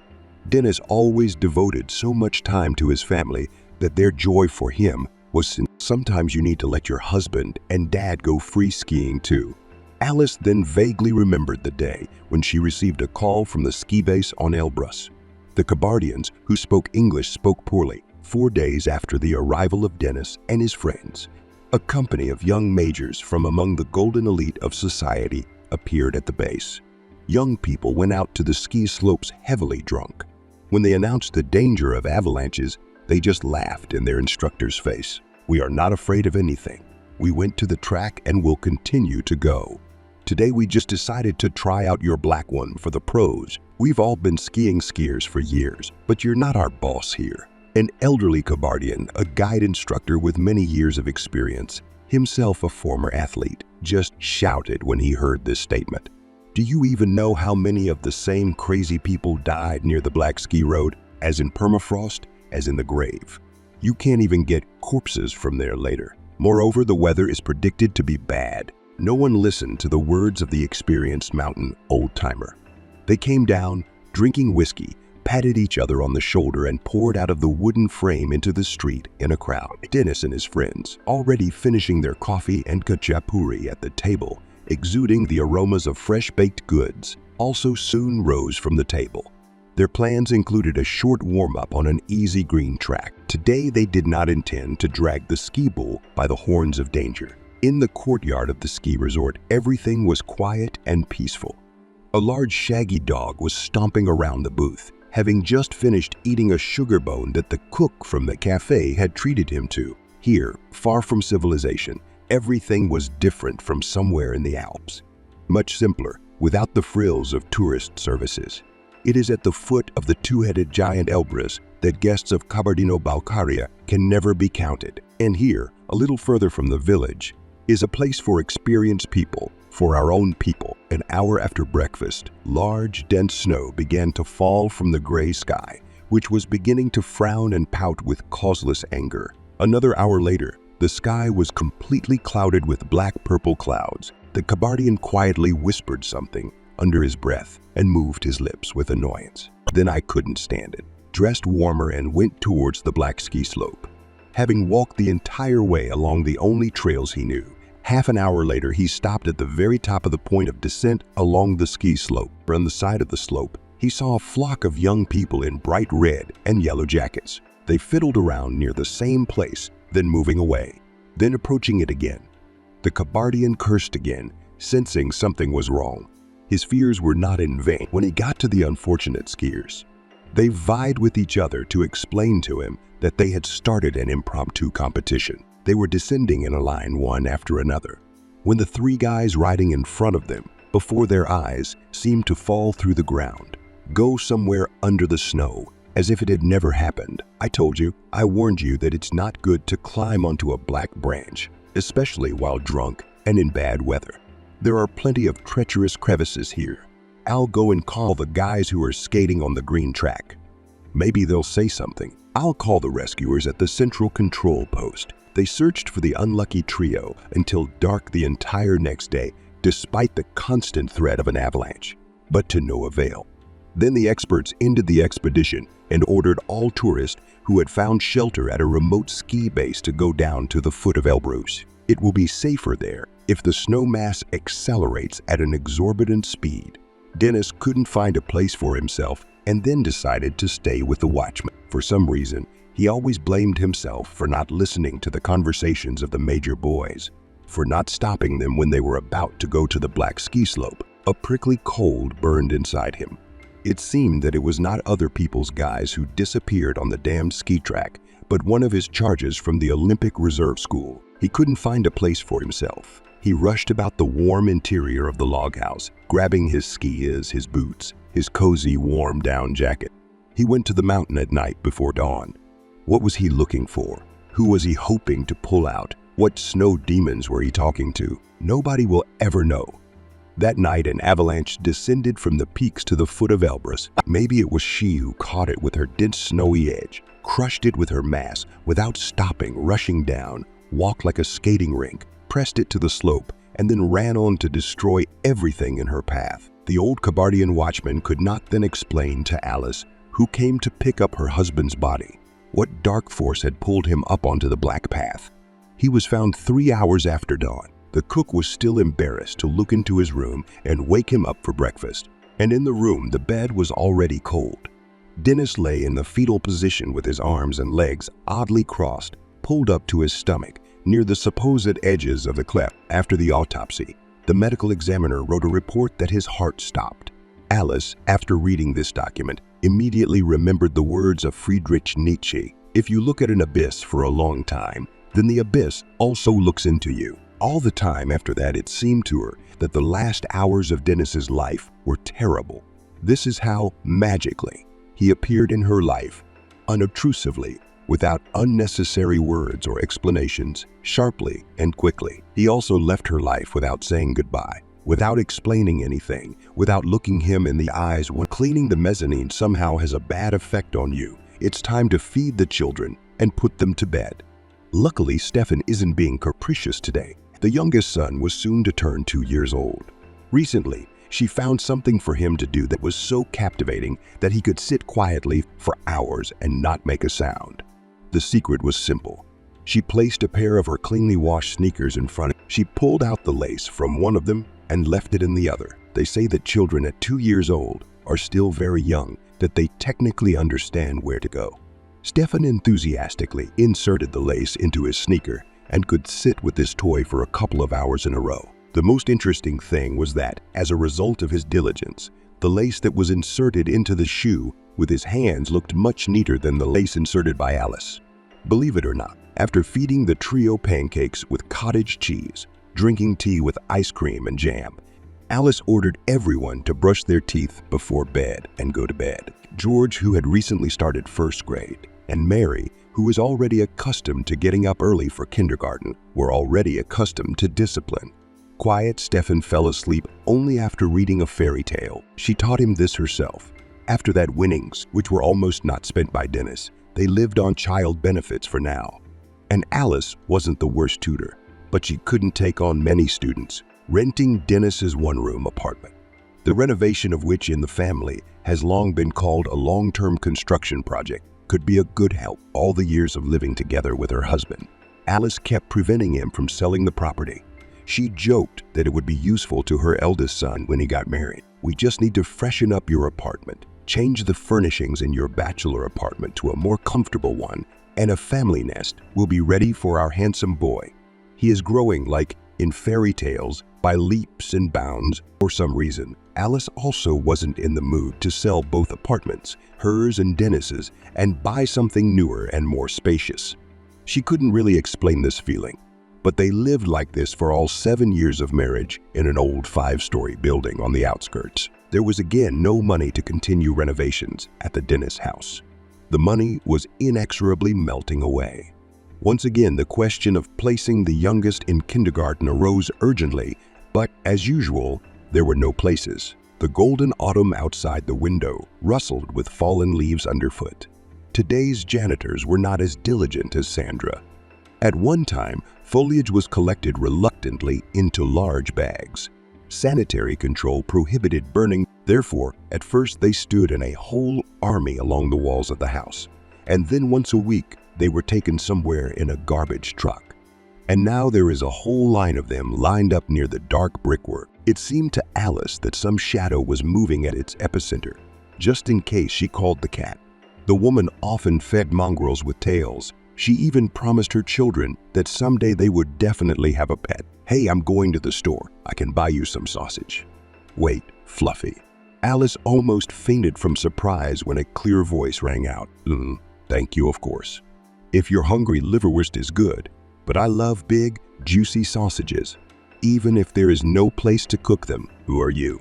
Dennis always devoted so much time to his family that their joy for him was sometimes you need to let your husband and Dad go free skiing too. Alice then vaguely remembered the day when she received a call from the ski base on Elbrus. The Kabardians, who spoke English, spoke poorly 4 days after the arrival of Dennis and his friends. A company of young majors from among the golden elite of society appeared at the base. Young people went out to the ski slopes heavily drunk. When they announced the danger of avalanches, they just laughed in their instructor's face. "We are not afraid of anything. We went to the track and will continue to go." Today we just decided to try out your black one for the pros. We've all been skiing skiers for years, but you're not our boss here." An elderly Kabardian, a guide instructor with many years of experience, himself a former athlete, just shouted when he heard this statement. "Do you even know how many of the same crazy people died near the Black Ski Road, as in permafrost, as in the grave? You can't even get corpses from there later. Moreover, the weather is predicted to be bad." No one listened to the words of the experienced mountain old-timer. They came down, drinking whiskey, patted each other on the shoulder, and poured out of the wooden frame into the street in a crowd. Dennis and his friends, already finishing their coffee and khachapuri at the table, exuding the aromas of fresh-baked goods, also soon rose from the table. Their plans included a short warm-up on an easy green track. Today they did not intend to drag the ski bull by the horns of danger. In the courtyard of the ski resort, everything was quiet and peaceful. A large shaggy dog was stomping around the booth, having just finished eating a sugar bone that the cook from the cafe had treated him to. Here, far from civilization, everything was different from somewhere in the Alps. Much simpler, without the frills of tourist services. It is at the foot of the two-headed giant Elbrus that guests of Kabardino-Balkaria can never be counted. And here, a little further from the village, is a place for experienced people, for our own people. An hour after breakfast, large, dense snow began to fall from the gray sky, which was beginning to frown and pout with causeless anger. Another hour later, the sky was completely clouded with black-purple clouds. The Kabardian quietly whispered something under his breath and moved his lips with annoyance. Then I couldn't stand it, dressed warmer and went towards the black ski slope. Having walked the entire way along the only trails he knew, half an hour later he stopped at the very top of the point of descent along the ski slope. On the side of the slope, he saw a flock of young people in bright red and yellow jackets. They fiddled around near the same place, then moving away, then approaching it again. The Kabardian cursed again, sensing something was wrong. His fears were not in vain when he got to the unfortunate skiers. They vied with each other to explain to him that they had started an impromptu competition. They were descending in a line one after another, when the three guys riding in front of them, before their eyes, seemed to fall through the ground, go somewhere under the snow, as if it had never happened. I told you, I warned you that it's not good to climb onto a black branch, especially while drunk and in bad weather. There are plenty of treacherous crevices here. I'll go and call the guys who are skating on the green track. Maybe they'll say something. I'll call the rescuers at the central control post. They searched for the unlucky trio until dark the entire next day, despite the constant threat of an avalanche, but to no avail. Then the experts ended the expedition and ordered all tourists who had found shelter at a remote ski base to go down to the foot of Elbrus. It will be safer there if the snow mass accelerates at an exorbitant speed. Dennis couldn't find a place for himself and then decided to stay with the watchman. For some reason, he always blamed himself for not listening to the conversations of the major boys, for not stopping them when they were about to go to the black ski slope. A prickly cold burned inside him. It seemed that it was not other people's guys who disappeared on the damned ski track, but one of his charges from the Olympic Reserve School. He couldn't find a place for himself. He rushed about the warm interior of the log house, grabbing his skis, his boots, his cozy warm down jacket. He went to the mountain at night before dawn. What was he looking for? Who was he hoping to pull out? What snow demons were he talking to? Nobody will ever know. That night, an avalanche descended from the peaks to the foot of Elbrus. Maybe it was she who caught it with her dense snowy edge, crushed it with her mass without stopping, rushing down, walked like a skating rink, pressed it to the slope, and then ran on to destroy everything in her path. The old Kabardian watchman could not then explain to Alice, who came to pick up her husband's body, what dark force had pulled him up onto the black path. He was found 3 hours after dawn. The cook was still embarrassed to look into his room and wake him up for breakfast. And in the room, the bed was already cold. Dennis lay in the fetal position with his arms and legs oddly crossed, pulled up to his stomach, near the supposed edges of the cleft. After the autopsy, the medical examiner wrote a report that his heart stopped. Alice, after reading this document, immediately remembered the words of Friedrich Nietzsche. If you look at an abyss for a long time, then the abyss also looks into you. All the time after that, it seemed to her that the last hours of Dennis's life were terrible. This is how, magically, he appeared in her life, unobtrusively, without unnecessary words or explanations, sharply and quickly. He also left her life without saying goodbye, without explaining anything, without looking him in the eyes. When cleaning the mezzanine somehow has a bad effect on you, it's time to feed the children and put them to bed. Luckily, Stefan isn't being capricious today. The youngest son was soon to turn 2 years old. Recently, she found something for him to do that was so captivating that he could sit quietly for hours and not make a sound. The secret was simple. She placed a pair of her cleanly washed sneakers in front. She pulled out the lace from one of them and left it in the other. They say that children at 2 years old are still very young, that they technically understand where to go. Stefan enthusiastically inserted the lace into his sneaker and could sit with this toy for a couple of hours in a row. The most interesting thing was that, as a result of his diligence, the lace that was inserted into the shoe with his hands looked much neater than the lace inserted by Alice. Believe it or not, after feeding the trio pancakes with cottage cheese, drinking tea with ice cream and jam, Alice ordered everyone to brush their teeth before bed and go to bed. George, who had recently started first grade, and Mary, who was already accustomed to getting up early for kindergarten, were already accustomed to discipline. Quiet Stefan fell asleep only after reading a fairy tale. She taught him this herself. After that, winnings, which were almost not spent by Dennis, they lived on child benefits for now. And Alice wasn't the worst tutor, but she couldn't take on many students, renting Dennis's one-room apartment, the renovation of which in the family has long been called a long-term construction project, could be a good help. All the years of living together with her husband, Alice kept preventing him from selling the property. She joked that it would be useful to her eldest son when he got married. "We just need to freshen up your apartment, change the furnishings in your bachelor apartment to a more comfortable one, and a family nest will be ready for our handsome boy. He is growing like in fairy tales by leaps and bounds." For some reason, Alice also wasn't in the mood to sell both apartments, hers and Dennis's, and buy something newer and more spacious. She couldn't really explain this feeling, but they lived like this for all 7 years of marriage in an old 5-story building on the outskirts. There was again no money to continue renovations at the Dennis house. The money was inexorably melting away. Once again, the question of placing the youngest in kindergarten arose urgently, but as usual, there were no places. The golden autumn outside the window rustled with fallen leaves underfoot. Today's janitors were not as diligent as Sandra. At one time, foliage was collected reluctantly into large bags. Sanitary control prohibited burning. Therefore, at first they stood in a whole army along the walls of the house, and then once a week they were taken somewhere in a garbage truck. And now there is a whole line of them lined up near the dark brickwork. It seemed to Alice that some shadow was moving at its epicenter. Just in case, she called the cat. The woman often fed mongrels with tails. She even promised her children that someday they would definitely have a pet. "Hey, I'm going to the store. I can buy you some sausage." "Wait, Fluffy." Alice almost fainted from surprise when a clear voice rang out. Thank you, of course. If you're hungry, liverwurst is good, but I love big, juicy sausages. Even if there is no place to cook them." "Who are you?"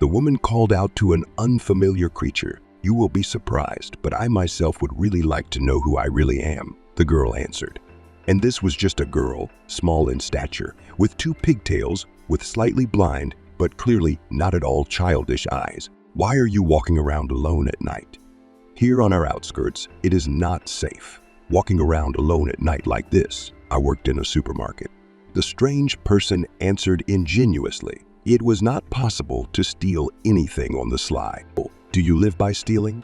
The woman called out to an unfamiliar creature. "You will be surprised, but I myself would really like to know who I really am," the girl answered. And this was just a girl, small in stature, with 2 pigtails, with slightly blind, but clearly not at all childish eyes. "Why are you walking around alone at night?" "Here on our outskirts, it is not safe. Walking around alone at night like this. I worked in a supermarket." The strange person answered ingenuously. It was not possible to steal anything on the sly. "Do you live by stealing?"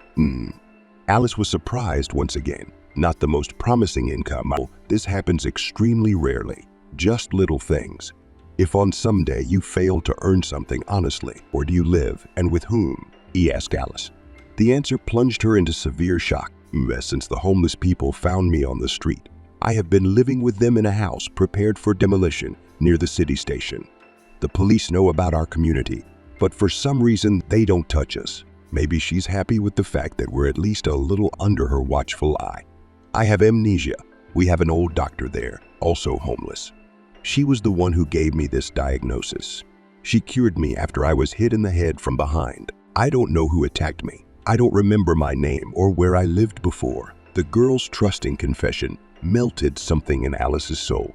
Alice was surprised once again. Not the most promising income. This happens extremely rarely. Just little things. If on some day you fail to earn something honestly, where do you live and with whom? He asked Alice. The answer plunged her into severe shock. Since the homeless people found me on the street, I have been living with them in a house prepared for demolition near the city station. The police know about our community, but for some reason they don't touch us. Maybe she's happy with the fact that we're at least a little under her watchful eye. I have amnesia. We have an old doctor there, also homeless. She was the one who gave me this diagnosis. She cured me after I was hit in the head from behind. I don't know who attacked me. I don't remember my name or where I lived before." The girl's trusting confession melted something in Alice's soul.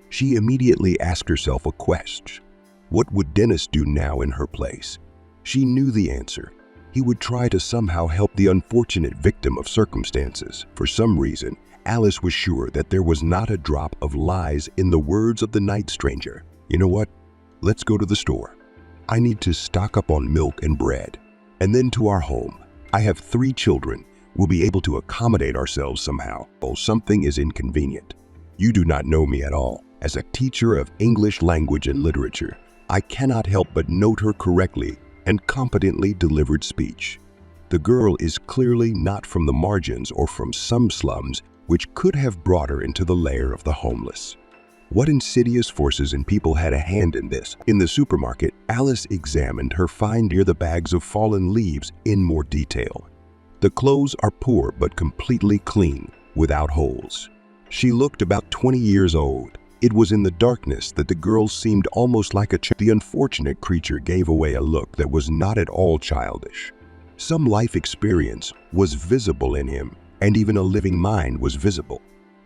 She immediately asked herself a question. What would Dennis do now in her place? She knew the answer. He would try to somehow help the unfortunate victim of circumstances. For some reason, Alice was sure that there was not a drop of lies in the words of the night stranger. "You know what? Let's go to the store. I need to stock up on milk and bread. And then to our home. I have 3 children. We'll be able to accommodate ourselves somehow. Oh, something is inconvenient. You do not know me at all. As a teacher of English language and literature, I cannot help but note her correctly and competently delivered speech. The girl is clearly not from the margins or from some slums which could have brought her into the lair of the homeless. What insidious forces and people had a hand in this? In the supermarket, Alice examined her find near the bags of fallen leaves in more detail. The clothes are poor but completely clean, without holes. She looked about 20 years old. It was in the darkness that the girl seemed almost like a child. The unfortunate creature gave away a look that was not at all childish. Some life experience was visible in him, and even a living mind was visible.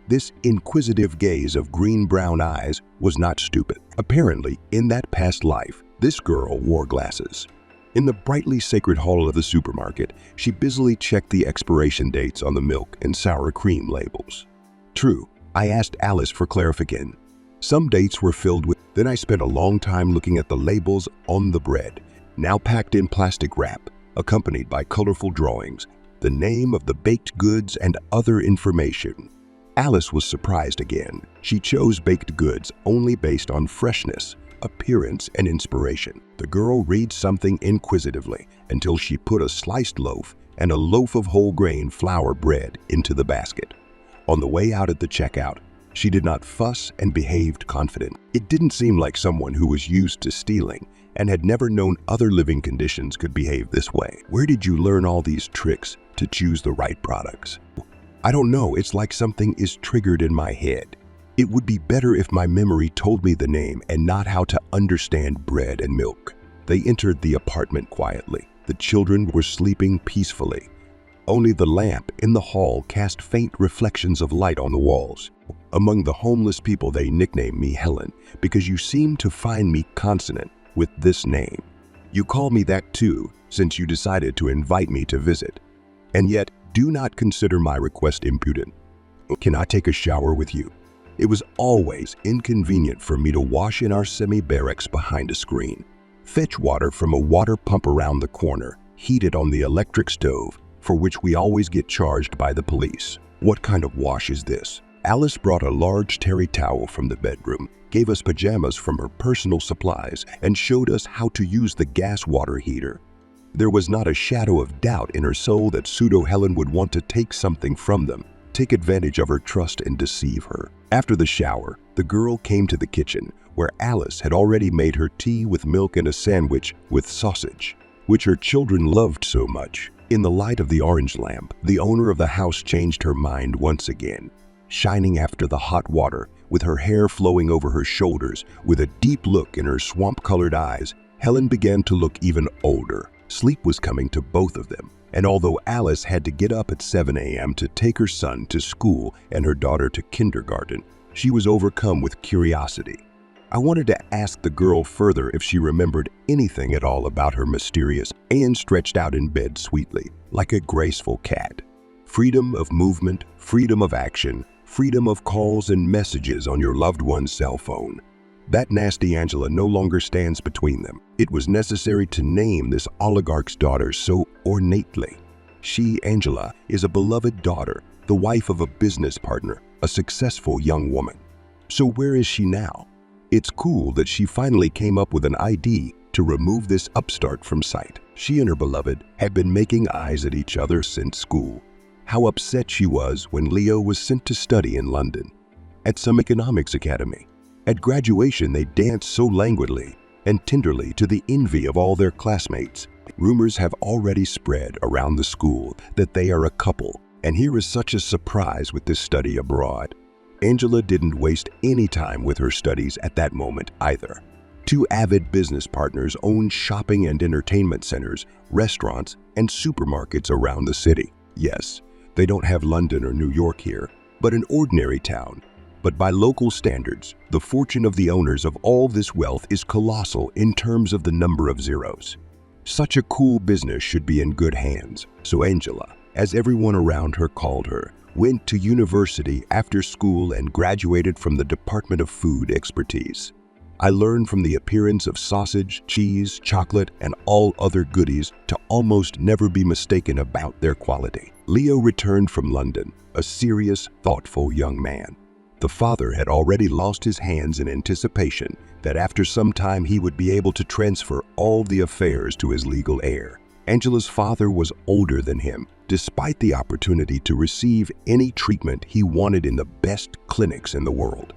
This inquisitive gaze of green-brown eyes was not stupid. Apparently, in that past life, this girl wore glasses. In the brightly sacred hall of the supermarket, she busily checked the expiration dates on the milk and sour cream labels. True, I asked Alice for clarification. Some dates were filled with. Then I spent a long time looking at the labels on the bread, now packed in plastic wrap, accompanied by colorful drawings, the name of the baked goods and other information. Alice was surprised again. She chose baked goods only based on freshness, appearance, and inspiration. The girl read something inquisitively until she put a sliced loaf and a loaf of whole grain flour bread into the basket. On the way out at the checkout, she did not fuss and behaved confident. It didn't seem like someone who was used to stealing and had never known other living conditions could behave this way. Where did you learn all these tricks to choose the right products? I don't know, it's like something is triggered in my head. It would be better if my memory told me the name and not how to understand bread and milk. They entered the apartment quietly. The children were sleeping peacefully. Only the lamp in the hall cast faint reflections of light on the walls. Among the homeless people, they nicknamed me Helen because you seem to find me consonant with this name. You call me that too, since you decided to invite me to visit. And yet, do not consider my request impudent. Can I take a shower with you? It was always inconvenient for me to wash in our semi-barracks behind a screen. Fetch water from a water pump around the corner, heated on the electric stove, for which we always get charged by the police. What kind of wash is this? Alice brought a large terry towel from the bedroom, gave us pajamas from her personal supplies, and showed us how to use the gas water heater. There was not a shadow of doubt in her soul that pseudo-Helen would want to take something from them, take advantage of her trust and deceive her. After the shower, the girl came to the kitchen, where Alice had already made her tea with milk and a sandwich with sausage, which her children loved so much. In the light of the orange lamp, the owner of the house changed her mind once again. Shining after the hot water, with her hair flowing over her shoulders, with a deep look in her swamp-colored eyes, Helen began to look even older. Sleep was coming to both of them, and although Alice had to get up at 7 a.m. to take her son to school and her daughter to kindergarten, she was overcome with curiosity. I wanted to ask the girl further if she remembered anything at all about her mysterious. Anne stretched out in bed sweetly, like a graceful cat. Freedom of movement, freedom of action, freedom of calls and messages on your loved one's cell phone. That nasty Angela no longer stands between them. It was necessary to name this oligarch's daughter so ornately. She, Angela, is a beloved daughter, the wife of a business partner, a successful young woman. So where is she now? It's cool that she finally came up with an idea to remove this upstart from sight. She and her beloved had been making eyes at each other since school. How upset she was when Leo was sent to study in London, at some economics academy. At graduation, they danced so languidly and tenderly to the envy of all their classmates. Rumors have already spread around the school that they are a couple, and here is such a surprise with this study abroad. Angela didn't waste any time with her studies at that moment either. Two avid business partners owned shopping and entertainment centers, restaurants, and supermarkets around the city. Yes, they don't have London or New York here, but an ordinary town. But by local standards, the fortune of the owners of all this wealth is colossal in terms of the number of zeros. Such a cool business should be in good hands. So Angela, as everyone around her called her, went to university after school and graduated from the Department of Food Expertise. I learned from the appearance of sausage, cheese, chocolate, and all other goodies to almost never be mistaken about their quality. Leo returned from London, a serious, thoughtful young man. The father had already lost his hands in anticipation that after some time he would be able to transfer all the affairs to his legal heir. Angela's father was older than him, despite the opportunity to receive any treatment he wanted in the best clinics in the world.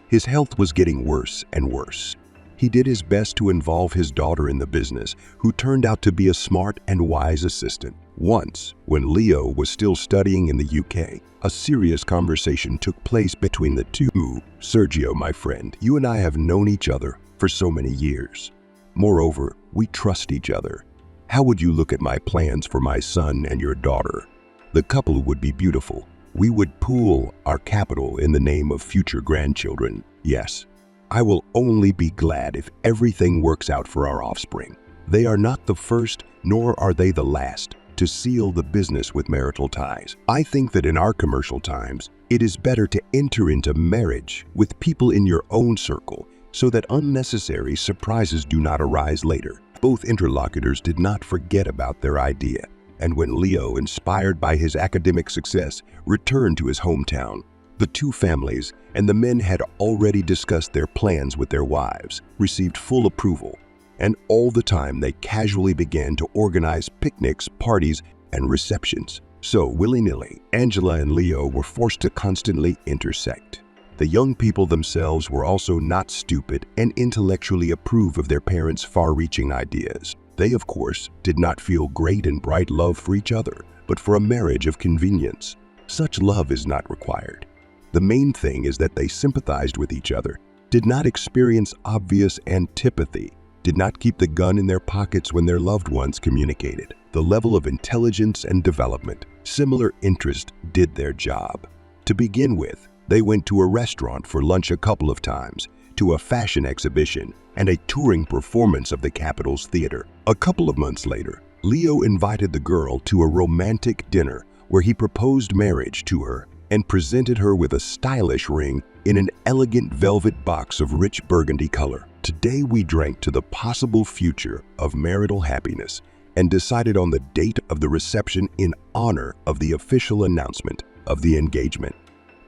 His health was getting worse and worse. He did his best to involve his daughter in the business, who turned out to be a smart and wise assistant. Once, when Leo was still studying in the UK, a serious conversation took place between the two. "Sergio, my friend, you and I have known each other for so many years. Moreover, we trust each other. How would you look at my plans for my son and your daughter? The couple would be beautiful. We would pool our capital in the name of future grandchildren. Yes, I will only be glad if everything works out for our offspring. They are not the first, nor are they the last, to seal the business with marital ties. I think that in our commercial times, it is better to enter into marriage with people in your own circle so that unnecessary surprises do not arise later." Both interlocutors did not forget about their idea, and when Leo, inspired by his academic success, returned to his hometown, the two families and the men had already discussed their plans with their wives, received full approval, and all the time they casually began to organize picnics, parties, and receptions. So, willy-nilly, Angela and Leo were forced to constantly intersect. The young people themselves were also not stupid and intellectually approve of their parents' far-reaching ideas. They, of course, did not feel great and bright love for each other, but for a marriage of convenience. Such love is not required. The main thing is that they sympathized with each other, did not experience obvious antipathy, did not keep the gun in their pockets when their loved ones communicated. The level of intelligence and development, similar interest did their job. To begin with, they went to a restaurant for lunch a couple of times, to a fashion exhibition, and a touring performance of the capital's theater. A couple of months later, Leo invited the girl to a romantic dinner where he proposed marriage to her and presented her with a stylish ring in an elegant velvet box of rich burgundy color. Today we drank to the possible future of marital happiness and decided on the date of the reception in honor of the official announcement of the engagement.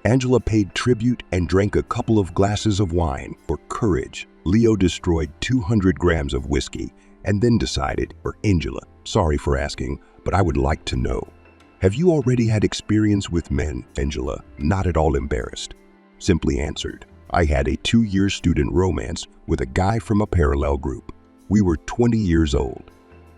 Angela paid tribute and drank a couple of glasses of wine for courage. Leo destroyed 200 grams of whiskey and then decided, "For Angela, sorry for asking, but I would like to know. Have you already had experience with men?" Angela, not at all embarrassed, simply answered, "I had a 2-year student romance with a guy from a parallel group. We were 20 years old,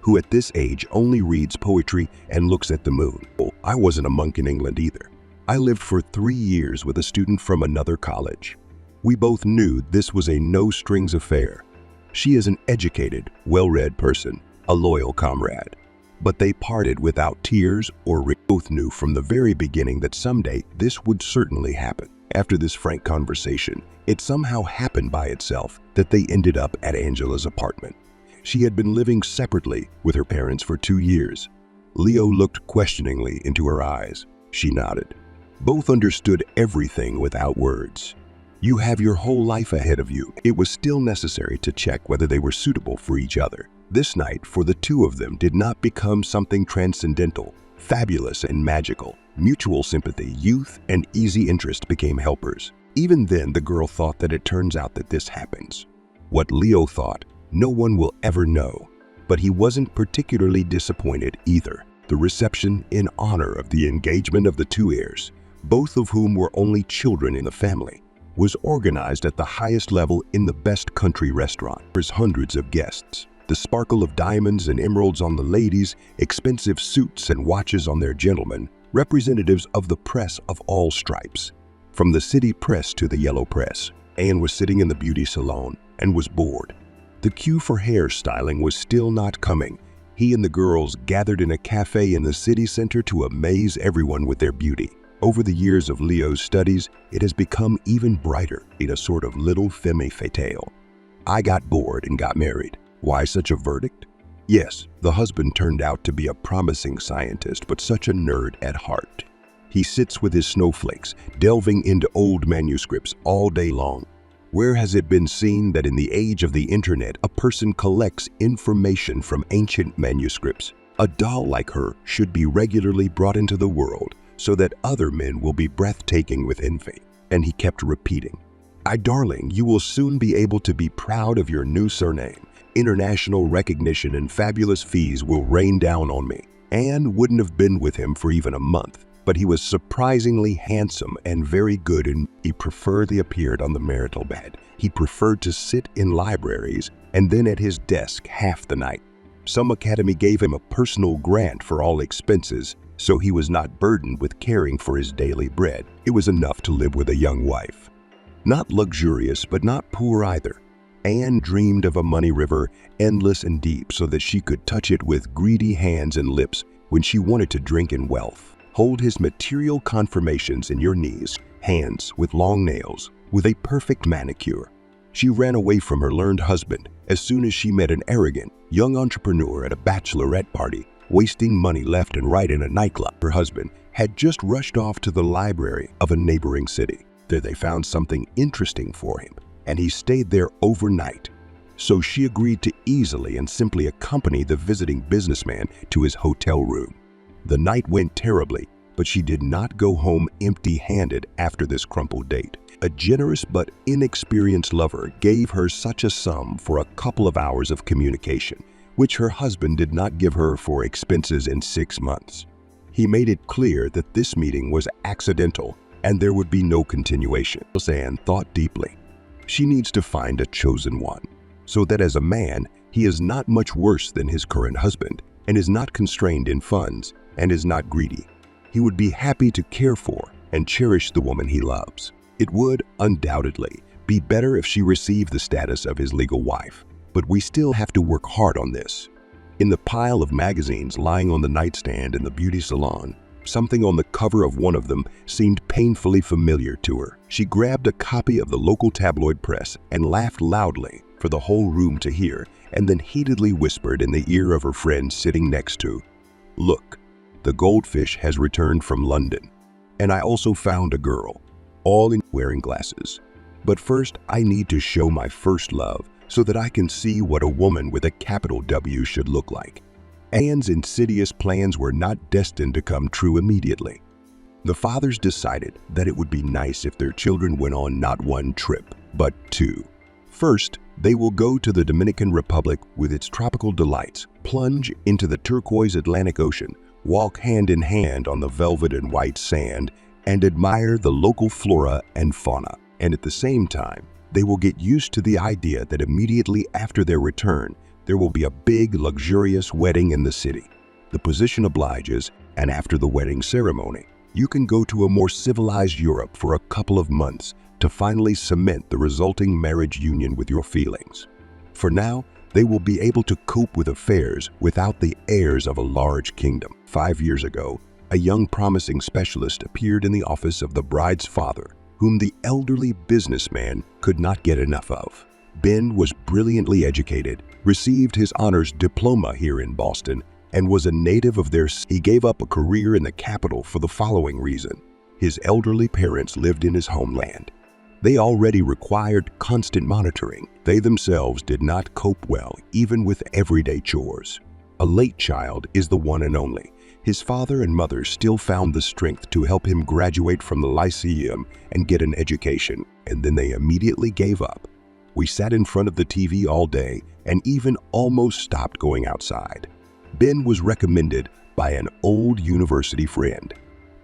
who at this age only reads poetry and looks at the moon. I wasn't a monk in England either. I lived for 3 years with a student from another college. We both knew this was a no-strings affair. She is an educated, well-read person, a loyal comrade. But they parted without tears or both knew from the very beginning that someday this would certainly happen." After this frank conversation, it somehow happened by itself that they ended up at Angela's apartment. She had been living separately with her parents for 2 years. Leo looked questioningly into her eyes. She nodded. Both understood everything without words. You have your whole life ahead of you. It was still necessary to check whether they were suitable for each other. This night, for the two of them, did not become something transcendental, fabulous and magical. Mutual sympathy, youth, and easy interest became helpers. Even then, the girl thought that it turns out that this happens. What Leo thought, no one will ever know. But he wasn't particularly disappointed either. The reception in honor of the engagement of the two heirs, both of whom were only children in the family, was organized at the highest level in the best country restaurant. There's hundreds of guests. The sparkle of diamonds and emeralds on the ladies, expensive suits and watches on their gentlemen, representatives of the press of all stripes. From the city press to the yellow press, Anne was sitting in the beauty salon and was bored. The cue for hairstyling was still not coming. He and the girls gathered in a cafe in the city center to amaze everyone with their beauty. Over the years of Leo's studies, it has become even brighter in a sort of little femme fatale. I got bored and got married. Why such a verdict? Yes, the husband turned out to be a promising scientist, but such a nerd at heart. He sits with his snowflakes, delving into old manuscripts all day long. Where has it been seen that in the age of the internet, a person collects information from ancient manuscripts? A doll like her should be regularly brought into the world so that other men will be breathtaking with envy. And he kept repeating, darling, you will soon be able to be proud of your new surname. International recognition and fabulous fees will rain down on me. Anne wouldn't have been with him for even a month, but he was surprisingly handsome and very good, and he preferably appeared on the marital bed. He preferred to sit in libraries and then at his desk half the night. Some academy gave him a personal grant for all expenses, so he was not burdened with caring for his daily bread. It was enough to live with a young wife. Not luxurious, but not poor either. Anne dreamed of a money river, endless and deep, so that she could touch it with greedy hands and lips when she wanted to drink in wealth. Hold his material confirmations in your knees, hands with long nails, with a perfect manicure. She ran away from her learned husband as soon as she met an arrogant, young entrepreneur at a bachelorette party, wasting money left and right in a nightclub. Her husband had just rushed off to the library of a neighboring city. There they found something interesting for him, and he stayed there overnight. So she agreed to easily and simply accompany the visiting businessman to his hotel room. The night went terribly, but she did not go home empty-handed after this crumpled date. A generous but inexperienced lover gave her such a sum for a couple of hours of communication, which her husband did not give her for expenses in 6 months. He made it clear that this meeting was accidental and there would be no continuation. Anne thought deeply. She needs to find a chosen one, so that as a man, he is not much worse than his current husband and is not constrained in funds and is not greedy. He would be happy to care for and cherish the woman he loves. It would, undoubtedly, be better if she received the status of his legal wife, but we still have to work hard on this. In the pile of magazines lying on the nightstand in the beauty salon, something on the cover of one of them seemed painfully familiar to her. She grabbed a copy of the local tabloid press and laughed loudly for the whole room to hear, and then heatedly whispered in the ear of her friend sitting next to, "Look, the goldfish has returned from London, and I also found a girl, all in wearing glasses. But first, I need to show my first love so that I can see what a woman with a capital W should look like." Anne's insidious plans were not destined to come true immediately. The fathers decided that it would be nice if their children went on not one trip, but 2. First, they will go to the Dominican Republic with its tropical delights, plunge into the turquoise Atlantic Ocean, walk hand in hand on the velvet and white sand, and admire the local flora and fauna. And at the same time, they will get used to the idea that immediately after their return, there will be a big, luxurious wedding in the city. The position obliges, and after the wedding ceremony, you can go to a more civilized Europe for a couple of months to finally cement the resulting marriage union with your feelings. For now, they will be able to cope with affairs without the airs of a large kingdom. 5 years ago, a young promising specialist appeared in the office of the bride's father, whom the elderly businessman could not get enough of. Ben was brilliantly educated, received his honors diploma here in Boston, and was a native of their city. He gave up a career in the capital for the following reason. His elderly parents lived in his homeland. They already required constant monitoring. They themselves did not cope well, even with everyday chores. A late child is the one and only. His father and mother still found the strength to help him graduate from the Lyceum and get an education, and then they immediately gave up. We sat in front of the TV all day and even almost stopped going outside. Ben was recommended by an old university friend.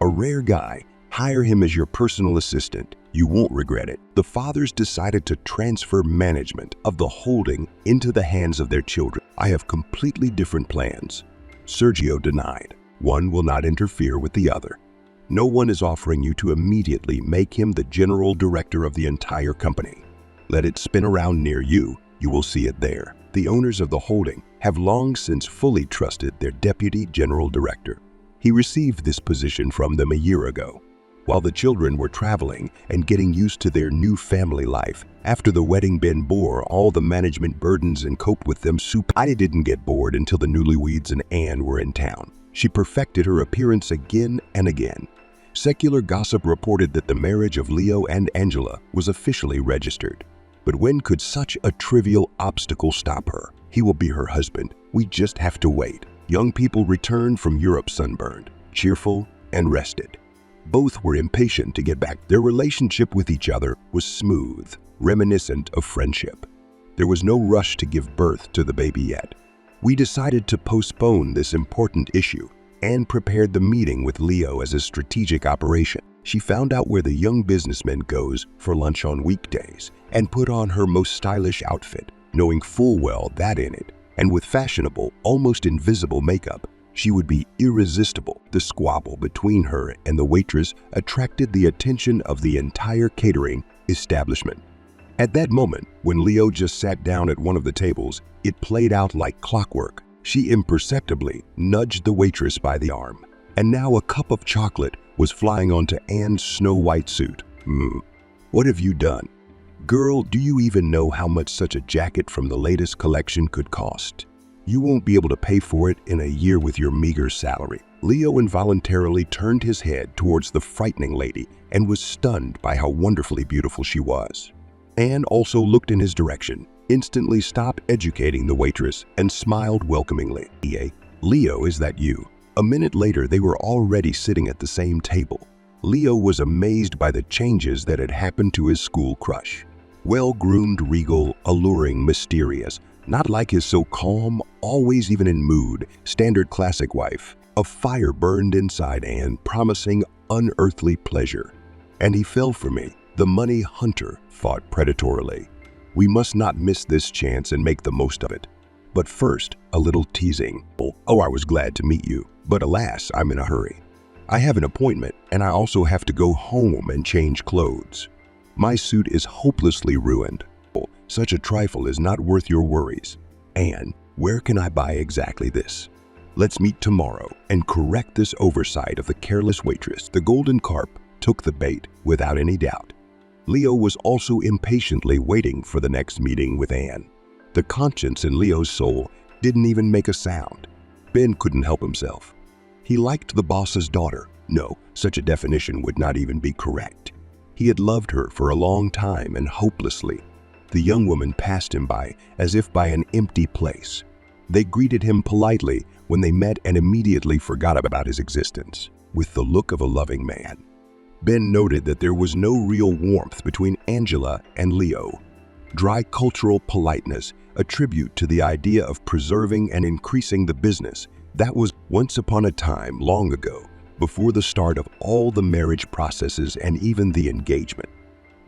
A rare guy. Hire him as your personal assistant. You won't regret it. The fathers decided to transfer management of the holding into the hands of their children. I have completely different plans. Sergio denied. One will not interfere with the other. No one is offering you to immediately make him the general director of the entire company. Let it spin around near you, you will see it there. The owners of the holding have long since fully trusted their deputy general director. He received this position from them a year ago. While the children were traveling and getting used to their new family life, after the wedding, Ben bore all the management burdens and coped with them. I didn't get bored until the newlyweds and Anne were in town. She perfected her appearance again and again. Secular gossip reported that the marriage of Leo and Angela was officially registered. But when could such a trivial obstacle stop her? He will be her husband. We just have to wait. Young people returned from Europe sunburned, cheerful, and rested. Both were impatient to get back. Their relationship with each other was smooth, reminiscent of friendship. There was no rush to give birth to the baby yet. We decided to postpone this important issue and prepared the meeting with Leo as a strategic operation. She found out where the young businessman goes for lunch on weekdays and put on her most stylish outfit, knowing full well that in it, and with fashionable, almost invisible makeup, she would be irresistible. The squabble between her and the waitress attracted the attention of the entire catering establishment. At that moment, when Leo just sat down at one of the tables, it played out like clockwork. She imperceptibly nudged the waitress by the arm, and now a cup of chocolate was flying onto Anne's snow-white suit. What have you done? Girl, do you even know how much such a jacket from the latest collection could cost? You won't be able to pay for it in a year with your meager salary. Leo involuntarily turned his head towards the frightening lady and was stunned by how wonderfully beautiful she was. Anne also looked in his direction, instantly stopped educating the waitress, and smiled welcomingly. Leo, is that you? A minute later, they were already sitting at the same table. Leo was amazed by the changes that had happened to his school crush. Well-groomed, regal, alluring, mysterious, not like his so calm, always even in mood, standard classic wife. A fire burned inside Anne, promising unearthly pleasure. And he fell for me. The money hunter thought predatorily. We must not miss this chance and make the most of it. But first, a little teasing. Oh, I was glad to meet you, but alas, I'm in a hurry. I have an appointment, and I also have to go home and change clothes. My suit is hopelessly ruined. Such a trifle is not worth your worries. Anne, where can I buy exactly this? Let's meet tomorrow and correct this oversight of the careless waitress. The golden carp took the bait without any doubt. Leo was also impatiently waiting for the next meeting with Anne. The conscience in Leo's soul didn't even make a sound. Ben couldn't help himself. He liked the boss's daughter. No, such a definition would not even be correct. He had loved her for a long time and hopelessly. The young woman passed him by as if by an empty place. They greeted him politely when they met and immediately forgot about his existence, with the look of a loving man. Ben noted that there was no real warmth between Angela and Leo. Dry cultural politeness, a tribute to the idea of preserving and increasing the business that was once upon a time long ago, before the start of all the marriage processes and even the engagement.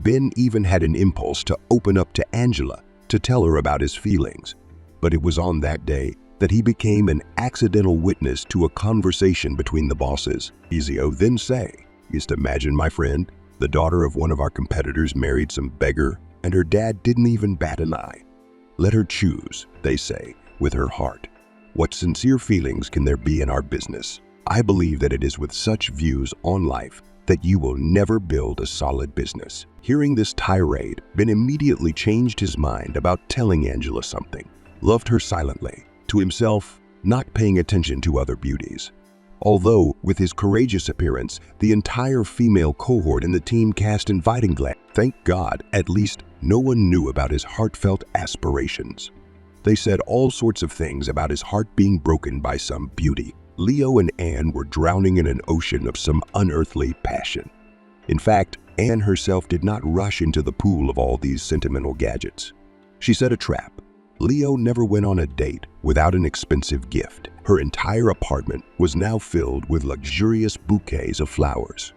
Ben even had an impulse to open up to Angela to tell her about his feelings, but it was on that day that he became an accidental witness to a conversation between the bosses. Ezio then say, "Just imagine, my friend, the daughter of one of our competitors married some beggar, and her dad didn't even bat an eye. Let her choose," they say, with her heart. What sincere feelings can there be in our business? I believe that it is with such views on life that you will never build a solid business. Hearing this tirade, Ben immediately changed his mind about telling Angela something, loved her silently, to himself, not paying attention to other beauties. Although, with his courageous appearance, the entire female cohort in the team cast inviting glance. Thank God, at least no one knew about his heartfelt aspirations. They said all sorts of things about his heart being broken by some beauty. Leo and Anne were drowning in an ocean of some unearthly passion. In fact, Anne herself did not rush into the pool of all these sentimental gadgets. She set a trap. Leo never went on a date without an expensive gift. Her entire apartment was now filled with luxurious bouquets of flowers.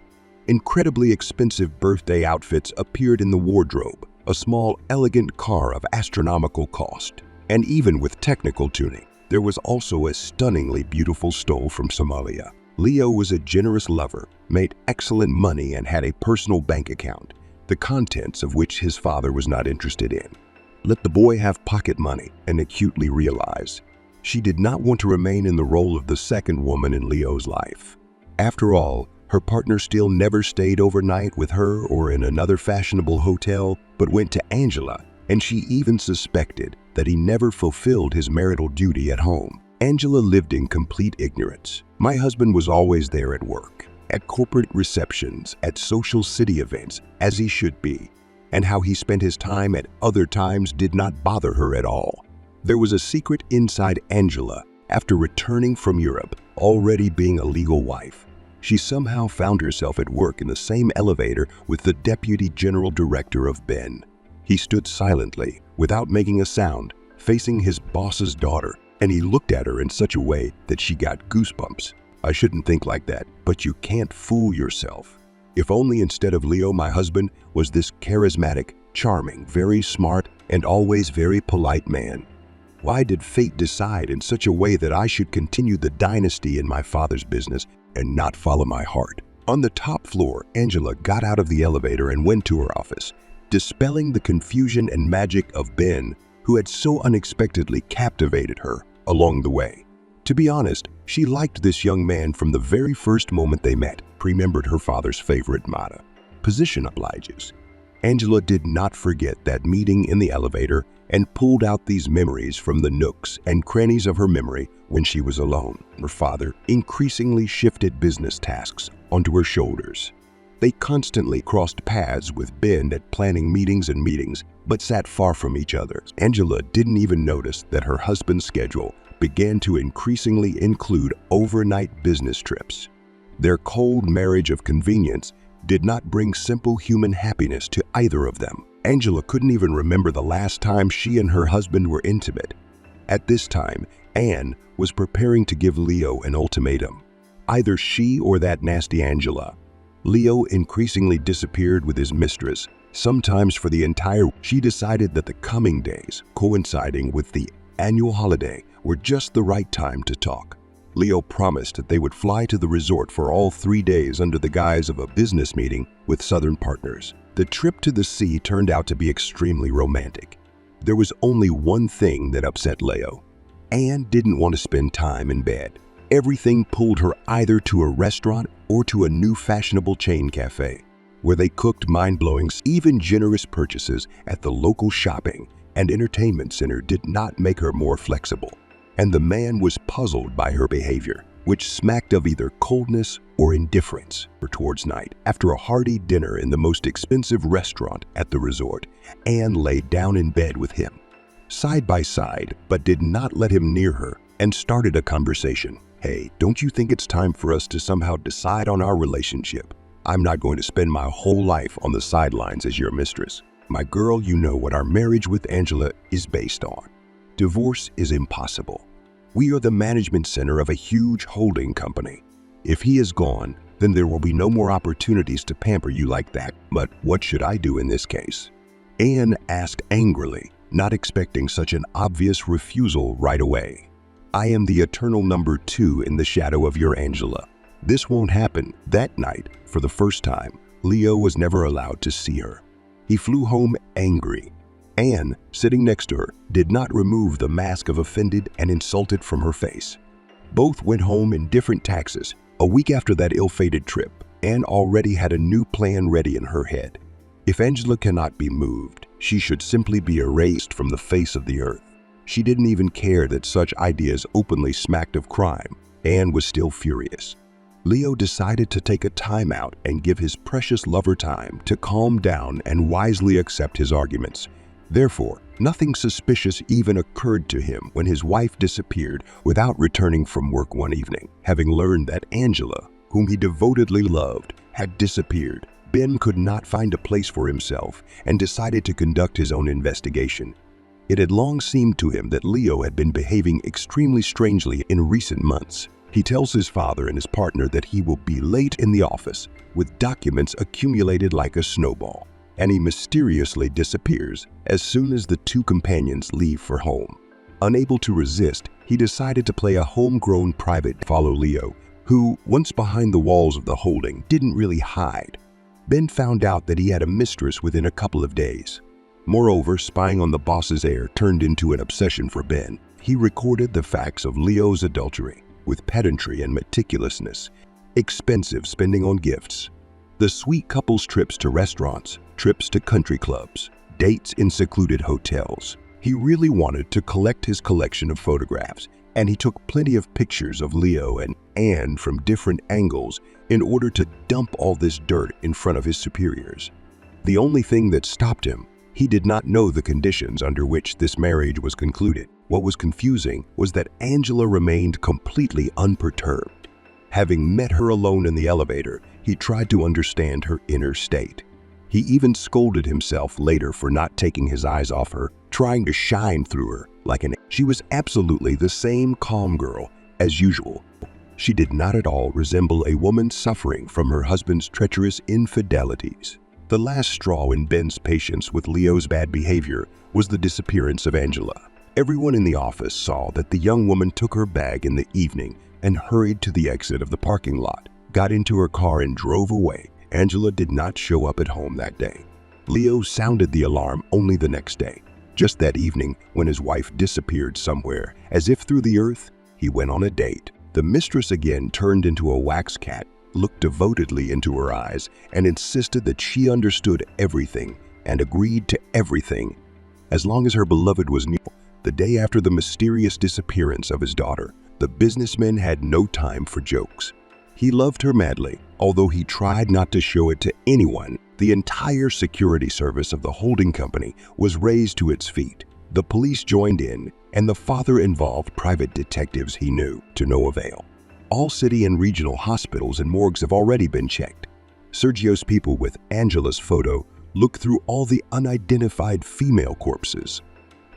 Incredibly expensive birthday outfits appeared in the wardrobe, a small, elegant car of astronomical cost. And even with technical tuning, there was also a stunningly beautiful stole from Somalia. Leo was a generous lover, made excellent money, and had a personal bank account, the contents of which his father was not interested in. Let the boy have pocket money and acutely realized she did not want to remain in the role of the second woman in Leo's life. After all, her partner still never stayed overnight with her or in another fashionable hotel, but went to Angela, and she even suspected that he never fulfilled his marital duty at home. Angela lived in complete ignorance. My husband was always there at work, at corporate receptions, at social city events, as he should be, and how he spent his time at other times did not bother her at all. There was a secret inside Angela. After returning from Europe, already being a legal wife, she somehow found herself at work in the same elevator with the deputy general director of Ben. He stood silently, without making a sound, facing his boss's daughter, and he looked at her in such a way that she got goosebumps. I shouldn't think like that, but you can't fool yourself. If only instead of Leo, my husband was this charismatic, charming, very smart, and always very polite man. Why did fate decide in such a way that I should continue the dynasty in my father's business and not follow my heart? On the top floor, Angela got out of the elevator and went to her office, dispelling the confusion and magic of Ben, who had so unexpectedly captivated her along the way. To be honest, she liked this young man from the very first moment they met. Remembered her father's favorite motto, "Position obliges." Angela did not forget that meeting in the elevator and pulled out these memories from the nooks and crannies of her memory when she was alone. Her father increasingly shifted business tasks onto her shoulders. They constantly crossed paths with Ben at planning meetings, but sat far from each other. Angela didn't even notice that her husband's schedule began to increasingly include overnight business trips. Their cold marriage of convenience did not bring simple human happiness to either of them. Angela couldn't even remember the last time she and her husband were intimate. At this time, Anne was preparing to give Leo an ultimatum. Either she or that nasty Angela. Leo increasingly disappeared with his mistress, sometimes for the entire week. She decided that the coming days, coinciding with the annual holiday, were just the right time to talk. Leo promised that they would fly to the resort for all 3 days under the guise of a business meeting with Southern partners. The trip to the sea turned out to be extremely romantic. There was only one thing that upset Leo. Anne didn't want to spend time in bed. Everything pulled her either to a restaurant or to a new fashionable chain cafe, where they cooked mind-blowing, even generous purchases at the local shopping and entertainment center did not make her more flexible. And the man was puzzled by her behavior, which smacked of either coldness or indifference towards night. After a hearty dinner in the most expensive restaurant at the resort, Anne lay down in bed with him, side by side, but did not let him near her, and started a conversation. "Hey, don't you think it's time for us to somehow decide on our relationship? I'm not going to spend my whole life on the sidelines as your mistress. My girl, you know what our marriage with Angela is based on. Divorce is impossible. We are the management center of a huge holding company. If he is gone, then there will be no more opportunities to pamper you like that. But what should I do in this case?" Anne asked angrily, not expecting such an obvious refusal right away. "I am the eternal number 2 in the shadow of your Angela. This won't happen." That night, for the first time, Leo was never allowed to see her. He flew home angry. Anne, sitting next to her, did not remove the mask of offended and insulted from her face. Both went home in different taxis. A week after that ill-fated trip, Anne already had a new plan ready in her head. If Angela cannot be moved, she should simply be erased from the face of the earth. She didn't even care that such ideas openly smacked of crime. Anne was still furious. Leo decided to take a time out and give his precious lover time to calm down and wisely accept his arguments. Therefore, nothing suspicious even occurred to him when his wife disappeared without returning from work one evening. Having learned that Angela, whom he devotedly loved, had disappeared, Ben could not find a place for himself and decided to conduct his own investigation. It had long seemed to him that Leo had been behaving extremely strangely in recent months. He tells his father and his partner that he will be late in the office, with documents accumulated like a snowball, and he mysteriously disappears as soon as the two companions leave for home. Unable to resist, he decided to play a homegrown private follow Leo, who, once behind the walls of the holding, didn't really hide. Ben found out that he had a mistress within a couple of days. Moreover, spying on the boss's heir turned into an obsession for Ben. He recorded the facts of Leo's adultery with pedantry and meticulousness, expensive spending on gifts, the sweet couple's trips to restaurants, trips to country clubs, dates in secluded hotels. He really wanted to collect his collection of photographs, and he took plenty of pictures of Leo and Anne from different angles in order to dump all this dirt in front of his superiors. The only thing that stopped him, he did not know the conditions under which this marriage was concluded. What was confusing was that Angela remained completely unperturbed. Having met her alone in the elevator, he tried to understand her inner state. He even scolded himself later for not taking his eyes off her, trying to shine through her like an... She was absolutely the same calm girl as usual. She did not at all resemble a woman suffering from her husband's treacherous infidelities. The last straw in Ben's patience with Leo's bad behavior was the disappearance of Angela. Everyone in the office saw that the young woman took her bag in the evening and hurried to the exit of the parking lot, got into her car and drove away. Angela did not show up at home that day. Leo sounded the alarm only the next day. Just that evening, when his wife disappeared somewhere, as if through the earth, he went on a date. The mistress again turned into a wax cat, looked devotedly into her eyes, and insisted that she understood everything and agreed to everything, as long as her beloved was near. The day after the mysterious disappearance of his daughter, the businessman had no time for jokes. He loved her madly, although he tried not to show it to anyone. The entire security service of the holding company was raised to its feet. The police joined in, and the father involved private detectives he knew, to no avail. All city and regional hospitals and morgues have already been checked. Sergio's people with Angela's photo looked through all the unidentified female corpses.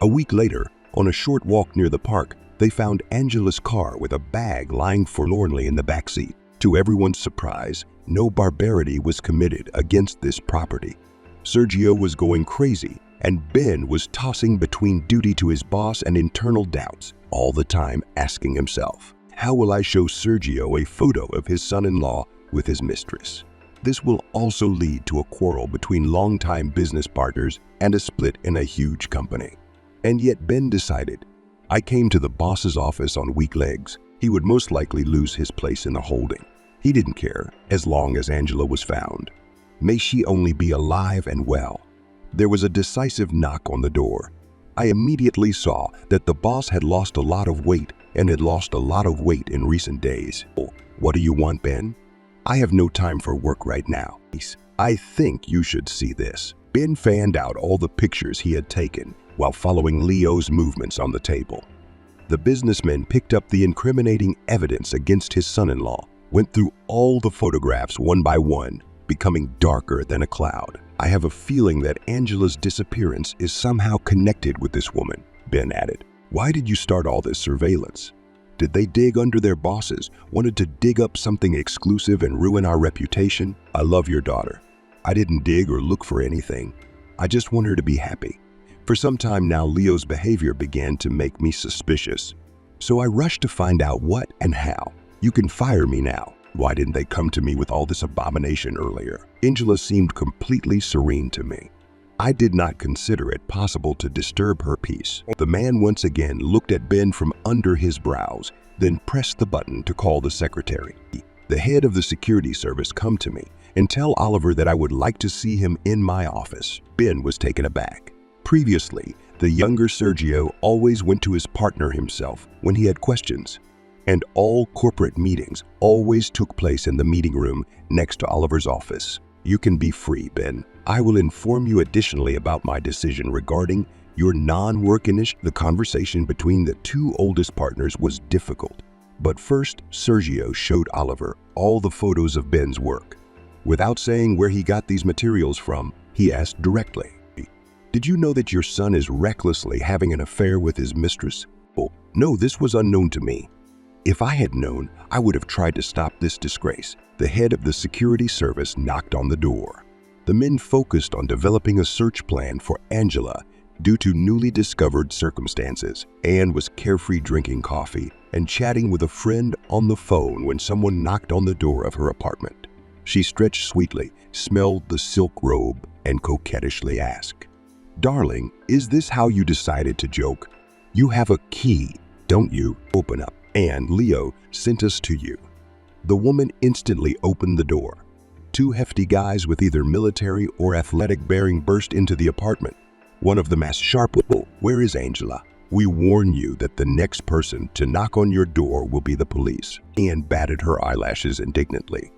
A week later, on a short walk near the park, they found Angela's car with a bag lying forlornly in the backseat. To everyone's surprise, no barbarity was committed against this property. Sergio was going crazy, and Ben was tossing between duty to his boss and internal doubts, all the time asking himself, how will I show Sergio a photo of his son-in-law with his mistress? This will also lead to a quarrel between longtime business partners and a split in a huge company. And yet Ben decided, I came to the boss's office on weak legs. He would most likely lose his place in the holding. He didn't care, as long as Angela was found. May she only be alive and well. There was a decisive knock on the door. I immediately saw that the boss had lost a lot of weight and had lost a lot of weight in recent days. What do you want, Ben? I have no time for work right now. I think you should see this. Ben fanned out all the pictures he had taken while following Leo's movements on the table. The businessman picked up the incriminating evidence against his son-in-law, went through all the photographs one by one, becoming darker than a cloud. I have a feeling that Angela's disappearance is somehow connected with this woman, Ben added. Why did you start all this surveillance? Did they dig under their bosses, wanted to dig up something exclusive and ruin our reputation? I love your daughter. I didn't dig or look for anything. I just want her to be happy. For some time now, Leo's behavior began to make me suspicious. So I rushed to find out what and how. You can fire me now. Why didn't they come to me with all this abomination earlier? Angela seemed completely serene to me. I did not consider it possible to disturb her peace. The man once again looked at Ben from under his brows, then pressed the button to call the secretary. The head of the security service come to me and tell Oliver that I would like to see him in my office. Ben was taken aback. Previously, the younger Sergio always went to his partner himself when he had questions, and all corporate meetings always took place in the meeting room next to Oliver's office. You can be free, Ben. I will inform you additionally about my decision regarding your non-work initiative. The conversation between the two oldest partners was difficult, but first Sergio showed Oliver all the photos of Ben's work. Without saying where he got these materials from, he asked directly, did you know that your son is recklessly having an affair with his mistress? Oh, no, this was unknown to me. If I had known, I would have tried to stop this disgrace. The head of the security service knocked on the door. The men focused on developing a search plan for Angela Due to newly discovered circumstances, Anne was carefree drinking coffee and chatting with a friend on the phone when someone knocked on the door of her apartment. She stretched sweetly, smelled the silk robe, and coquettishly asked, "Darling, is this how you decided to joke? You have a key, don't you? Open up. And Leo sent us to you." The woman instantly opened the door. Two hefty guys with either military or athletic bearing burst into the apartment. One of them asked sharply, "Where is Angela? We warn you that the next person to knock on your door will be the police." Anne batted her eyelashes indignantly.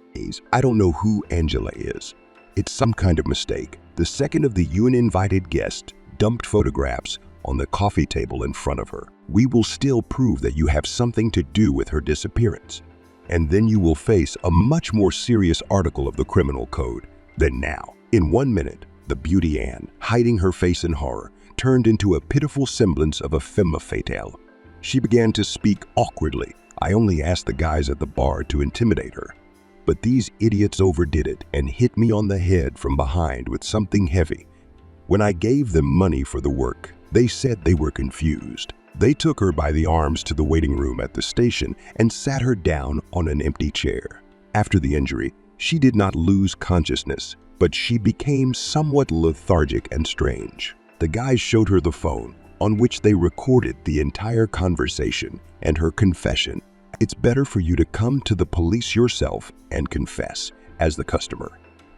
"I don't know who Angela is. It's some kind of mistake." The second of the uninvited guests dumped photographs on the coffee table in front of her. "We will still prove that you have something to do with her disappearance. And then you will face a much more serious article of the criminal code than now." In 1 minute, the beauty Anne, hiding her face in horror, turned into a pitiful semblance of a femme fatale. She began to speak awkwardly. "I only asked the guys at the bar to intimidate her. But these idiots overdid it and hit me on the head from behind with something heavy. When I gave them money for the work, they said they were confused. They took her by the arms to the waiting room at the station and sat her down on an empty chair. After the injury, she did not lose consciousness, but she became somewhat lethargic and strange. The guys showed her the phone, on which they recorded the entire conversation and her confession. "It's better for you to come to the police yourself and confess, as the customer.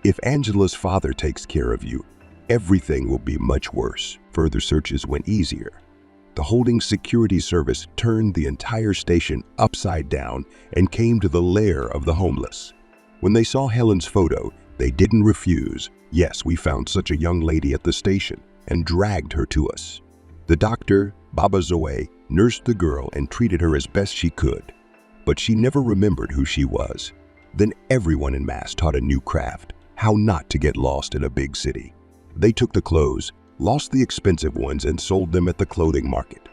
If Angela's father takes care of you, everything will be much worse." Further searches went easier. The holding security service turned the entire station upside down and came to the lair of the homeless. When they saw Helen's photo, they didn't refuse. "Yes, we found such a young lady at the station," and dragged her to us. The doctor, Baba Zoe, nursed the girl and treated her as best she could. But she never remembered who she was. Then everyone en masse taught a new craft, how not to get lost in a big city. They took the clothes, lost the expensive ones, and sold them at the clothing market.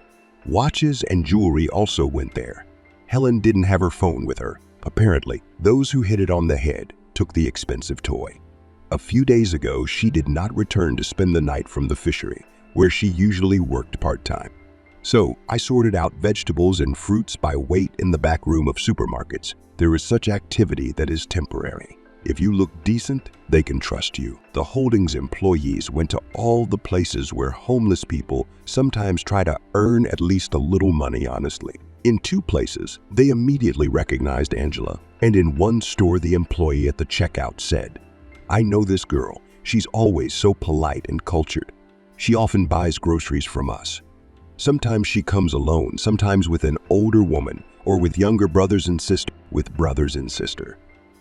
Watches and jewelry also went there. Helen didn't have her phone with her. Apparently, those who hit it on the head took the expensive toy. A few days ago, she did not return to spend the night from the fishery, where she usually worked part-time. So I sorted out vegetables and fruits by weight in the back room of supermarkets. There is such activity that is temporary. If you look decent, they can trust you. The holdings employees went to all the places where homeless people sometimes try to earn at least a little money honestly. In 2 places, they immediately recognized Angela, and in one store the employee at the checkout said, "I know this girl. She's always so polite and cultured. She often buys groceries from us. Sometimes she comes alone, sometimes with an older woman, or with younger brothers and sisters,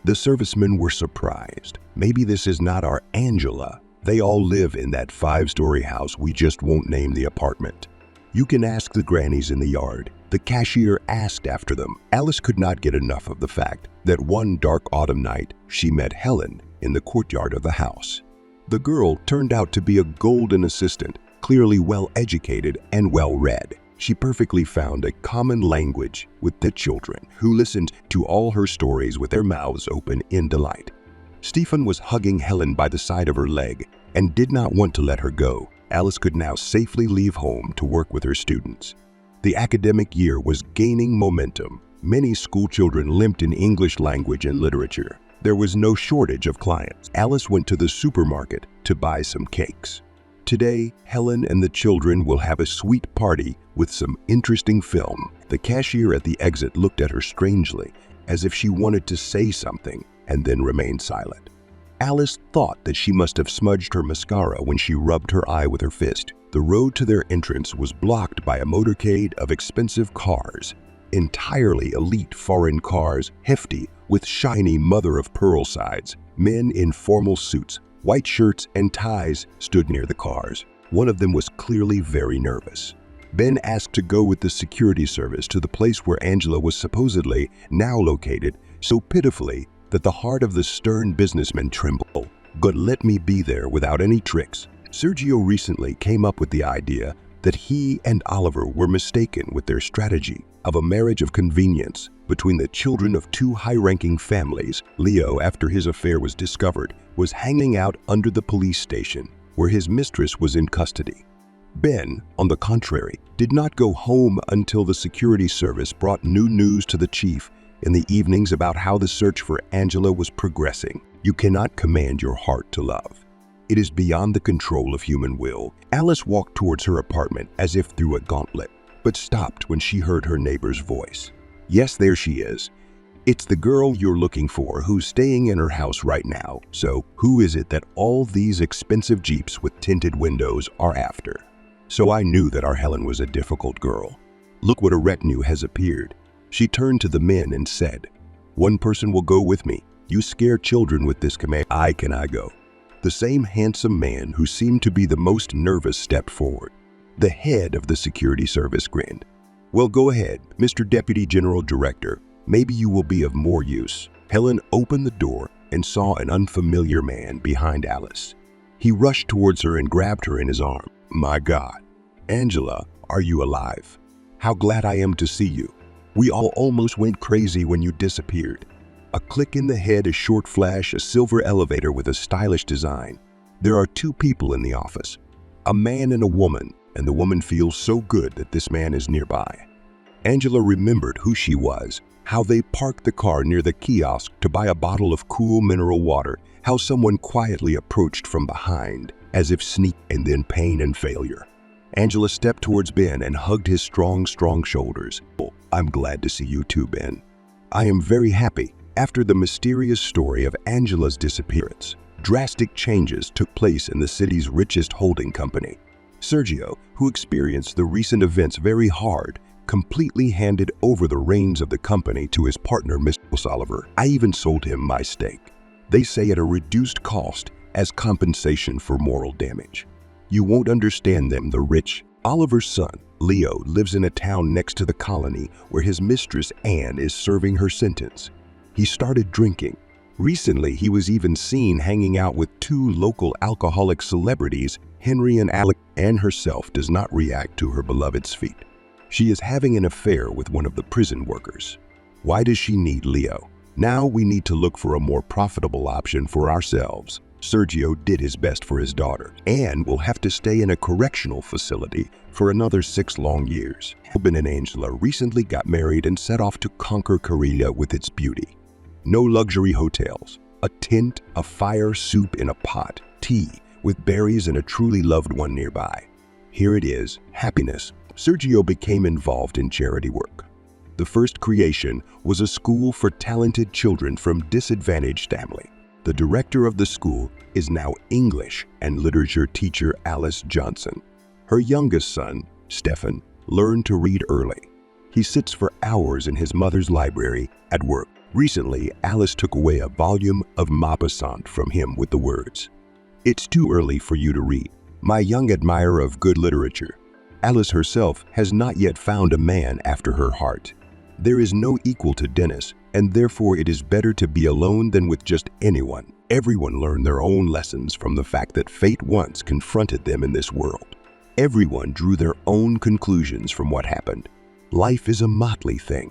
The servicemen were surprised. Maybe this is not our Angela. They all live in that 5-story house, we just won't name the apartment. You can ask the grannies in the yard." The cashier asked after them. Alice could not get enough of the fact that one dark autumn night she met Helen in the courtyard of the house. The girl turned out to be a golden assistant, clearly well-educated and well-read. She perfectly found a common language with the children, who listened to all her stories with their mouths open in delight. Stephen was hugging Helen by the side of her leg and did not want to let her go. Alice could now safely leave home to work with her students. The academic year was gaining momentum. Many school children limped in English language and literature. There was no shortage of clients. Alice went to the supermarket to buy some cakes. Today, Helen and the children will have a sweet party with some interesting film. The cashier at the exit looked at her strangely, as if she wanted to say something, and then remained silent. Alice thought that she must have smudged her mascara when she rubbed her eye with her fist. The road to their entrance was blocked by a motorcade of expensive cars. Entirely elite foreign cars, hefty, with shiny mother-of-pearl sides. Men in formal suits, white shirts and ties stood near the cars. One of them was clearly very nervous. Ben asked to go with the security service to the place where Angela was supposedly now located, so pitifully that the heart of the stern businessman trembled. "But let me be there without any tricks." Sergio recently came up with the idea that he and Oliver were mistaken with their strategy of a marriage of convenience between the children of 2 high-ranking families. Leo, after his affair was discovered, was hanging out under the police station where his mistress was in custody. Ben, on the contrary, did not go home until the security service brought new news to the chief in the evenings about how the search for Angela was progressing. You cannot command your heart to love. It is beyond the control of human will. Alice walked towards her apartment as if through a gauntlet, but stopped when she heard her neighbor's voice. Yes, there she is. It's the girl you're looking for who's staying in her house right now. So, who is it that all these expensive Jeeps with tinted windows are after? So I knew that our Helen was a difficult girl. Look what a retinue has appeared. She turned to the men and said, "One person will go with me. You scare children with this command. Can I go?" The same handsome man who seemed to be the most nervous stepped forward. The head of the security service grinned. "Well, go ahead, Mr. Deputy General Director. Maybe you will be of more use." Helen opened the door and saw an unfamiliar man behind Alice. He rushed towards her and grabbed her in his arm. "My God. Angela, are you alive? How glad I am to see you. We all almost went crazy when you disappeared." A click in the head, a short flash, a silver elevator with a stylish design. There are two people in the office, a man and a woman, and the woman feels so good that this man is nearby. Angela remembered who she was, how they parked the car near the kiosk to buy a bottle of cool mineral water, how someone quietly approached from behind, as if sneak, and then pain and failure. Angela stepped towards Ben and hugged his strong shoulders. "Oh, I'm glad to see you too, Ben. I am very happy." After the mysterious story of Angela's disappearance, drastic changes took place in the city's richest holding company. Sergio, who experienced the recent events very hard, completely handed over the reins of the company to his partner, Mr. Oliver. I even sold him my stake. They say at a reduced cost as compensation for moral damage. You won't understand them, the rich. Oliver's son, Leo, lives in a town next to the colony where his mistress, Anne, is serving her sentence. He started drinking. Recently, he was even seen hanging out with two local alcoholic celebrities, Henry and Alec. Anne herself does not react to her beloved's feat. She is having an affair with one of the prison workers. Why does she need Leo? Now we need to look for a more profitable option for ourselves. Sergio did his best for his daughter. Anne will have to stay in a correctional facility for another 6 long years. Ben and Angela recently got married and set off to conquer Korea with its beauty. No luxury hotels, a tent, a fire, soup in a pot, tea with berries and a truly loved one nearby. Here it is, happiness. Sergio became involved in charity work. The first creation was a school for talented children from disadvantaged families. The director of the school is now English and literature teacher Alice Johnson. Her youngest son, Stefan, learned to read early. He sits for hours in his mother's library at work. Recently, Alice took away a volume of Maupassant from him with the words, "It's too early for you to read, my young admirer of good literature." Alice herself has not yet found a man after her heart. There is no equal to Dennis, and therefore it is better to be alone than with just anyone. Everyone learned their own lessons from the fact that fate once confronted them in this world. Everyone drew their own conclusions from what happened. Life is a motley thing.